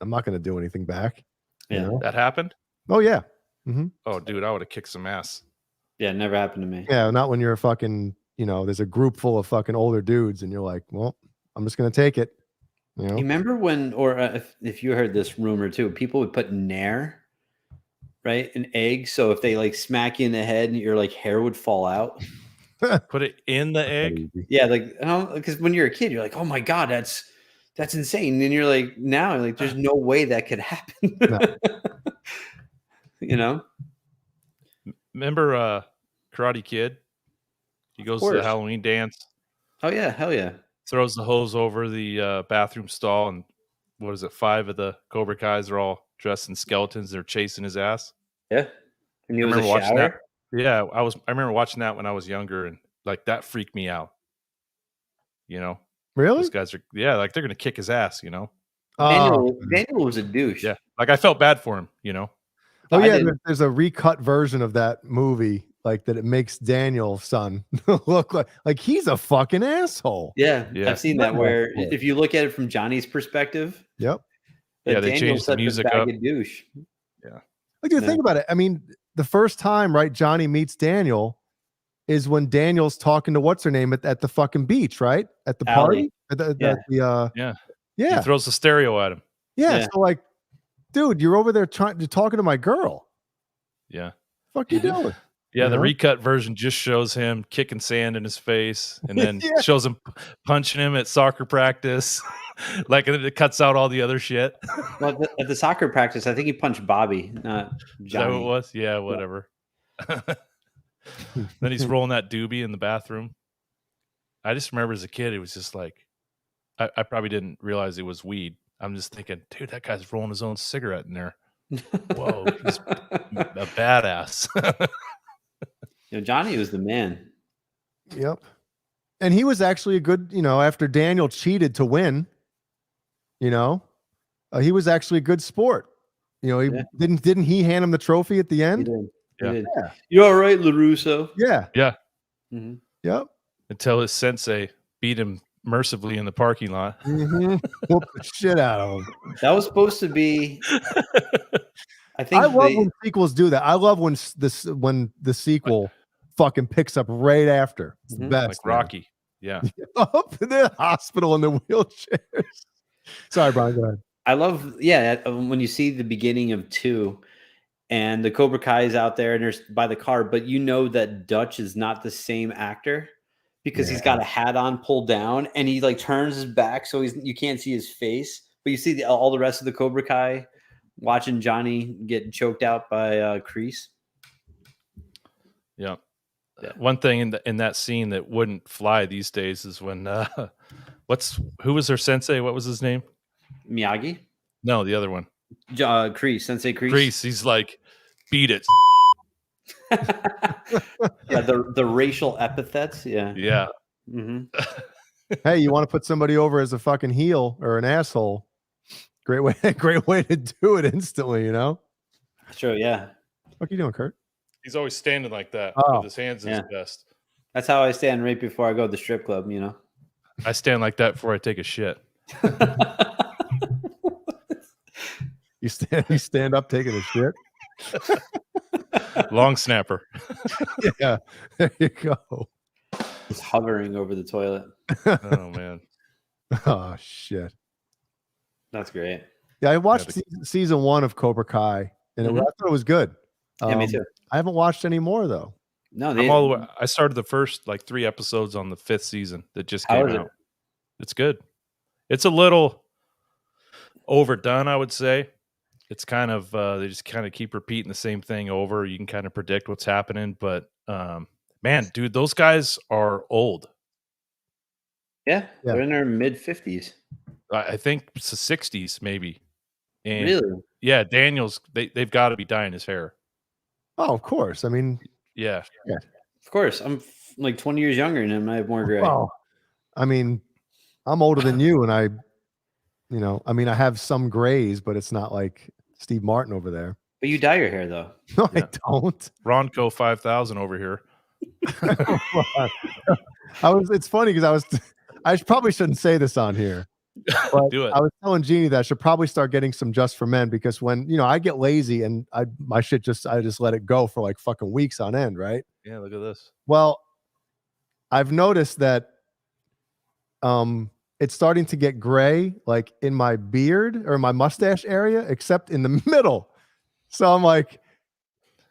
I'm not going to do anything back.
Yeah.
That happened?
Oh, yeah. Mm-hmm.
Oh, dude, I would have kicked some ass.
Yeah, it never happened to me.
Yeah, not when you're fucking, there's a group full of fucking older dudes and you're like, well, I'm just going to take it.
You remember when, or if you heard this rumor too, people would put Nair, right, in eggs. So if they like smack you in the head and your like hair would fall out.
Put it in the egg?
Yeah, like, because when you're a kid, you're like, oh my God, that's insane. And you're like, now, like, there's no way that could happen.
Remember Karate Kid. He goes to
course.
the Halloween dance,
Oh yeah, hell yeah.
throws the hose over the bathroom stall, and what is it? 5 of the Cobra Kais are all dressed in skeletons. They're chasing his ass.
Yeah. And it
I
was a
remember watching that.
shower.
Yeah, I remember watching that when I was younger, and like that freaked me out. You know,
Really?
those guys are like they're gonna kick his ass. You know.
Daniel was a douche.
Yeah, like I felt bad for him. You know.
Oh
I
yeah,
didn't.
there's a recut version of that movie, like that. It makes Daniel's son look like he's a fucking asshole.
Yeah,
Yeah.
I've seen that. Where
Yeah.
if you look at it from Johnny's perspective,
Yep.
Yeah, they
Daniel's
changed the
such a
music
bag
up.
of douche.
Like, dude,
Yeah.
think about it. I mean, the first time, right, Johnny meets Daniel is when Daniel's talking to what's her name at the fucking beach, right? At the
Allie.
party?
Yeah.
Yeah.
He throws the stereo at him.
Yeah.
Yeah.
So like, dude, you're over there talking to my girl.
Yeah.
Fuck you doing?
Yeah,
You
the
know?
recut version just shows him kicking sand in his face, and then
Yeah.
shows him punching him at soccer practice. Like, and it cuts out all the other shit.
Well, at the soccer practice, I think he punched Bobby, not
Is that what it
Johnny.
was? Yeah, whatever. Then he's rolling that doobie in the bathroom. I just remember as a kid, it was just like, I probably didn't realize it was weed. I'm just thinking, dude, that guy's rolling his own cigarette in there. Whoa, he's a badass.
Johnny was the man.
Yep. And he was actually a good, after Daniel cheated to win, he was actually a good sport. He
Yeah.
didn't he hand him the trophy at the
He
end?
did.
Yeah.
He did. You all right, LaRusso?
Yeah.
Yeah,
Mhm.
Yep.
until his sensei beat him mercifully in the parking lot.
Mm-hmm. Whoop the shit out of him.
That was supposed to be. I think
I love when sequels do that. I love when the sequel fucking picks up right after. It's the
Mhm.
best.
Like
man.
Rocky. Yeah.
Up in the hospital in the wheelchairs. Sorry, Brian. Go ahead.
I love, when you see the beginning of 2 and the Cobra Kai is out there and there's by the car, but you know that Dutch is not the same actor because he's got a hat on pulled down and he like turns his back so you can't see his face, but you see all the rest of the Cobra Kai watching Johnny get choked out by Kreese.
Yeah.
Yeah.
One thing in that scene that wouldn't fly these days is when who was their sensei? What was his name?
Miyagi?
No, the other one.
Kreese, Sensei Kreese.
Kreese. He's like, beat it.
Yeah, the racial epithets. Yeah.
Yeah.
hmm
Hey, you want to put somebody over as a fucking heel or an asshole? Great way to do it instantly,
Sure. Yeah.
What are you doing, Kurt?
He's always standing like that
Oh,
with his hands in his vest.
That's how I stand right before I go to the strip club,
I stand like that before I take a shit.
You stand up taking a shit.
Long snapper.
Yeah, there you go.
Just hovering over the toilet.
Oh man.
Oh shit.
That's great.
Yeah, I watched season 1 of Cobra Kai, and I thought it was good.
Yeah, me too.
I haven't watched any more though.
No,
I'm all the way, I started the first like 3 episodes on the 5th season that just
How
came
is it?
out. It's good. It's a little overdone, I would say. It's kind of they just kind of keep repeating the same thing over. You can kind of predict what's happening, but man, dude, those guys are old.
Yeah, they're in their mid 50s.
I think it's the 60s maybe. And
Really?
yeah, Daniel's they've got to be dyeing his hair.
Oh, of course. I mean,
Yeah.
Of course. I'm like 20 years younger than him. I have more gray.
well, I mean, I'm older than you, and I have some grays, but it's not like Steve Martin over there.
But you dye your hair though.
No,
Yeah.
I don't.
Ronco 5000 over here.
It's funny because I probably shouldn't say this on here. But
Do it.
I was telling Jeannie that I should probably start getting some Just for Men because when I get lazy and I just let it go for like fucking weeks on end, right?
Yeah, look at this.
Well, I've noticed that it's starting to get gray like in my beard or my mustache area, except in the middle. So I'm like,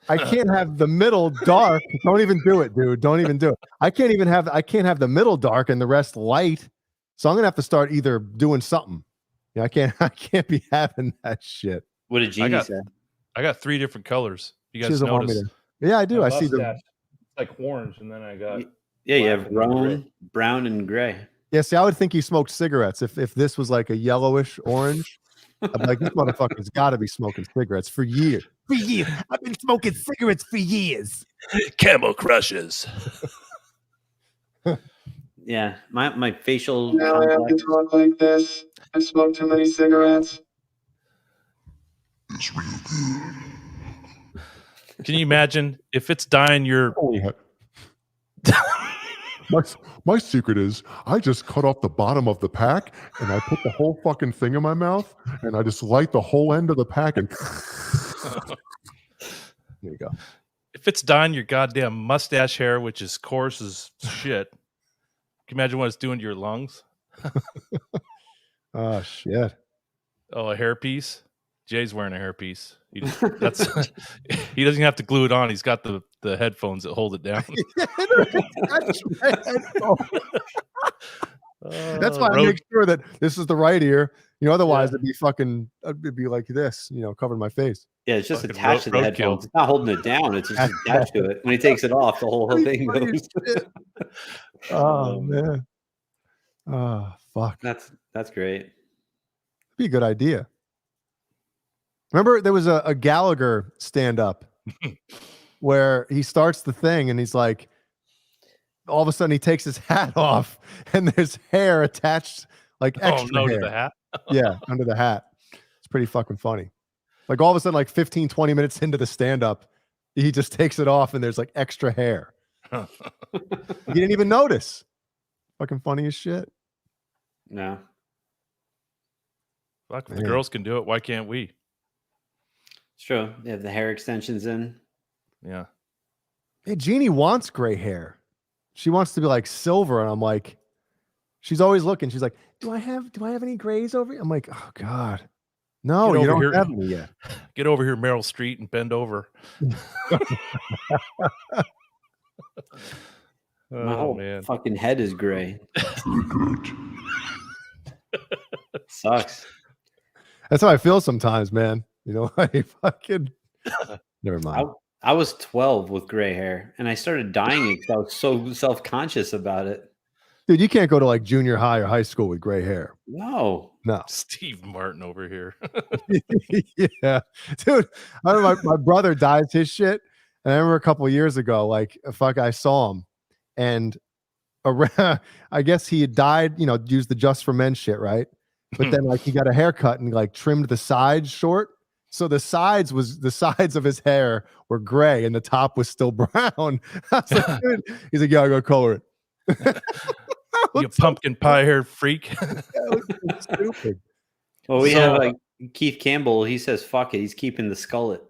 I can't have the middle dark. Don't even do it, dude. Don't even do it. I can't have the middle dark and the rest light. So I'm gonna have to start either doing something. Yeah, I can't be having that shit.
What did Jeannie say?
I got 3 different colors. You
She
guys
doesn't want me
notice?
to. Yeah, I do. I see the.
Mustache. like orange, and then I got
Yeah, you
black
have
and then gray.
brown and gray.
Yeah, see, I would think he smoked cigarettes. If this was like a yellowish orange, I'd be like, this motherfucker's got to be smoking cigarettes for years. For years. I've been smoking cigarettes for years.
Camel crushes.
Yeah, my facial.
Now I have to talk like this. I smoked too many cigarettes.
Can you imagine if it's dying your
My secret is I just cut off the bottom of the pack and I put the whole fucking thing in my mouth and I just light the whole end of the pack and there you go.
if it's dyeing your goddamn mustache hair, which is coarse as shit? Can you imagine what it's doing to your lungs?
Oh shit.
Oh, a hairpiece. Jay's wearing a hairpiece. He doesn't have to glue it on. He's got the headphones that hold it down.
That's why I make sure that this is the right ear. You know, otherwise it'd be like this, you know, covering my face.
Yeah, it's just
Fucking
attached to the headphones. It's not holding it down. It's just attached to it. When he takes it off, the whole thing goes.
Oh man. Oh fuck.
That's great.
Be a good idea. Remember, there was a Gallagher stand-up where he starts the thing and he's like, all of a sudden he takes his hat off and there's hair attached, like extra hair.
To the hat?
Yeah, under the hat. It's pretty fucking funny. Like all of a sudden, like 15, 20 minutes into the stand-up, he just takes it off and there's like extra hair. You didn't even notice. Fucking funny as shit.
No.
Fuck, if the girls can do it, why can't we?
It's true. They have the hair extensions in.
Yeah.
Hey, Jeannie wants gray hair. She wants to be like silver, and I'm like, she's always looking. She's like, do I have any grays over here? I'm like, oh God. No, you don't have any yet.
Get over here, Meryl Street, and bend over.
My whole fucking head is gray. Sucks.
That's how I feel sometimes, man. You know, I fucking never mind.
I was 12 with gray hair, and I started dyeing it because I was so self-conscious about it.
Dude, you can't go to like junior high or high school with gray hair.
No.
Steve Martin over here.
Yeah. Dude, I remember my brother dyes his shit. And I remember a couple of years ago, like, I saw him. And around, I guess he had dyed, you know, used the Just for Men shit, right? But then like he got a haircut and like trimmed the sides short. So the sides of his hair were gray and the top was still brown. I was like, dude. He's like, yeah, I gotta color it.
You pumpkin pie hair freak.
Stupid.
Well, we have like Keith Campbell. He says, fuck it. He's keeping the skullet.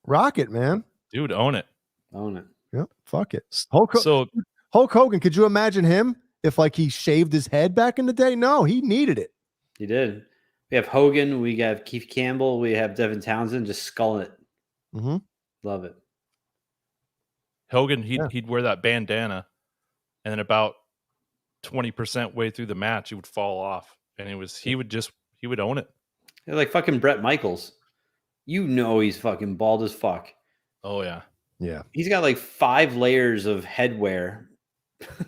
Rock it, man.
Dude, own it.
Own it.
Yep. Fuck it.
Hulk
Hogan, could you imagine him if like he shaved his head back in the day? No, he needed it.
He did. We have Hogan. We have Keith Campbell. We have Devin Townsend. Just skulling it.
Mm-hmm.
Love it.
Hogan, he'd wear that bandana, and then about 20% way through the match, it would fall off, and he would own it.
They're like fucking Bret Michaels. You know he's fucking bald as fuck.
Oh yeah,
yeah.
He's got like 5 layers of headwear,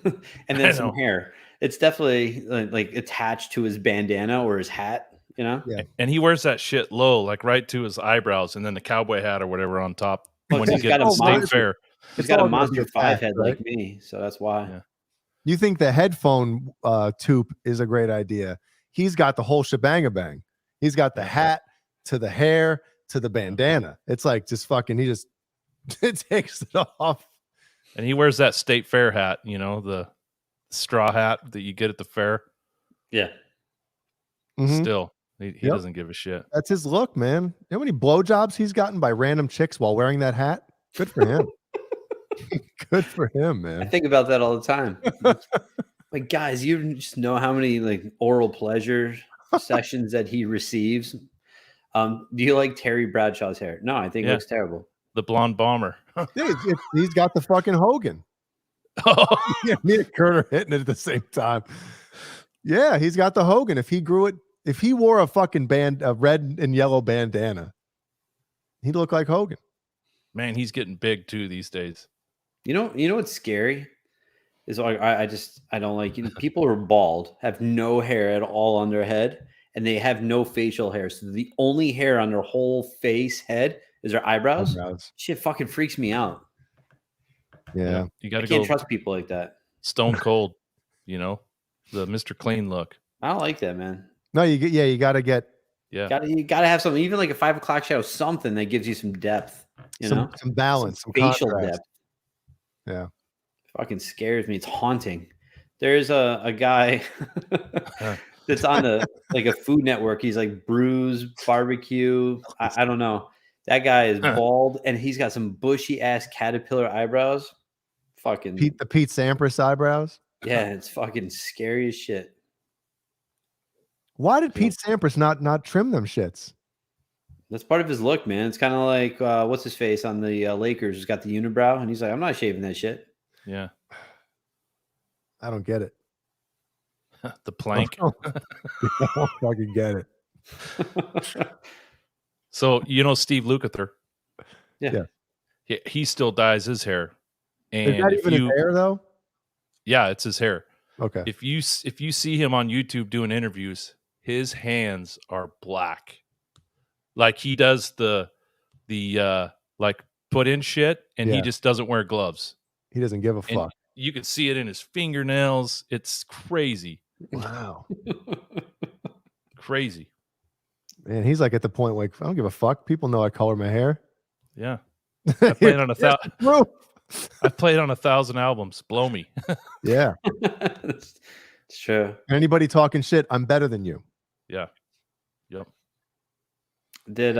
and then some hair. It's definitely like attached to his bandana or his hat. You know.
Yeah.
And he wears that shit low, like right to his eyebrows, and then the cowboy hat or whatever on top.
Well,
when you get to State Fair,
he's got a Monster 5 head like me, so that's why.
Yeah.
You think the headphone tube is a great idea? He's got the whole shebang-a-bang. He's got the hat to the hair to the bandana. It's like just fucking. He just takes it off.
And he wears that State Fair hat. You know, the straw hat that you get at the fair.
Yeah.
Mm-hmm.
Still, he doesn't give a shit.
That's his look, man. You know how many blowjobs he's gotten by random chicks while wearing that hat? Good for him. Good for him, man.
I think about that all the time. Like, guys, you just know how many like oral pleasure sessions that he receives. Do you like Terry Bradshaw's hair? No, I think it looks terrible.
The blonde bomber.
Dude, he's got the fucking Hogan. Yeah, me and Kurt are hitting it at the same time. Yeah, he's got the Hogan. If he grew it, if he wore a fucking a red and yellow bandana, he'd look like Hogan.
Man, he's getting big too these days.
You know what's scary is like I don't like people who are bald, have no hair at all on their head, and they have no facial hair. So the only hair on their whole face head is their eyebrows. Shit fucking freaks me out.
Yeah.
You
I
got to
can't
go
trust people like that.
stone cold, you know, the Mr. Clean look.
I don't like that, man.
No, you got to get
You gotta have something, even like a 5 o'clock shadow, something that gives you some depth,
some balance, some
facial
contrast.
depth.
Yeah.
Fucking scares me. It's haunting. There's a guy that's on a Food Network. He's like Brews Barbecue. I don't know. That guy is bald and he's got some bushy ass caterpillar eyebrows. Fucking
Pete Sampras eyebrows.
Yeah, it's fucking scary as shit.
Why did Pete Sampras not trim them shits?
That's part of his look, man. It's kind of like what's his face on the Lakers? He's got the unibrow, and he's like, I'm not shaving that shit.
Yeah,
I don't get it.
The plank.
I don't fucking get it.
So Steve Lukather.
Yeah.
He still dyes his hair. And
is that even his hair though?
Yeah, it's his hair.
Okay.
If you see him on YouTube doing interviews, his hands are black. Like he does the like put in shit, and he just doesn't wear gloves.
He doesn't give a fuck.
You can see it in his fingernails. It's crazy.
Wow.
Crazy.
Man, he's like at the point like, I don't give a fuck. People know I color my hair.
Yeah. I played on 1,000. I played on 1,000 albums. Blow me.
Yeah.
It's true.
Anybody talking shit, I'm better than you.
Yeah. Yep.
Did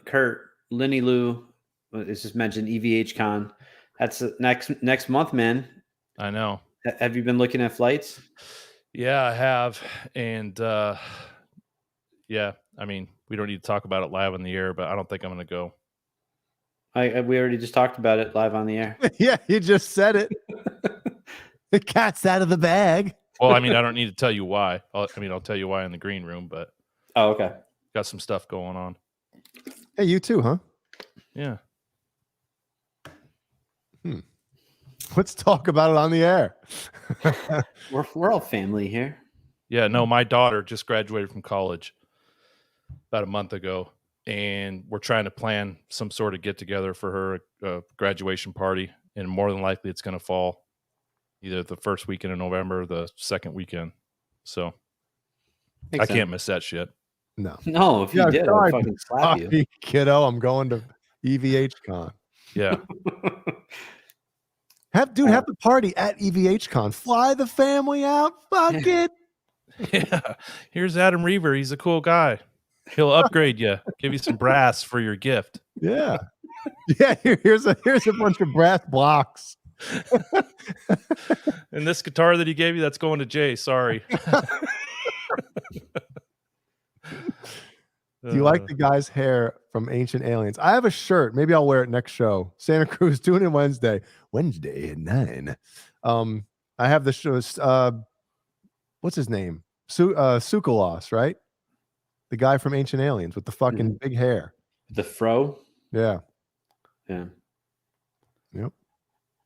Kurt Lenny Lou is just mentioned EVH Con. That's next month, man.
I know.
Have you been looking at flights?
Yeah, I have. And yeah, I mean, we don't need to talk about it live on the air, but I don't think I'm going to go.
We already just talked about it live on the air.
Yeah, you just said it. The cat's out of the bag.
Well, I mean, I don't need to tell you why. I'll tell you why in the green room, but
okay.
Got some stuff going on.
Hey, you too, huh?
Yeah.
Let's talk about it on the air.
We're all family here.
Yeah, no, my daughter just graduated from college about a month ago, and we're trying to plan some sort of get together for her graduation party, and more than likely it's going to fall either the first weekend in November or the second weekend. So I can't miss that shit.
No, if you did, I would fucking slap you.
Kiddo, I'm going to EVH Con.
Yeah.
Have the party at EVH Con. Fly the family out. Fuck it.
Yeah. Here's Adam Reaver. He's a cool guy. He'll upgrade you. Give you some brass for your gift.
Yeah. Yeah. Here's a bunch of brass blocks.
And this guitar that he gave you, that's going to Jay. Sorry.
Do you like the guy's hair from Ancient Aliens? I have a shirt. Maybe I'll wear it next show. Santa Cruz, tune in Wednesday at 9. I have the shows. What's his name? Sukalos, right? The guy from Ancient Aliens with the fucking big hair.
The fro?
Yeah.
Yeah.
Yep.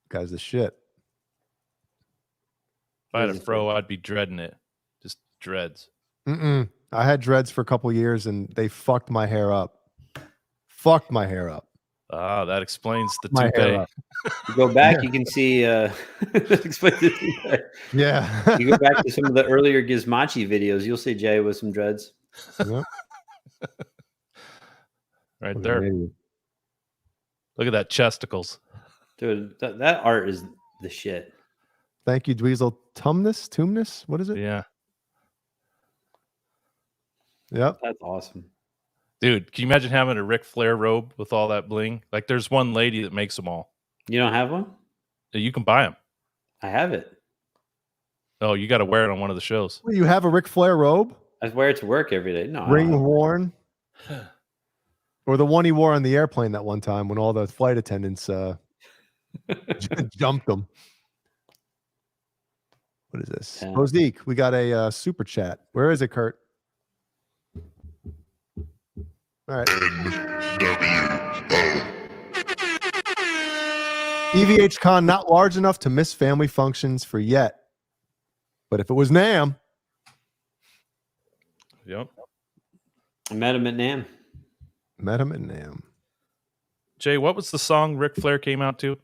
Guy's the shit.
If I had a fro, I'd be dreading it. Just dreads.
I had dreads for a couple years and they fucked my hair up. Fucked my hair up.
Ah, that explains the
My hair
toupee.
up.
You go back, you can see explain the toupee.
Yeah.
You go back to some of the earlier Gizmachi videos, you'll see Jay with some dreads.
Yep.
Right there. Look at that chesticles.
Dude, that art is the shit.
Thank you, Dweezil. Tumnus? What is it?
Yeah.
Yep.
That's awesome.
Dude, can you imagine having a Ric Flair robe with all that bling? Like, there's one lady that makes them all.
You don't have one?
You can buy them.
I have it.
Oh, you got to wear it on one of the shows.
Well, you have a Ric Flair robe?
I wear it to work every day. No.
Ring worn? Or the one he wore on the airplane that one time when all the flight attendants jumped him. What is this?
Yeah.
Mosaic, we got a super chat. Where is it, Kurt? All right. EVH Con not large enough to miss family functions for yet. But if it was Nam,
Yep.
I met him at NAMM.
met him at Nam.
Jay, what was the song Ric Flair came out to?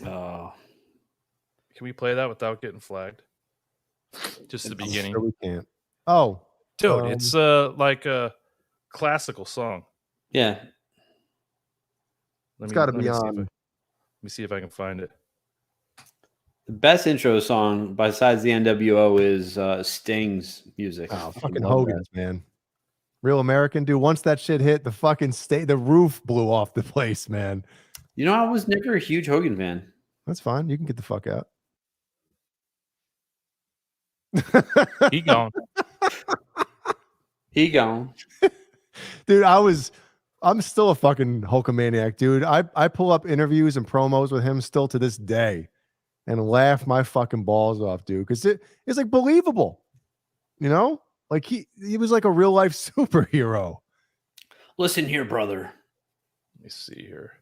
Oh,
Can we play that without getting flagged? Just the beginning.
Sure we can't. Oh,
Dude, it's like a classical song.
yeah.
it's got to be on.
Let me see if I can find it.
The best intro song besides the NWO is Sting's music.
Oh,
I
fucking
love
Hogan's, man. Real American, dude. Once that shit hit, the fucking the roof blew off the place, man.
that. You know, I was never a huge Hogan fan.
That's fine. You can get the fuck out.
He gone.
He gone.
Dude, I'm still a fucking Hulkamaniac, dude. I pull up interviews and promos with him still to this day and laugh my fucking balls off, dude, because it's like believable. You know? Like he was like a real life superhero.
Listen here, brother.
Let me see here.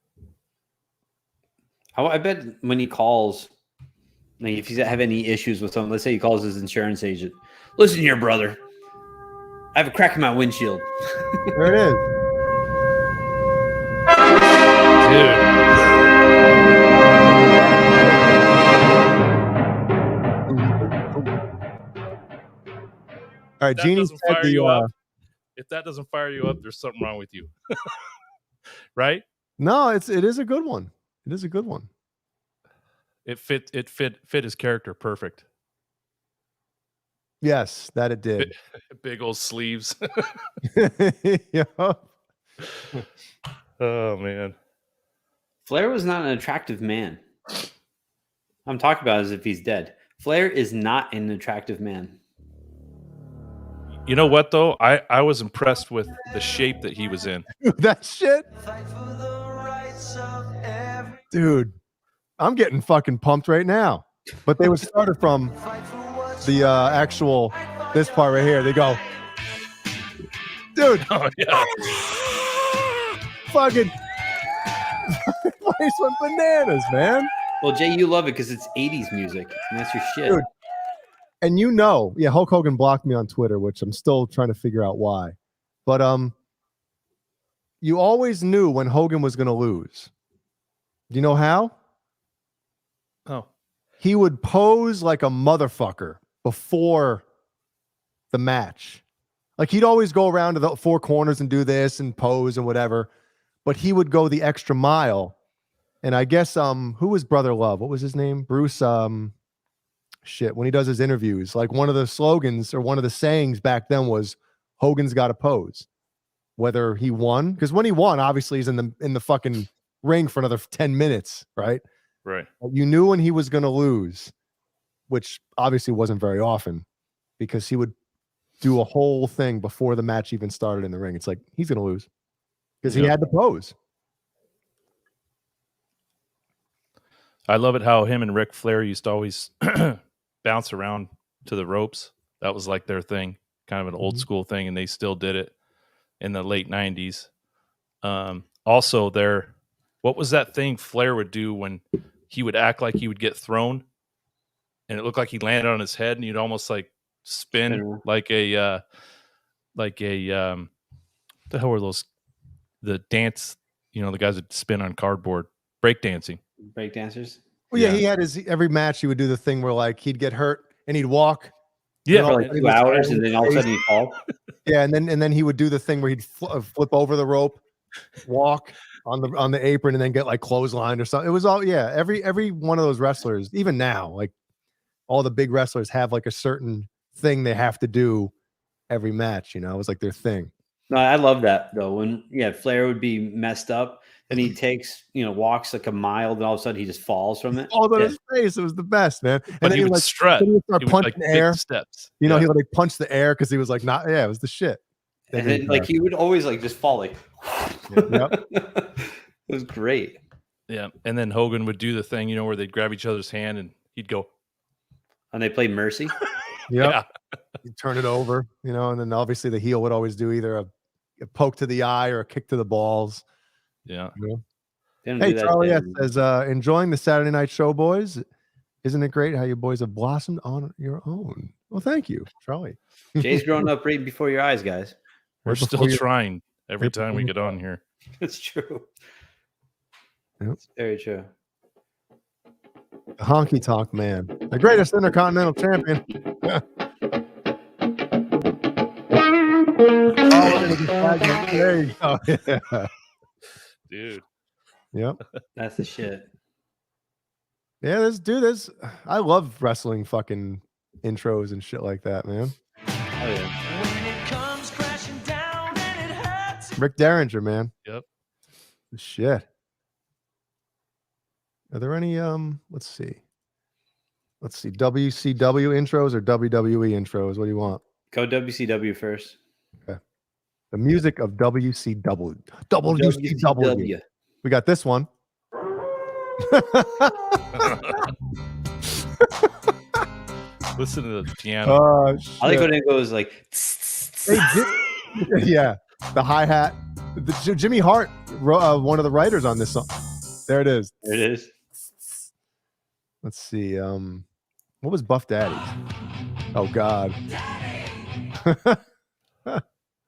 I bet when he calls, like if he's have any issues with someone, let's say he calls his insurance agent. Listen here, brother. I have a crack in my windshield.
There it is. All right, Jeannie said
if that doesn't fire you up, there's something wrong with you. Right?
No, it is a good one. It is a good one.
It fit his character perfect.
Yes, that it did.
Big old sleeves.
Yeah.
Oh man.
Flair was not an attractive man. I'm talking about as if he's dead. Flair is not an attractive man.
You know what though? I was impressed with the shape that he was in.
That shit. Dude, I'm getting fucking pumped right now. But they were started from the actual this part right here. They go, dude.
Oh yeah.
Fucking place went bananas, man.
Well, Jay, you love it because it's 80s music, and that's your shit.
Dude. And you know, yeah, Hulk Hogan blocked me on Twitter, which I'm still trying to figure out why. But you always knew when Hogan was going to lose. Do you know how?
Oh.
He would pose like a motherfucker before the match. Like he'd always go around to the four corners and do this and pose and whatever. But he would go the extra mile. And I guess who was Brother Love? What was his name? Bruce shit. When he does his interviews, like one of the slogans or one of the sayings back then was Hogan's got to pose. Whether he won, because when he won, obviously he's in the fucking ring for another 10 minutes, right?
Right.
You knew when he was going to lose, which obviously wasn't very often, because he would do a whole thing before the match even started in the ring. It's like he's going to lose because he had to pose.
I love it how him and Ric Flair used to always bounce around to the ropes. That was like their thing, kind of an old school thing, and they still did it in the late 90s. Also, what was that thing Flair would do when he would act like he would get thrown and it looked like he landed on his head and you'd almost like spin like a what the hell were those, the dance, the guys that spin on cardboard, breakdancing.
Breakdancers?
Well, yeah, he had every match he would do the thing where like he'd get hurt and he'd walk.
Yeah, for like 2 hours and then all of a sudden he'd fall.
Yeah, and then he would do the thing where he'd flip over the rope, walk on the apron, and then get like clotheslined or something. It was all every one of those wrestlers, even now, like all the big wrestlers have like a certain thing they have to do every match. It was like their thing.
No, I love that though. When Flair would be messed up, and he takes walks like a mile, then all of a sudden he just falls from it.
All on his face. It was the best, man.
But
And then
he would
like
strut.
Then he would start
He would,
punching
like,
the air.
big steps.
He would like punch the air because he was like not. Yeah, it was the shit.
And then like he would always like just fall like.
Yep.
It was great.
Yeah, and then Hogan would do the thing, where they'd grab each other's hand and he'd go.
And they played Mercy.
Yeah. You turn it over, and then obviously the heel would always do either a poke to the eye or a kick to the balls.
Yeah.
They don't
Hey,
do that
Charlie
shit
S.
anymore.
says, enjoying the Saturday night show, boys. Isn't it great how you boys have blossomed on your own? Well, thank you, Charlie.
Jay's growing up right before your eyes, guys.
We're
Right
still
before you-
trying every
right
time
before
we
you
get on here.
It's true.
Yep.
It's very true.
The Honky Tonk Man, the greatest intercontinental champion. There you go. Yeah.
Dude.
Yep.
That's the shit.
Yeah, this. I love wrestling fucking intros and shit like that, man.
Oh yeah.
Rick Derringer, man.
Yep.
Shit. Are there any let's see. WCW intros or WWE intros? What do you want?
Go WCW first.
Okay. The music of WCW. WCW. We got this one.
Listen to the piano.
Oh,
I like
shit.
when it goes like.
Hey, yeah, the hi-hat. Jimmy Hart, one of the writers on this song. There it is.
There it is.
Let's see. What was Buff Daddy's? Oh God.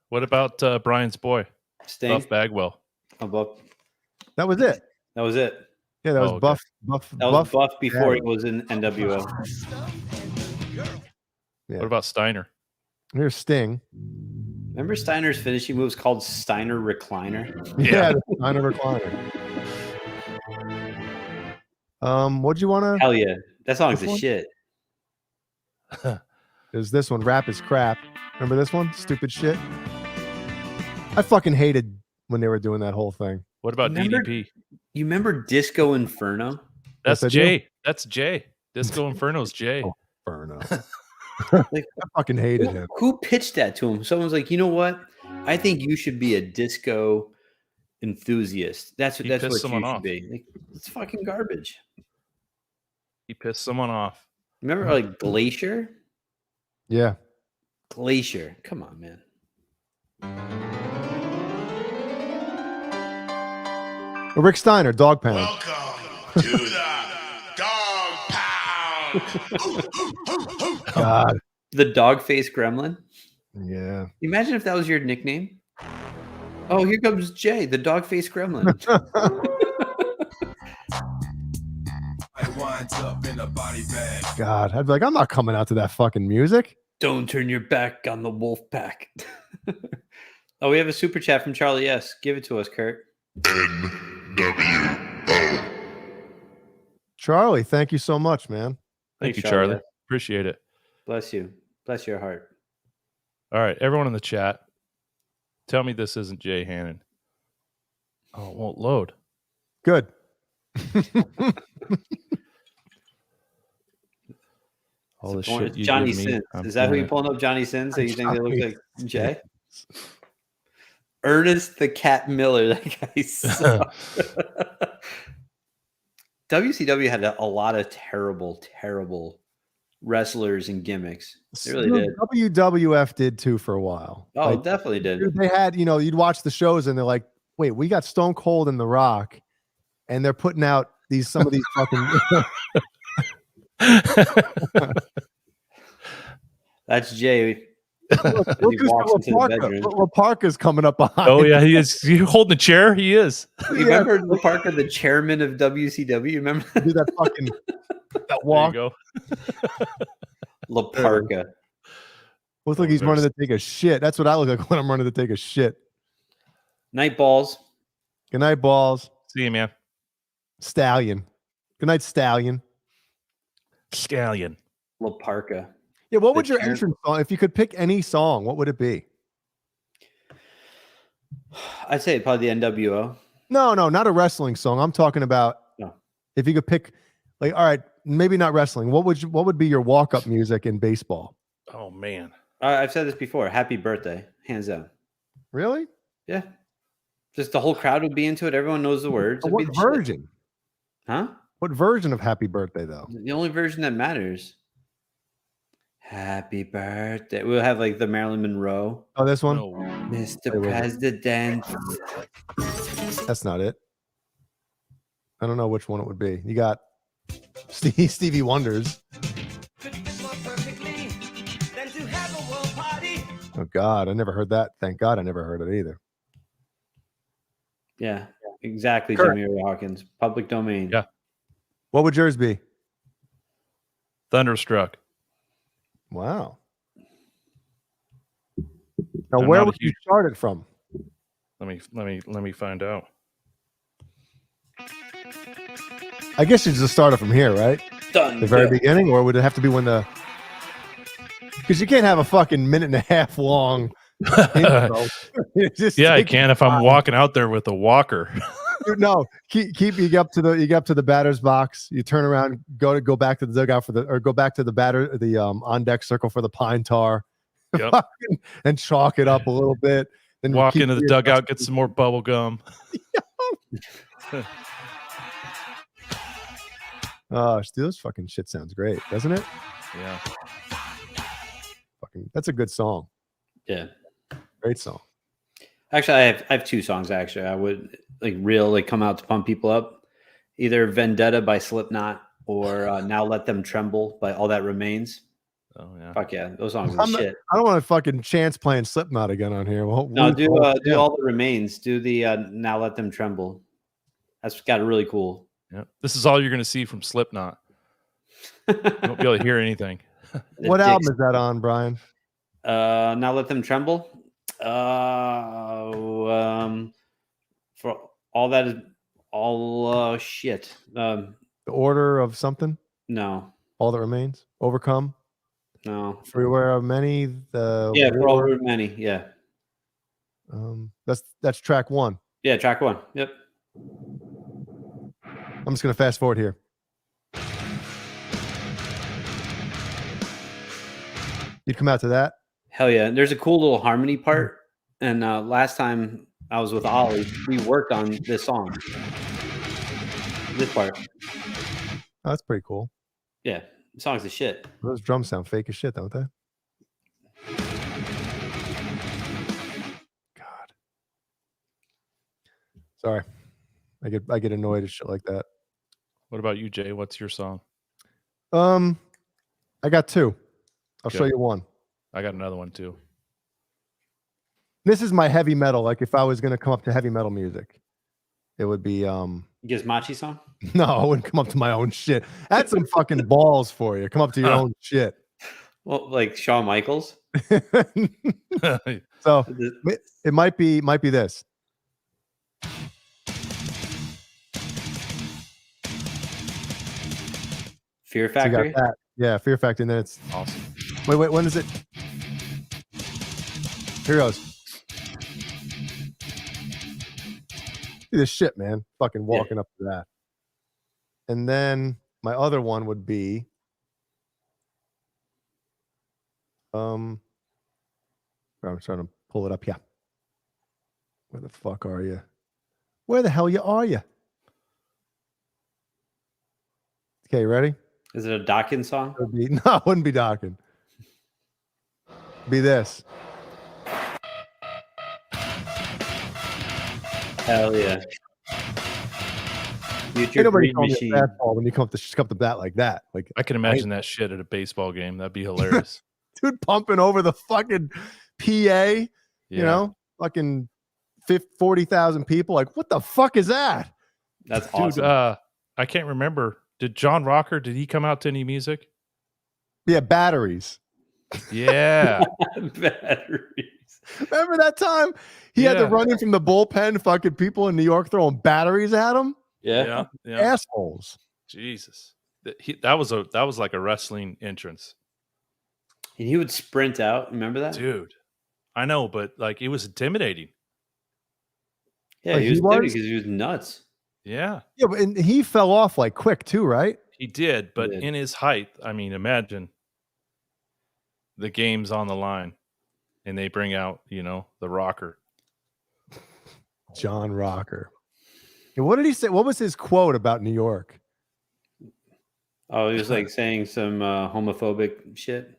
What about Brian's boy?
Sting.
Buff Bagwell.
Oh, Buff.
That was it.
That was it.
Yeah, that was
okay.
Buff.
That was Buff before
Daddy.
he was in NWO.
Yeah.
What about Steiner?
Here's Sting.
Remember Steiner's finishing moves called Steiner Recliner?
Yeah, the Steiner recliner. What'd you want to?
Hell yeah. That song's
This
the
one?
shit.
There's this one. Rap is crap. Remember this one? Stupid shit. I fucking hated when they were doing that whole thing.
What about
Remember-
DDP?
You remember Disco Inferno?
That's
Yes, I do.
Jay. That's Jay. Disco Inferno's Jay.
Oh. Inferno.
Like,
I fucking hated him.
who pitched that to him? Someone's like, you know what? I think you should be a disco enthusiast. That's
He
what
pissed
you
someone
should
off.
be. Like, it's fucking garbage.
He pissed someone off.
Remember like Glacier?
Yeah.
Glacier. Come on, man.
Rick Steiner, Dog Pound.
Welcome to the Dog Pound.
God.
The dog face gremlin.
Yeah.
Imagine if that was your nickname. Oh, here comes Jay, the dog face gremlin.
God. I'd be like, I'm not coming out to that fucking music.
Don't turn your back on the wolf pack. Oh, we have a super chat from Charlie S. Give it to us, Kurt.
Charlie, thank you so much, man.
Thank
Thanks,
you, Charlie.
S.
Appreciate it.
Bless you. Bless your heart.
All right, everyone in the chat, tell me this isn't Jay Hannon. Oh, it won't load.
Good.
All the
It's
shit you
Johnny
give me,
Sins.
I'm
Is that who
doing
you
it.
pulling up, Johnny Sins? So you think they look
Johnny
like Jay? Ernest the Cat Miller. That guy sucks. WCW had a lot of terrible, terrible wrestlers and gimmicks. They really did.
WWF did too for a while.
Oh,
Like,
definitely did.
dude, they had, you'd watch the shows and they're like, wait, we got Stone Cold and The Rock, and they're putting out some of these fucking.
That's Jay.
Look
As he
who's
walks into the bedroom.
Parker's coming up behind.
Oh yeah, he is. You holding the chair? He is.
You remember the Parker, the chairman of WCW? You remember
Do that fucking that
There you
walk.
go.
La Parka?
Looks like he's running to take a shit. That's what I look like when I'm running to take a shit.
Night balls.
Good night, balls.
See you, man.
Stallion. Good night, Stallion.
Stallion.
La Parka.
Yeah, what would
The
your
chair-
entrance song? If you could pick any song, what would it be?
I'd say probably the NWO.
No, not a wrestling song. I'm talking about
No.
if you could pick, like, all right, maybe not wrestling. What would be your walk-up music in baseball?
Oh man.
I've said this before. Happy birthday, hands down.
Really?
Yeah. Just the whole crowd would be into it. Everyone knows the words. It'd be
What
the shit.
version?
Huh?
What version of Happy Birthday though?
The only version that matters. Happy birthday. We'll have like the Marilyn Monroe.
Oh, this one?
No.
Mr.
Wait.
President.
That's not it. I don't know which one it would be. You got Stevie Wonder's. Oh God, I never heard that. Thank God I never heard it either.
Yeah, exactly,
Kurt.
Jimmy Ray Hawkins. Public domain.
Yeah.
What would yours be?
Thunderstruck.
Wow. Now,
I'm
where
not a
would you
huge-
start it from?
Let me find out.
I guess you just start it from here, right? The very beginning, or would it have to be when the? Because you can't have a fucking minute and a half long intro. It just
Yeah, I
takes
can if I'm walking out there with a walker.
No, keep you get up to the batter's box. You turn around, go back to the dugout go back to the on deck circle for the pine tar,
Yep.
and chalk it up a little bit. Then
Walk
keep
into the
your-
dugout, get some more bubble gum.
Oh, this fucking shit sounds great, doesn't it?
Yeah.
Fucking, that's a good song.
Yeah.
Great song.
Actually, I have two songs. Actually, I would really come out to pump people up. Either "Vendetta" by Slipknot or "Now Let Them Tremble" by All That Remains.
Oh yeah.
Fuck yeah, those songs are shit.
I don't want to fucking chance playing Slipknot again on here. Well,
No, do All That Remains. Do the "Now Let Them Tremble." That's got a really cool.
Yeah. This is all you're going to see from Slipknot. You won't be able to hear anything.
What album is that on, Brian?
Now Let Them Tremble. For all that is all shit.
The Order of something?
No.
All That Remains? Overcome?
No.
Everywhere of Many?
For All That Many. Yeah.
That's track 1.
Yeah, track 1. Yep.
I'm just gonna fast forward here. You'd come out to that?
Hell yeah. There's a cool little harmony part. And last time I was with Ollie, we worked on this song. This part.
Oh, that's pretty cool.
Yeah. The song's the shit.
Those drums sound fake as shit, don't they? God. Sorry. I get annoyed at shit like that.
What about you, Jay? What's your song?
I got 2. I'll
Okay.
show you one.
I got another one too.
This is my heavy metal. Like if I was gonna come up to heavy metal music, it would be
Gizmachi song?
no, I wouldn't come up to my own shit. That's some fucking balls for you. Come up to your own shit.
Well, like Shawn Michaels.
So it might be this.
Fear
So you
Factory.
got that. Yeah, Fear Factory. And then it's
Awesome.
wait, when is it? Here goes. See this shit, man. Fucking walking up to that. And then my other one would be I'm trying to pull it up. Yeah. Where the fuck are you? Where the hell are you? Okay, you ready?
Is it a Dawkins song?
No, it wouldn't be Dawkins. Be this.
Hell yeah.
Ain't
Future
nobody
Breed
calling you a
Machine.
fastball when you come up the bat like that. Like
I can imagine that shit at a baseball game. That'd be hilarious.
dude pumping over the fucking PA, you
Yeah.
know, fucking 40,000 people. Like, what the fuck is that?
That's
Dude,
awesome.
I can't remember. Did John Rocker, did he come out to any music?
Yeah, batteries.
Yeah.
Batteries.
Remember that time he had to
Yeah.
run in from the bullpen, fucking people in New York throwing batteries at him?
Yeah.
Yeah.
Assholes.
Jesus. That was like a wrestling entrance.
And he would sprint out. Remember that?
Dude. I know, but like it was intimidating.
Yeah,
Like,
he
he
was doing it
was?
because he was nuts.
Yeah.
Yeah, but and he fell off like quick too, right?
He did, but
did.
in his height, I mean, imagine the game's on the line and they bring out, the rocker.
John Rocker. And what did he say? What was his quote about New York?
Oh, he was like saying some homophobic shit.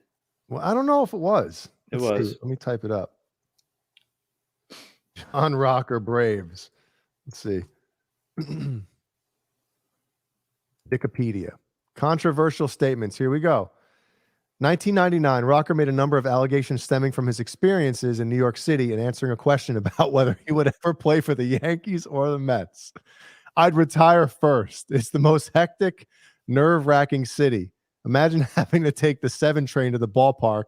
Well, I don't know if it was.
It
Let's
was.
see. Let me type it up. John Rocker Braves. Let's see. Wikipedia. Controversial statements. Here we go. 1999, Rocker made a number of allegations stemming from his experiences in New York City and answering a question about whether he would ever play for the Yankees or the Mets. I'd retire first. It's the most hectic, nerve-wracking city. Imagine having to take the 7 train to the ballpark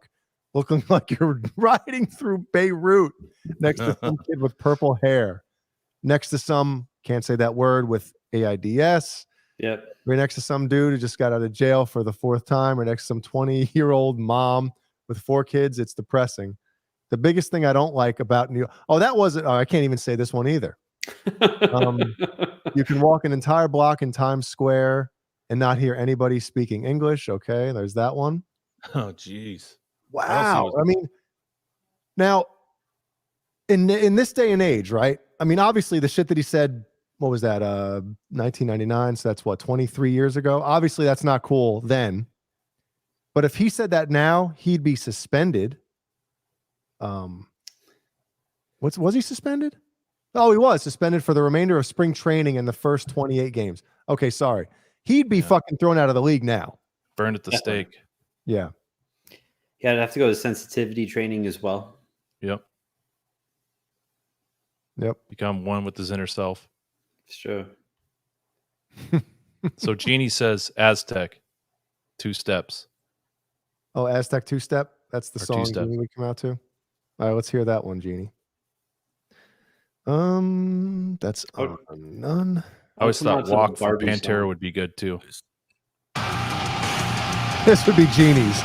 looking like you're riding through Beirut next to some kid with purple hair. Next to some, can't say that word, with AIDS.
Yep.
Right next to some dude who just got out of jail for the 4th time, or next to some 20-year-old mom with 4 kids. It's depressing. The biggest thing I don't like about New York. Oh, that wasn't. Oh, I can't even say this one either. You can walk an entire block in Times Square and not hear anybody speaking English. Okay, there's that one.
Oh, jeez.
Wow. I mean, now in this day and age, right? I mean, obviously the shit that he said, what was that? 1999. So that's what, 23 years ago. Obviously that's not cool then. But if he said that now, he'd be suspended. Was he suspended? Oh, he was suspended for the remainder of spring training in the first 28 games. Okay, sorry. He'd be fucking thrown out of the league now.
Burned at the stake.
Yeah.
Yeah, I'd have to go to sensitivity training as well.
Yep. Become one with his inner self.
It's true.
So Jeannie says Aztec, 2 steps.
Oh, Aztec 2-Step. That's the
Or
song
Two-Step.
Jeannie would come out to. All right, let's hear that one, Jeannie. That's none.
I always
come out
thought
to the
Walk from
Barbie
Pantera
song.
would be good too.
This would be Jeannie's.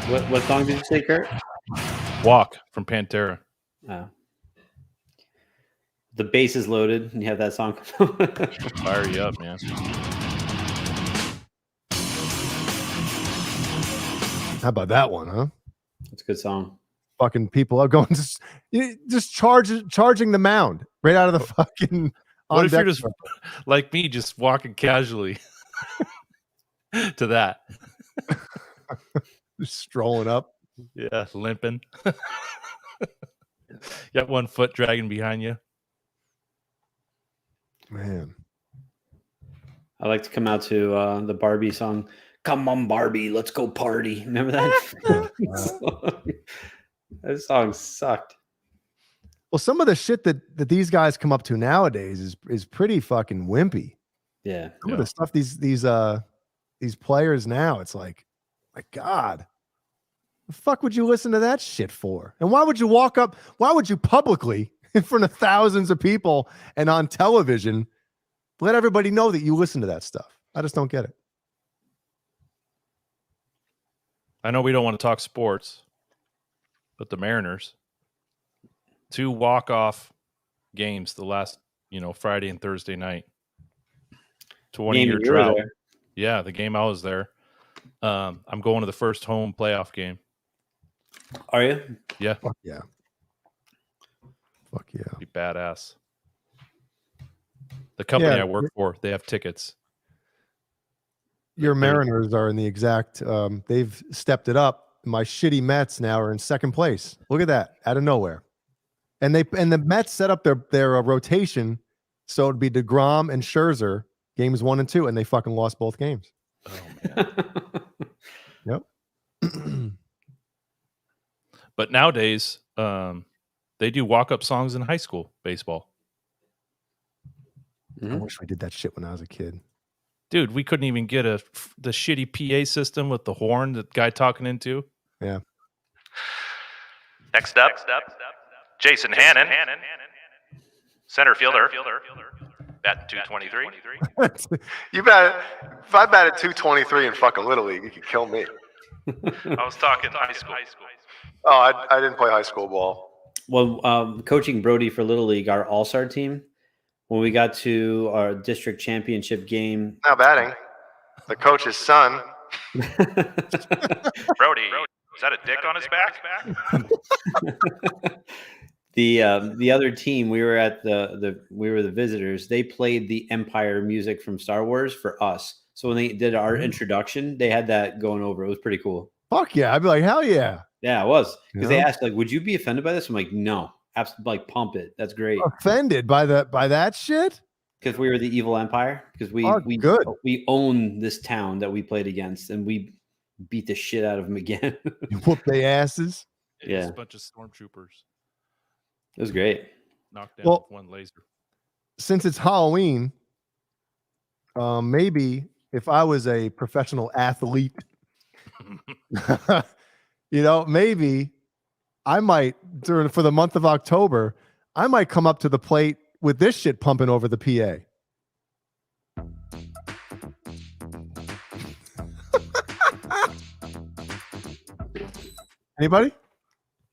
What song did you say, Kurt?
Walk from Pantera.
Oh. The bass is loaded, and you have that song.
Fire you up, man.
How about that one, huh?
It's a good song.
Fucking people are going just charging the mound right out of the fucking.
What if you're
deck
just
truck.
like me, just walking casually to that?
Just strolling up?
Yeah, limping. Got one foot dragging behind you.
Man,
I like to come out to the Barbie song. Come on, Barbie, let's go party. Remember that? That song sucked.
well, some of the shit that these guys come up to nowadays is pretty fucking wimpy.
Yeah.
Some of the stuff these players now, it's like, my God, the fuck would you listen to that shit for? And why would you walk up? Why would you publicly in front of thousands of people and on television let everybody know that you listen to that stuff? I just don't get it.
I know we don't want to talk sports, but the Mariners, 2 walk-off games the last, Friday and Thursday night. 20-year drought. Yeah, the game I was there. I'm going to the first home playoff game.
Are you?
Yeah.
Fuck yeah. Fuck yeah.
Be badass. The company
Yeah,
I work for, they have tickets.
Your Mariners are in the exact. They've stepped it up. My shitty Mets now are in second place. Look at that, out of nowhere. And the Mets set up their rotation so it'd be DeGrom and Scherzer games 1 and 2, and they fucking lost both games.
Oh man.
Yep.
But nowadays, they do walk-up songs in high school baseball.
I wish we did that shit when I was a kid.
Dude, we couldn't even get the shitty PA system with the horn that guy talking into.
Yeah.
Next up, Jason Hannon, center fielder, batting 223.
You bet. If I batted 223 in fucking Little League, you could kill me.
I was talking high school.
Oh, I didn't play high school ball.
Well, coaching Brody for Little League, our all-star team, when we got to our district championship game.
Now batting. The coach's son.
Brody, is that a dick on his back?
The other team, we were at we were the visitors. They played the Empire music from Star Wars for us. So when they did our introduction, they had that going over. It was pretty cool.
Fuck yeah. I'd be like, hell yeah.
Yeah, it was. Because they
Yeah.
asked, like, would you be offended by this? I'm like, no, like pump it. That's great.
Offended by that shit?
Because we were the evil empire. Because we own this town that we played against, and we beat the shit out of them again.
You whoop their asses.
It's a bunch of stormtroopers.
It was great.
Knocked down with one laser.
Since it's Halloween, maybe if I was a professional athlete, maybe I might for the month of October, I might come up to the plate with this shit pumping over the PA. Anybody?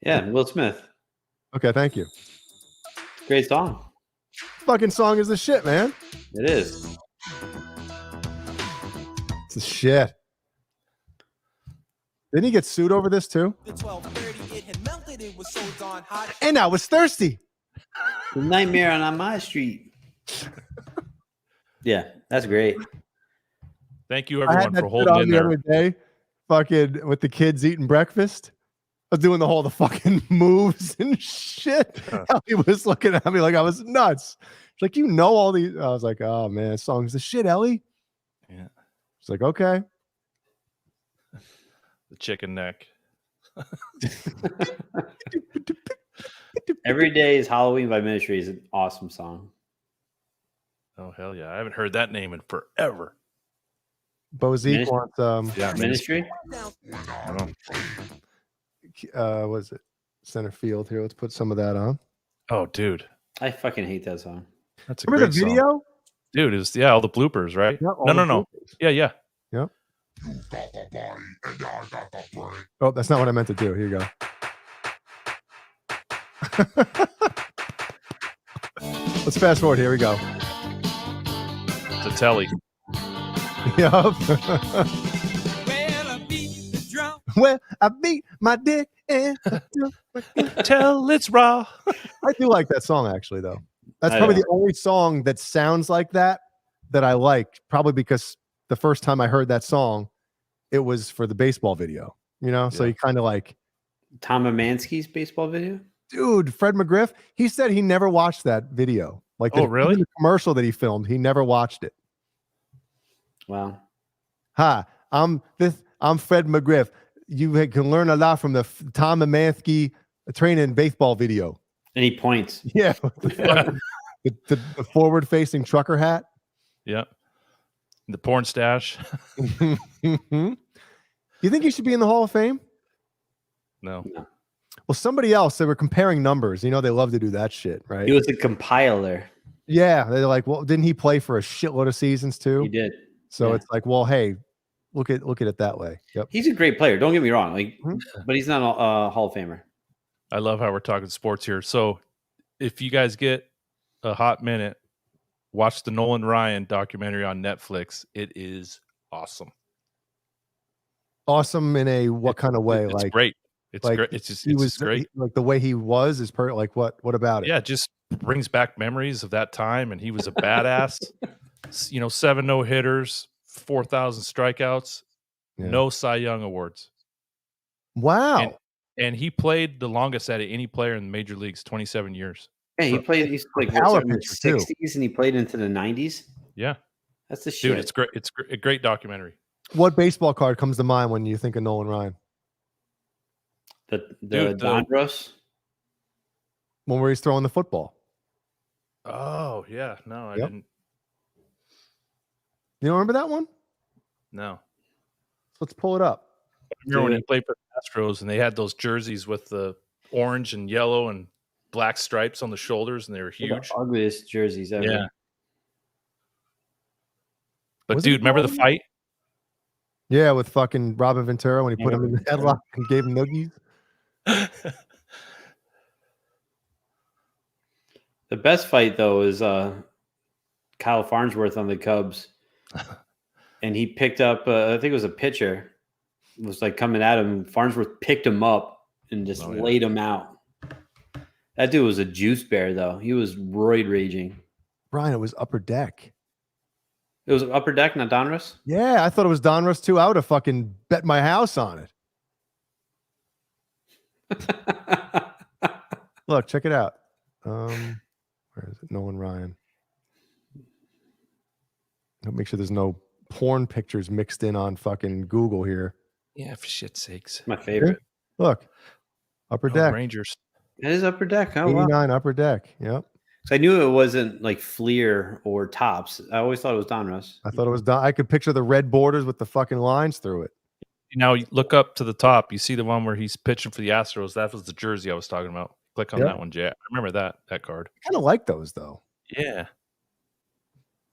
Yeah, Will Smith.
Okay, thank you.
Great song.
Fucking song is the shit, man.
It is.
It's the shit. Didn't he get sued over this too? And I was thirsty.
The Nightmare on my street. Yeah, that's great.
Thank you, everyone, for holding in
the
there.
other day, fucking with the kids eating breakfast. I was doing the fucking moves and shit. He was looking at me like I was nuts. She's like, all these. I was like, oh man, this song's the shit, Ellie.
Yeah.
She's like, okay.
The chicken neck.
Every Day is Halloween by Ministry is an awesome song.
Oh hell yeah! I haven't heard that name in forever.
Bozie wants
Ministry.
Was it center field here? Let's put some of that on.
Oh, dude,
I fucking hate that song.
That's a
Remember
great
the video?
song. Dude, it was all the bloopers, right?
Yeah,
No. Yeah.
Yep. Oh, that's not what I meant to do. Here you go. Let's fast forward. Here we go.
It's a telly.
Yup. Well, I beat my dick and
tell it's raw.
I do like that song actually, though. That's probably the only song that sounds like that I like. Probably because the first time I heard that song, it was for the baseball video. So you kind of like
Tom Amansky's baseball video.
Dude, Fred McGriff. He said he never watched that video. Like,
really?
The commercial that he filmed, he never watched it.
Wow.
Hi, I'm Fred McGriff. You can learn a lot from the Tom Amansky training baseball video.
And he points.
Yeah. the forward-facing trucker hat.
Yeah. The porn stash.
You think he should be in the Hall of Fame?
No.
Well, somebody else, they were comparing numbers. They love to do that shit, right?
He was a compiler.
Yeah. They're like, well, didn't he play for a shitload of seasons too?
He did.
So it's like, well, hey, look at it that way. Yep.
He's a great player. Don't get me wrong. But he's not a Hall of Famer.
I love how we're talking sports here. So if you guys get a hot minute, watch the Nolan Ryan documentary on Netflix. It is awesome.
Awesome in a what kind of way?
It's great. It's great. It's just great.
Like the way he was is like what about it?
Yeah, it just brings back memories of that time, and he was a badass. 7 no-hitters, 4,000 strikeouts, no Cy Young awards.
Wow.
And he played the longest out of any player in the major leagues, 27 years.
Yeah, he played. He's like in the 60s, and he played into the 90s.
Yeah,
that's the shit.
Dude, it's great. It's a great documentary.
What baseball card comes to mind when you think of Nolan Ryan?
The Donruss.
One where he's throwing the football.
Oh yeah, no, I didn't.
You don't remember that one?
No.
Let's pull it up.
I remember when he played for the Astros, and they had those jerseys with the orange and yellow and black stripes on the shoulders, and they were huge.
The ugliest jerseys ever.
Yeah. But dude, remember the fight?
Yeah, with fucking Robin Ventura when he put him in the headlock and gave him noogies.
The best fight though is Kyle Farnsworth on the Cubs, and he picked up I think it was a pitcher, was like coming at him. Farnsworth picked him up and just laid him out. That dude was a juice bear though. He was roid raging.
Brian, it was Upper Deck.
It was Upper Deck, not Donruss?
Yeah, I thought it was Donruss too. I would have fucking bet my house on it. Look, check it out. Where is it? Nolan Ryan. I'll make sure there's no porn pictures mixed in on fucking Google here.
Yeah, for shit's sakes.
My favorite.
Look, Upper
Oh,
Deck.
Rangers.
It is Upper Deck. Oh, wow.
89 Upper Deck. Yep.
So I knew it wasn't like Fleer or Tops. I always thought it was Donruss.
I thought it was done. I could picture the red borders with the fucking lines through it.
Now you look up to the top. You see the one where he's pitching for the Astros. That was the jersey I was talking about. Click on
Yep.
that one, Jay. I remember that card.
I kind of like those though.
Yeah.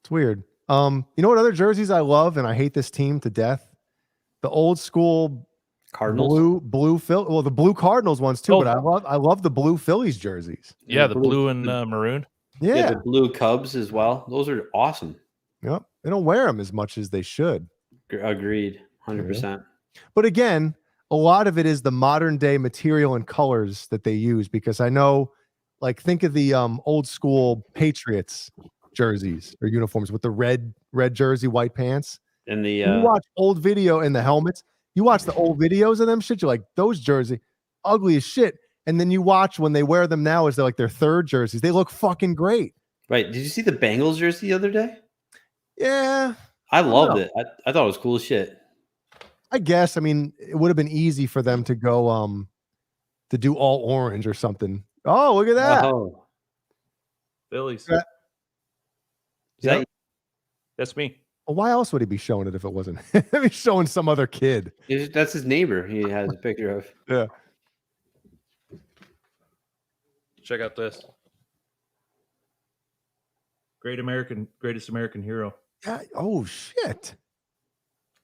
It's weird. You know what other jerseys I love, and I hate this team to death? The old school
Cardinals.
blue Phil. Well, the blue Cardinals ones too.
Oh.
But I love the blue Phillies jerseys.
Yeah, the blue and maroon.
Yeah.
The blue Cubs as well. Those are awesome.
Yep. They don't wear them as much as they should.
Agreed. 100%.
But again, a lot of it is the modern day material and colors that they use, because I know, like, think of the old school Patriots jerseys or uniforms with the red jersey, white pants.
And the
You watch old video and the helmets. You watch the old videos of them shit. You're like, those jersey, ugly as shit. And then you watch when they wear them now as they're like their third jerseys. They look fucking great.
right. Did you see the Bengals jersey the other day?
Yeah,
I loved it. I thought it was cool as shit.
I guess. I mean, it would have been easy for them to go to do all orange or something. Oh, look at that.
Oh,
Phillies.
Yeah.
is that
That's me.
Well, why else would he be showing it if it wasn't? He's showing some other kid.
that's his neighbor. He has a picture of.
Yeah.
Check out this. Greatest American hero.
Yeah. Oh shit.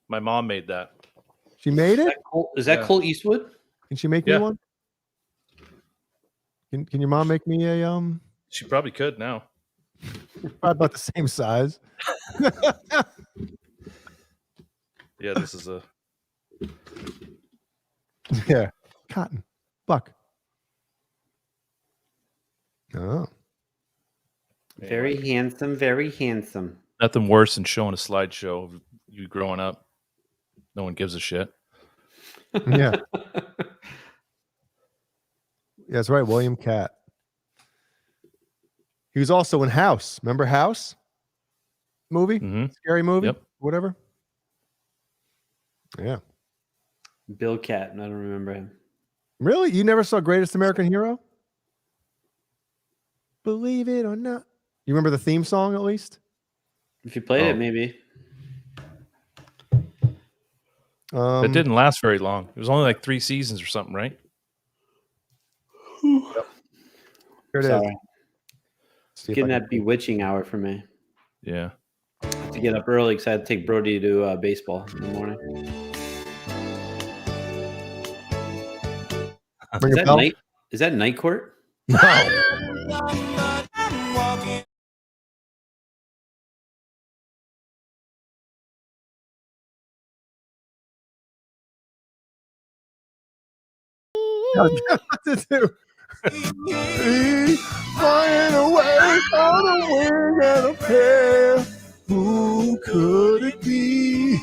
My mom made that.
She made it?
Is that
Yeah.
Colt Eastwood?
Can she make me
Yeah.
one? Can your mom make me a
She probably could now.
probably about the same size?
Yeah, this is a
Yeah. Cotton. Buck. Oh.
Very handsome. Very handsome.
nothing worse than showing a slideshow of you growing up. No one gives a shit.
Yeah. That's right. William Catt. He was also in House. Remember House? Movie?
Mhm.
Scary movie?
Yep.
Whatever. Yeah.
Bill Catton. I don't remember him.
Really? You never saw Greatest American Hero? Believe it or not. You remember the theme song at least?
If you played it, maybe.
It didn't last very long. It was only like 3 seasons or something, right?
Here it is.
Sorry.
See if
Getting
I
that bewitching hour for me.
Yeah.
I have to get up early because I had to take Brody to baseball in the morning.
Ring
Is
a
that
bell?
night? Is that night court?
No. What to do? Flying away on a wing and a pair. Who could it be?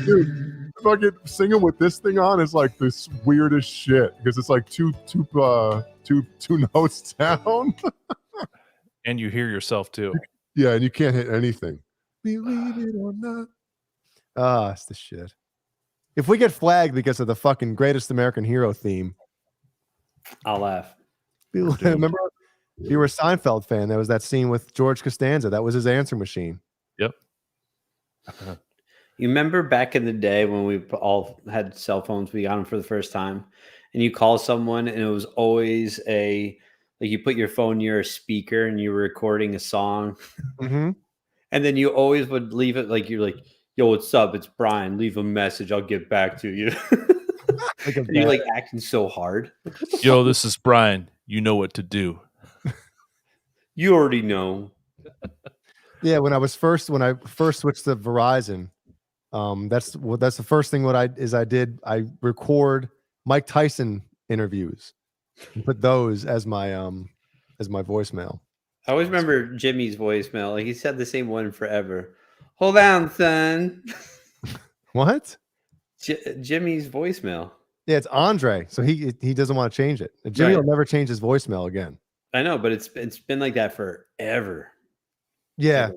Dude, fucking singing with this thing on is like this weirdest shit because it's like two notes down.
And you hear yourself too.
Yeah, and you can't hit anything.
Believe it or not. Ah, it's the shit. If we get flagged because of the fucking Greatest American Hero theme,
I'll laugh.
remember you were a Seinfeld fan. There was that scene with George Costanza. That was his answer machine.
Yep.
You remember back in the day when we all had cell phones, we got them for the first time, and you call someone and it was always like you put your phone near a speaker and you were recording a song.
Mm-hmm.
And then you always would leave it like you're like, yo, what's up? It's Brian. Leave a message. I'll get back to you. And you're like acting so hard.
Yo, this is Brian. You know what to do.
You already know.
Yeah, when I first switched to Verizon, that's the first thing I did. I record Mike Tyson interviews and put those as my voicemail.
I always remember Jimmy's voicemail. Like he said the same one forever. Hold on, son.
What?
Jimmy's voicemail.
Yeah, it's Andre. So he doesn't want to change it. Jimmy will
Right.
never change his voicemail again.
I know, but it's been like that forever.
Yeah.
Like,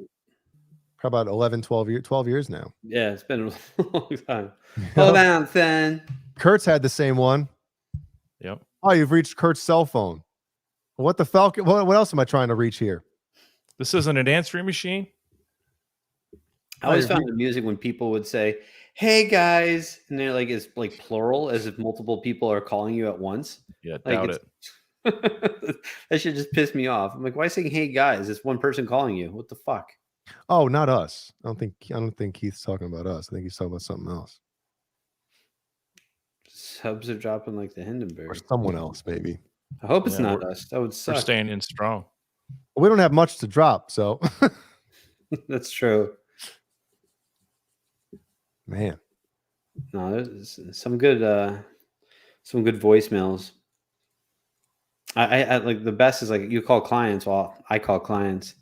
How about 11, 12 years now?
yeah, it's been a long time. Hold on, son.
Kurt's had the same one.
Yep.
Oh, you've reached Kurt's cell phone. What the Falcon? What else am I trying to reach here?
This isn't an answering machine.
I always found it amusing when people would say, "Hey guys," and they're like, it's like plural, as if multiple people are calling you at once.
Yeah,
Like,
doubt it.
that should just piss me off. I'm like, why saying "Hey guys"? It's one person calling you. What the fuck?
Oh, not us. I don't think Keith's talking about us. I think he's talking about something else.
Subs are dropping like the
Or
Hindenburg.
someone else, maybe.
I hope it's
Yeah,
not
we're-
us. That would
We're
suck.
staying in strong.
We don't have much to drop, so
That's true.
man.
No, there's some good voicemails. I like the best is like you call clients. Well, I call clients,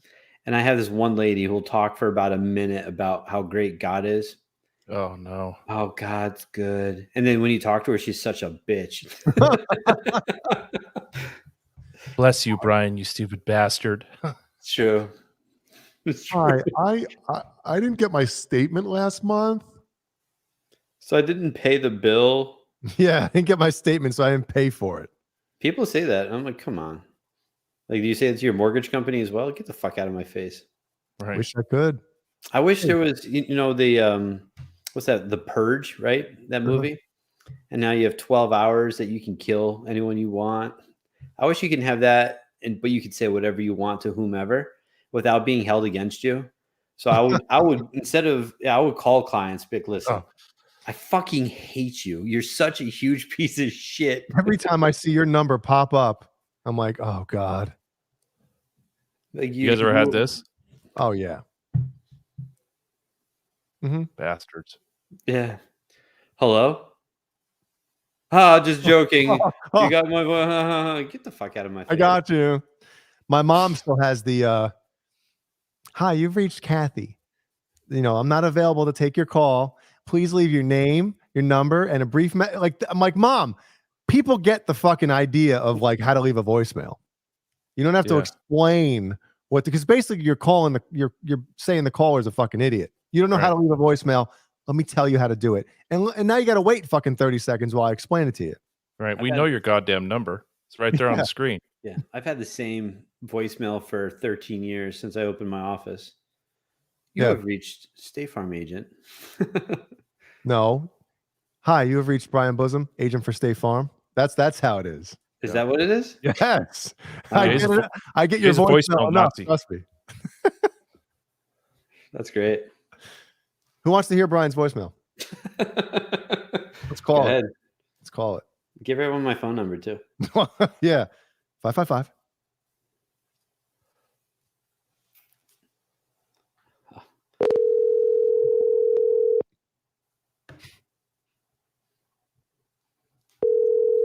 and I have this one lady who will talk for about a minute about how great God is.
Oh no.
Oh, God's good. And then when you talk to her, she's such a bitch.
Bless you, Brian, you stupid bastard.
It's true. It's true.
Hi, I didn't get my statement last month.
So I didn't pay the bill.
Yeah, I didn't get my statement, so I didn't pay for it.
People say that. I'm like, come on. Like, do you say it to your mortgage company as well? Get the fuck out of my face.
Right.
Wish I could.
I wish there was, you know, the what's that? The Purge, right? That movie. And now you have 12 hours that you can kill anyone you want. I wish you can have that, but you could say whatever you want to whomever without being held against you. So I would instead of I would call clients, be like, listen, I fucking hate you. You're such a huge piece of shit.
Every time I see your number pop up, I'm like, oh God.
Like
You guys ever had this?
Oh yeah.
Bastards.
Yeah. Hello? Ah, just joking. You got my get the fuck out of my face.
I got you. My mom still has the hi, you've reached Kathy. You know, I'm not available to take your call. Please leave your name, your number, and a brief I'm like, Mom, people get the fucking idea of like how to leave a voicemail. You don't have to explain what because basically you're calling you're saying the caller's a fucking idiot. You don't know how to leave a voicemail. Let me tell you how to do it. And now you got to wait fucking 30 seconds while I explain it to you.
Right. We know your goddamn number. It's right there on the screen.
Yeah. I've had the same voicemail for 13 years since I opened my office. You have reached State Farm agent.
No. Hi, you have reached Brian Bosom, agent for State Farm. That's how it is.
Is that what it is?
Yes.
Wow.
I get your voicemail enough. Trust me.
That's great.
Who wants to hear Brian's voicemail? Let's call it. Let's call it.
Give everyone my phone number too.
Yeah. 555.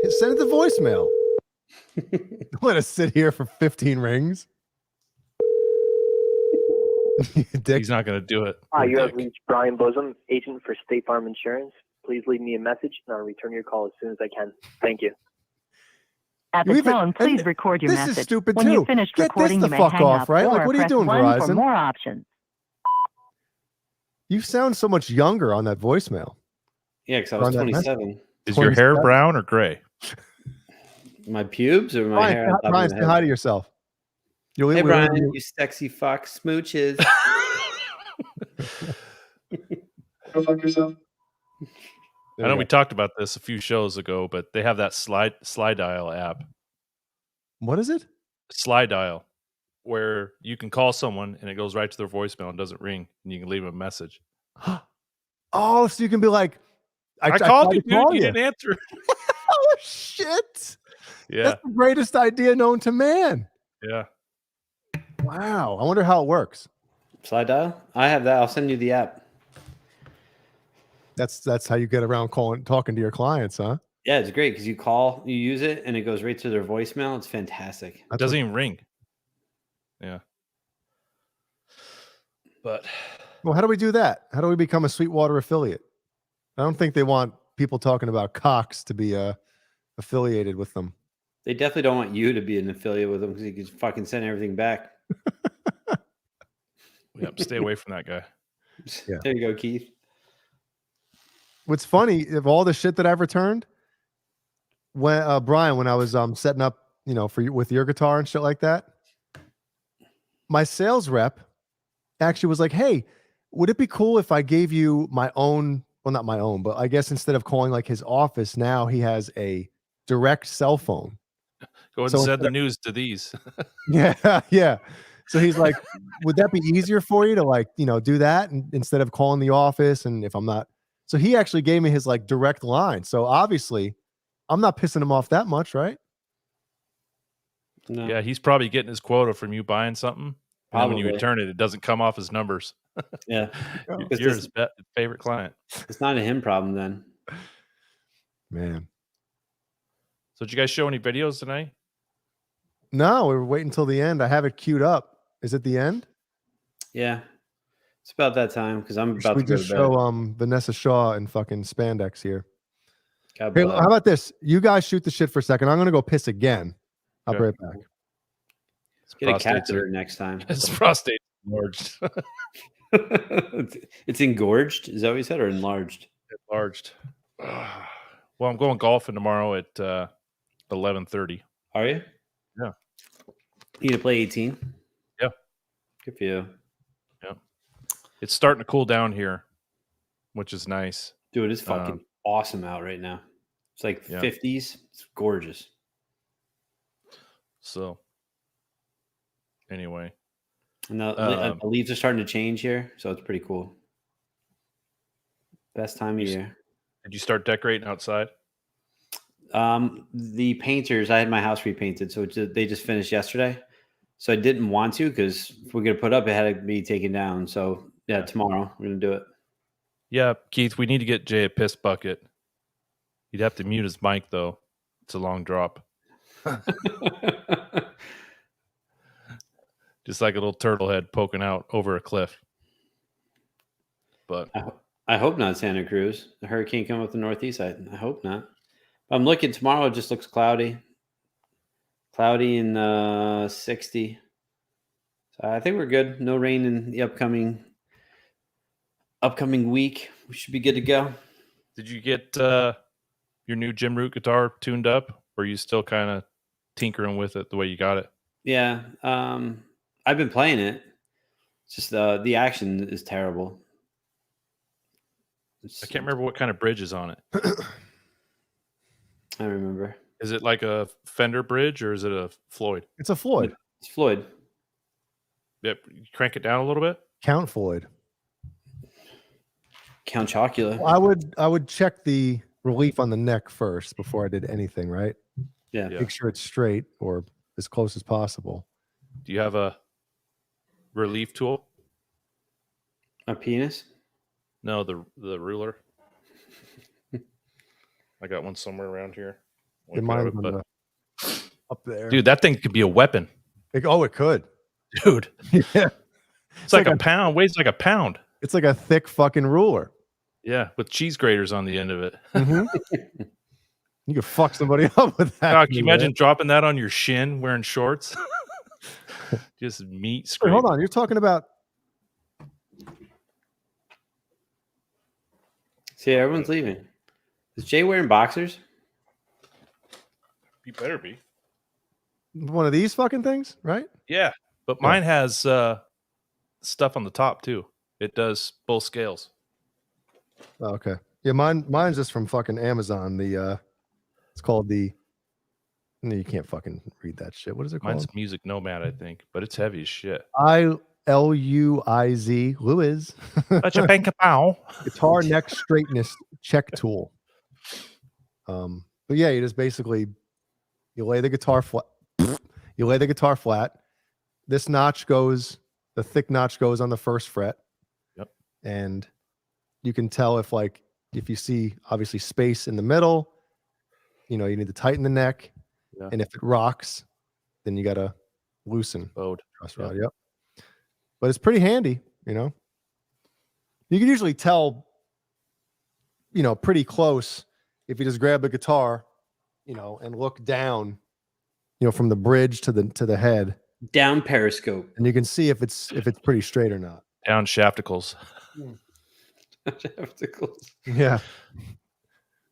Send it to voicemail. Let us sit here for 15 rings.
He's not going to do it.
Hi, you have reached Brian Bosom, agent for State Farm Insurance. Please leave me a message and I'll return your call as soon as I can. Thank you.
At the tone, please record your message.
This is stupid
when
too.
you've finished
Get
recording,
this
you
the
may
fuck
hang
off,
up
right?
or
Like, what are you
press
doing,
1
Verizon?
for more options.
You sound so much younger on that voicemail.
Yeah, because I was 27.
Is your hair brown or gray?
My pubes or my hair? on top
Brian,
of
say
my head?
hi to yourself.
Hey, Brian, you sexy fuck smooches.
Go fuck yourself.
I know we talked about this a few shows ago, but they have that slide dial app.
What is it?
Slide dial, where you can call someone and it goes right to their voicemail and doesn't ring, and you can leave them a message.
Oh, so you can be like,
I called you,
tried to call
dude. You didn't answer.
Oh shit!
Yeah,
That's the greatest idea known to man.
yeah.
Wow. I wonder how it works.
Slide dial? I have that. I'll send you the app.
That's how you get around talking to your clients, huh?
Yeah, it's great because you call, you use it, and it goes right to their voicemail. It's fantastic.
It doesn't even ring. Yeah. But
Well, how do we do that? How do we become a Sweetwater affiliate? I don't think they want people talking about Cox to be affiliated with them.
They definitely don't want you to be an affiliate with them because you can fucking send everything back.
Yep, stay away from that guy.
Yeah.
There you go, Keith.
What's funny, of all the shit that I've returned, when Brian, when I was setting up, with your guitar and shit like that, my sales rep actually was like, "Hey, would it be cool if I gave you my own, well, not my own, but I guess instead of calling like his office, now he has a direct cell phone."
Go ahead and send the news to these.
Yeah, yeah. So he's like, "Would that be easier for you to do that instead of calling the office?" And if I'm not, so he actually gave me his direct line. So obviously, I'm not pissing him off that much, right?
No.
Yeah, he's probably getting his quota from you buying something. And then when you
Probably.
return it, it doesn't come off his numbers.
Yeah.
You're his favorite client.
It's not a him problem then.
Man.
So did you guys show any videos tonight?
No, we were waiting until the end. I have it queued up. Is it the end?
Yeah. It's about that time because I'm about
We
to go
just
to bed.
show Vanessa Shaw in fucking spandex here.
God
Hey,
bless.
how about this? You guys shoot the shit for a second. I'm gonna go piss again. I'll be right back.
Get a catheter next time.
His prostate enlarged.
It's engorged. Is that what you said, or enlarged?
Enlarged. Well, I'm going golfing tomorrow at 11:30.
Are you?
Yeah.
You gonna play 18?
Yeah.
Good for you.
Yeah. It's starting to cool down here, which is nice.
Dude, it's fucking awesome out right now. It's like 50s. It's gorgeous.
So, anyway.
And the leaves are starting to change here, so it's pretty cool. Best time of year.
Did you start decorating outside?
The painters, I had my house repainted, so they just finished yesterday. So I didn't want to because if we're gonna put up, it had to be taken down. So yeah, tomorrow we're gonna do it.
Yeah, Keith, we need to get Jay a piss bucket. You'd have to mute his mic though. It's a long drop. Just like a little turtle head poking out over a cliff. But
I hope not Santa Cruz. The hurricane coming up the northeast. I hope not. I'm looking tomorrow. It just looks cloudy. Cloudy and 60. So I think we're good. No rain in the upcoming week. We should be good to go.
Did you get your new Jim Root guitar tuned up? Or are you still kind of tinkering with it the way you got it?
Yeah. I've been playing it. It's just the action is terrible.
I can't remember what kind of bridge is on it.
I remember.
Is it like a Fender bridge or is it a Floyd?
It's a Floyd.
It's Floyd.
Yep. Crank it down a little bit.
Count Floyd.
Count Chocula.
I would check the relief on the neck first before I did anything, right?
Yeah.
Make sure it's straight or as close as possible.
Do you have a relief tool?
A penis?
No, the ruler. I got one somewhere around here.
Mine's up there.
Dude, that thing could be a weapon.
It could.
Dude.
Yeah.
It's like a pound. Weighs like a pound.
It's like a thick fucking ruler.
Yeah, with cheese graters on the end of it.
Mm-hmm. You could fuck somebody up with that.
God, can you imagine dropping that on your shin wearing shorts? Just meat
Wait,
scrape.
hold on. You're talking about...
See, everyone's leaving. Is Jay wearing boxers?
You better be.
One of these fucking things, right?
Yeah, but mine has stuff on the top too. It does both scales.
Oh, okay. Yeah, mine's just from fucking Amazon. It's called the... No, you can't fucking read that shit. What is it called?
Mine's Music Nomad, I think, but it's heavy as shit.
ILUIZ Luiz.
Such a bank pow.
Guitar neck straightness check tool. But yeah, you just basically lay the guitar flat. You lay the guitar flat. The thick notch goes on the first fret.
Yep.
And you can tell if you see obviously space in the middle, you need to tighten the neck.
Yeah.
And if it rocks, then you gotta loosen.
Bowed.
Truss rod. Yep. But it's pretty handy, You can usually tell pretty close. If you just grab the guitar, and look down, from the bridge to the head,
down periscope,
and you can see if it's pretty straight or not.
Down shafticles.
Shafticles.
Yeah.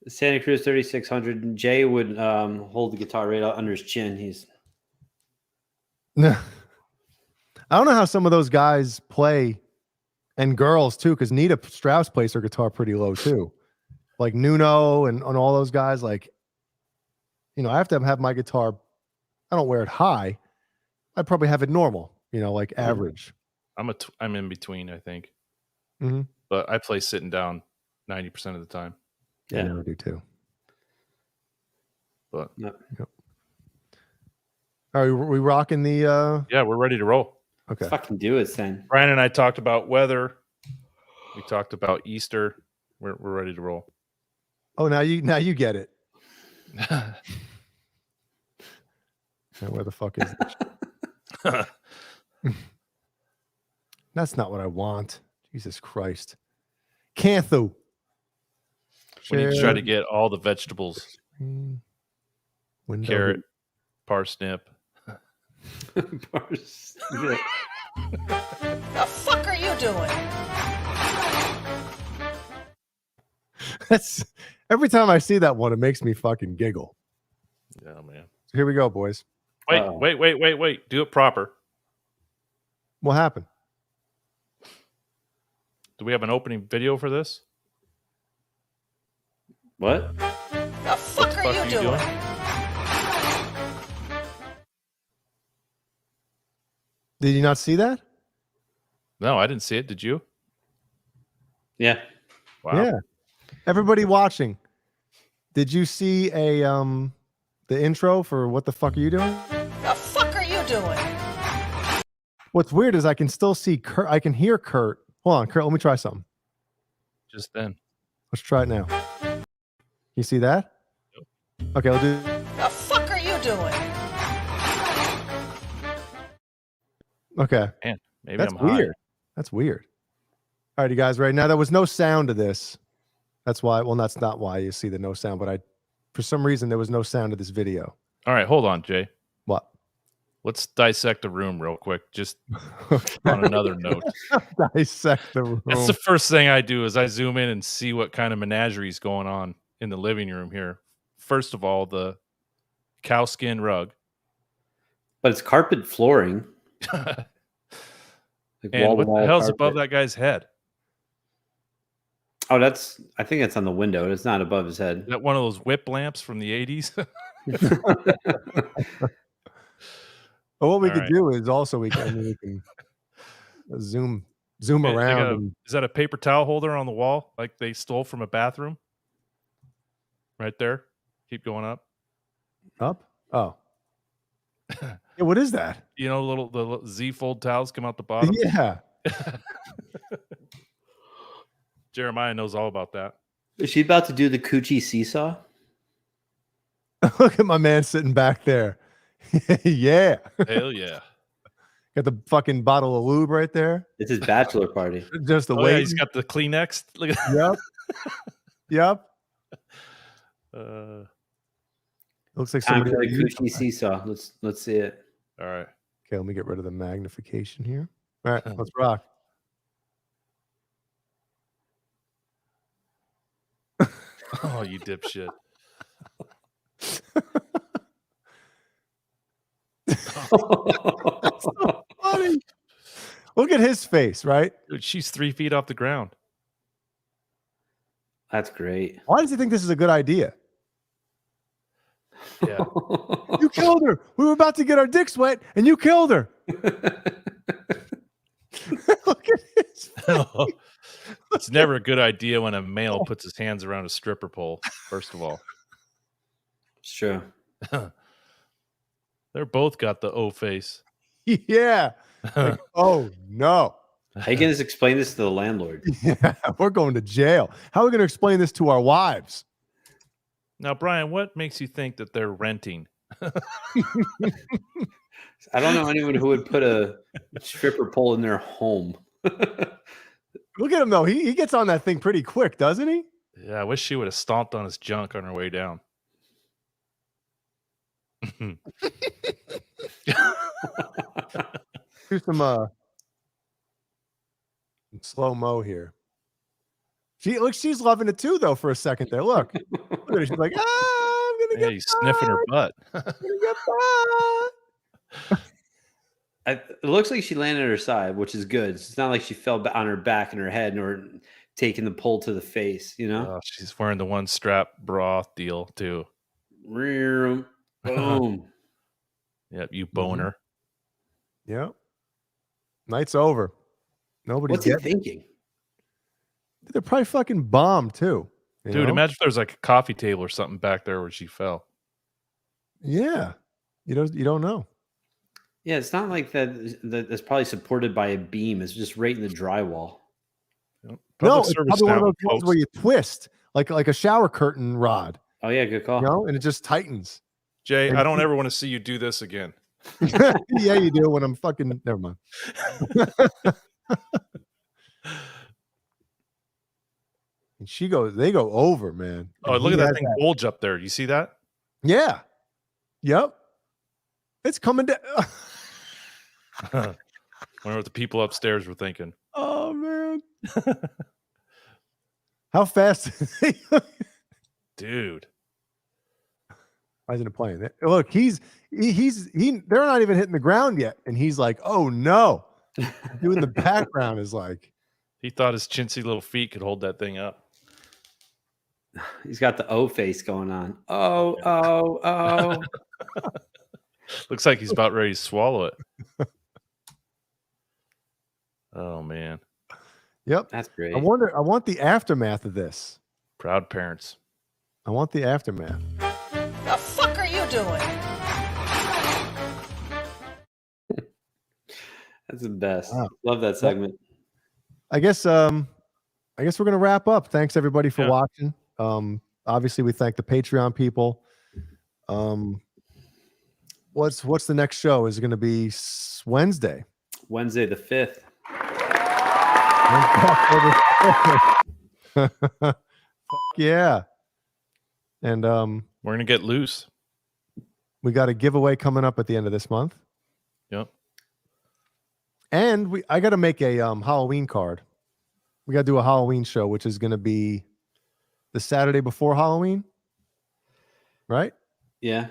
Santa Cruz 3600. Jay would hold the guitar right under his chin. He's
no. I don't know how some of those guys play, and girls too, because Nita Strauss plays her guitar pretty low too. Like Nuno and all those guys, like, I have to have my guitar. I don't wear it high. I'd probably have it normal, like average.
I'm in between, I think.
Mm-hmm.
But I play sitting down 90% of the time.
Yeah, I do too.
But
yep. Are we rocking the?
Yeah, we're ready to roll.
Okay,
fucking do it, then.
Brian and I talked about weather. We talked about Easter. We're ready to roll.
Oh, now you get it. Where the fuck is this? That's not what I want. Jesus Christ. Canthu.
We need to try to get all the vegetables.
Window.
Carrot, parsnip.
The fuck are you doing?
That's every time I see that one, it makes me fucking giggle.
Yeah, man.
So here we go, boys.
Wait. Do it proper.
What happened?
Do we have an opening video for this?
What?
The fuck are you doing?
Did you not see that?
No, I didn't see it. Did you?
Yeah.
Wow.
Yeah. Everybody watching, did you see the intro for What the Fuck Are You Doing?
The fuck are you doing?
What's weird is I can still see Kurt. I can hear Kurt. Hold on, Kurt. Let me try something.
Just then.
Let's try it now. You see that? Okay, I'll do.
The fuck are you doing?
Okay.
Man, maybe
That's
I'm high.
weird. That's weird. All right, you guys. Right now, there was no sound to this. That's why. Well, that's not why you see the no sound. But for some reason, there was no sound to this video.
All right, hold on, Jay.
What?
Let's dissect the room real quick, just on another note.
Dissect the room.
That's the first thing I do is I zoom in and see what kind of menagerie is going on in the living room here. First of all, the cowskin rug.
But it's carpet flooring.
And what the hell's above that guy's head?
Oh, I think it's on the window. It's not above his head.
Is that one of those whip lamps from the 80s?
Well, what we could do is also we can zoom around.
Is that a paper towel holder on the wall like they stole from a bathroom? Right there. Keep going up.
Up? Oh. Yeah, what is that?
You know, the little Z fold towels come out the bottom.
Yeah.
Jeremiah knows all about that.
Is she about to do the coochie seesaw?
Look at my man sitting back there. Yeah.
Hell yeah.
Got the fucking bottle of lube right there.
It's his bachelor party.
Just the
way. Yeah, he's got the Kleenex. Look at
Yep. Yep. Looks like
Time
somebody
for the coochie seesaw. Let's see it.
All right.
Okay, let me get rid of the magnification here. All right, let's rock.
Oh, you dipshit.
That's so funny. Look at his face, right?
Dude, she's 3 feet off the ground.
That's great.
Why does he think this is a good idea?
Yeah.
You killed her. We were about to get our dicks wet, and you killed her. Look at his face.
It's never a good idea when a male puts his hands around a stripper pole, first of all.
It's true.
They're both got the O face.
Yeah. Like, oh, no.
How you going to explain this to the landlord?
Yeah, we're going to jail. How are we going to explain this to our wives?
Now, Brian, what makes you think that they're renting?
I don't know anyone who would put a stripper pole in their home.
Look at him, though. He gets on that thing pretty quick, doesn't he?
Yeah, I wish she would have stomped on his junk on her way down.
Do some slow-mo here. She's loving it too, though, for a second there. Look. Look at her. She's like, I'm gonna
Yeah,
get
he's sniffing her butt.
I'm gonna get butt.
It looks like she landed on her side, which is good. It's not like she fell on her back and her head nor taking the pull to the face, you know?
Oh, she's wearing the one strap bra deal too.
Boom.
Yep, you boner.
Yep. Night's over. Nobody's
What's he
getting it.
thinking?
They're probably fucking bombed too. you
Dude,
know?
imagine if there's like a coffee table or something back there where she fell.
Yeah. You don't know.
Yeah, it's not like that's probably supported by a beam. It's just right in the drywall.
Yep.
No, it's probably one of those ones where you twist like a shower curtain rod.
Oh yeah, good call.
You know, and it just tightens.
Jay,
And
I don't ever want to see you do this again.
yeah, you do when I'm fucking never mind. And they go over, man.
Oh,
And
look
he
at that
has
thing bulge up there. You see that?
Yeah. Yep. It's coming down.
Wonder what the people upstairs were thinking.
Oh man. How fast
Dude.
Why isn't it playing? Look, they're not even hitting the ground yet. And he's like, oh no. Doing the background is like
He thought his chintzy little feet could hold that thing up.
He's got the O face going on. Oh.
Looks like he's about ready to swallow it. Oh man.
Yep.
That's great.
I want the aftermath of this.
Proud parents.
I want the aftermath.
The fuck are you doing?
That's the best.
Wow.
Love that segment.
I guess we're gonna wrap up. Thanks everybody for watching. Obviously we thank the Patreon people. What's the next show? Is it gonna be Wednesday?
Wednesday the 5th.
Fuck yeah. And
we're gonna get loose.
We got a giveaway coming up at the end of this month.
Yep.
And I gotta make a Halloween card. We gotta do a Halloween show, which is gonna be the Saturday before Halloween. Right?
Yeah.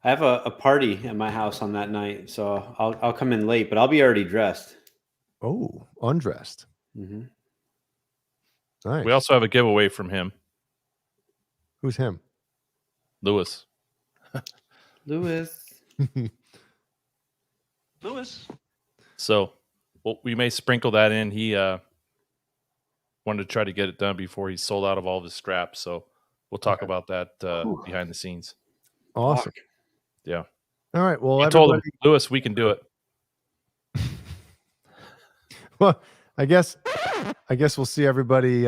I have a party at my house on that night, so I'll come in late, but I'll be already dressed.
Oh, undressed.
Mm-hmm.
Nice.
We also have a giveaway from him.
Who's him?
Lewis.
Lewis.
So we may sprinkle that in. He wanted to try to get it done before he sold out of all of his scraps. So we'll talk about that behind the scenes.
Awesome.
Yeah.
All right. Well,
I told him, Lewis, we can do it.
Well, I guess we'll see everybody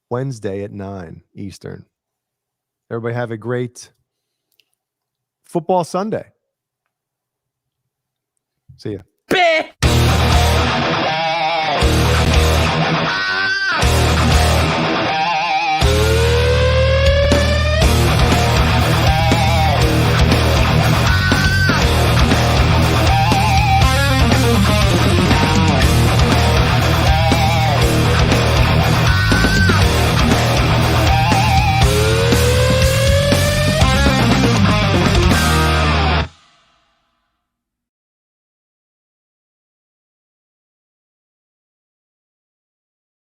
Wednesday at 9 Eastern. Everybody have a great football Sunday. See ya.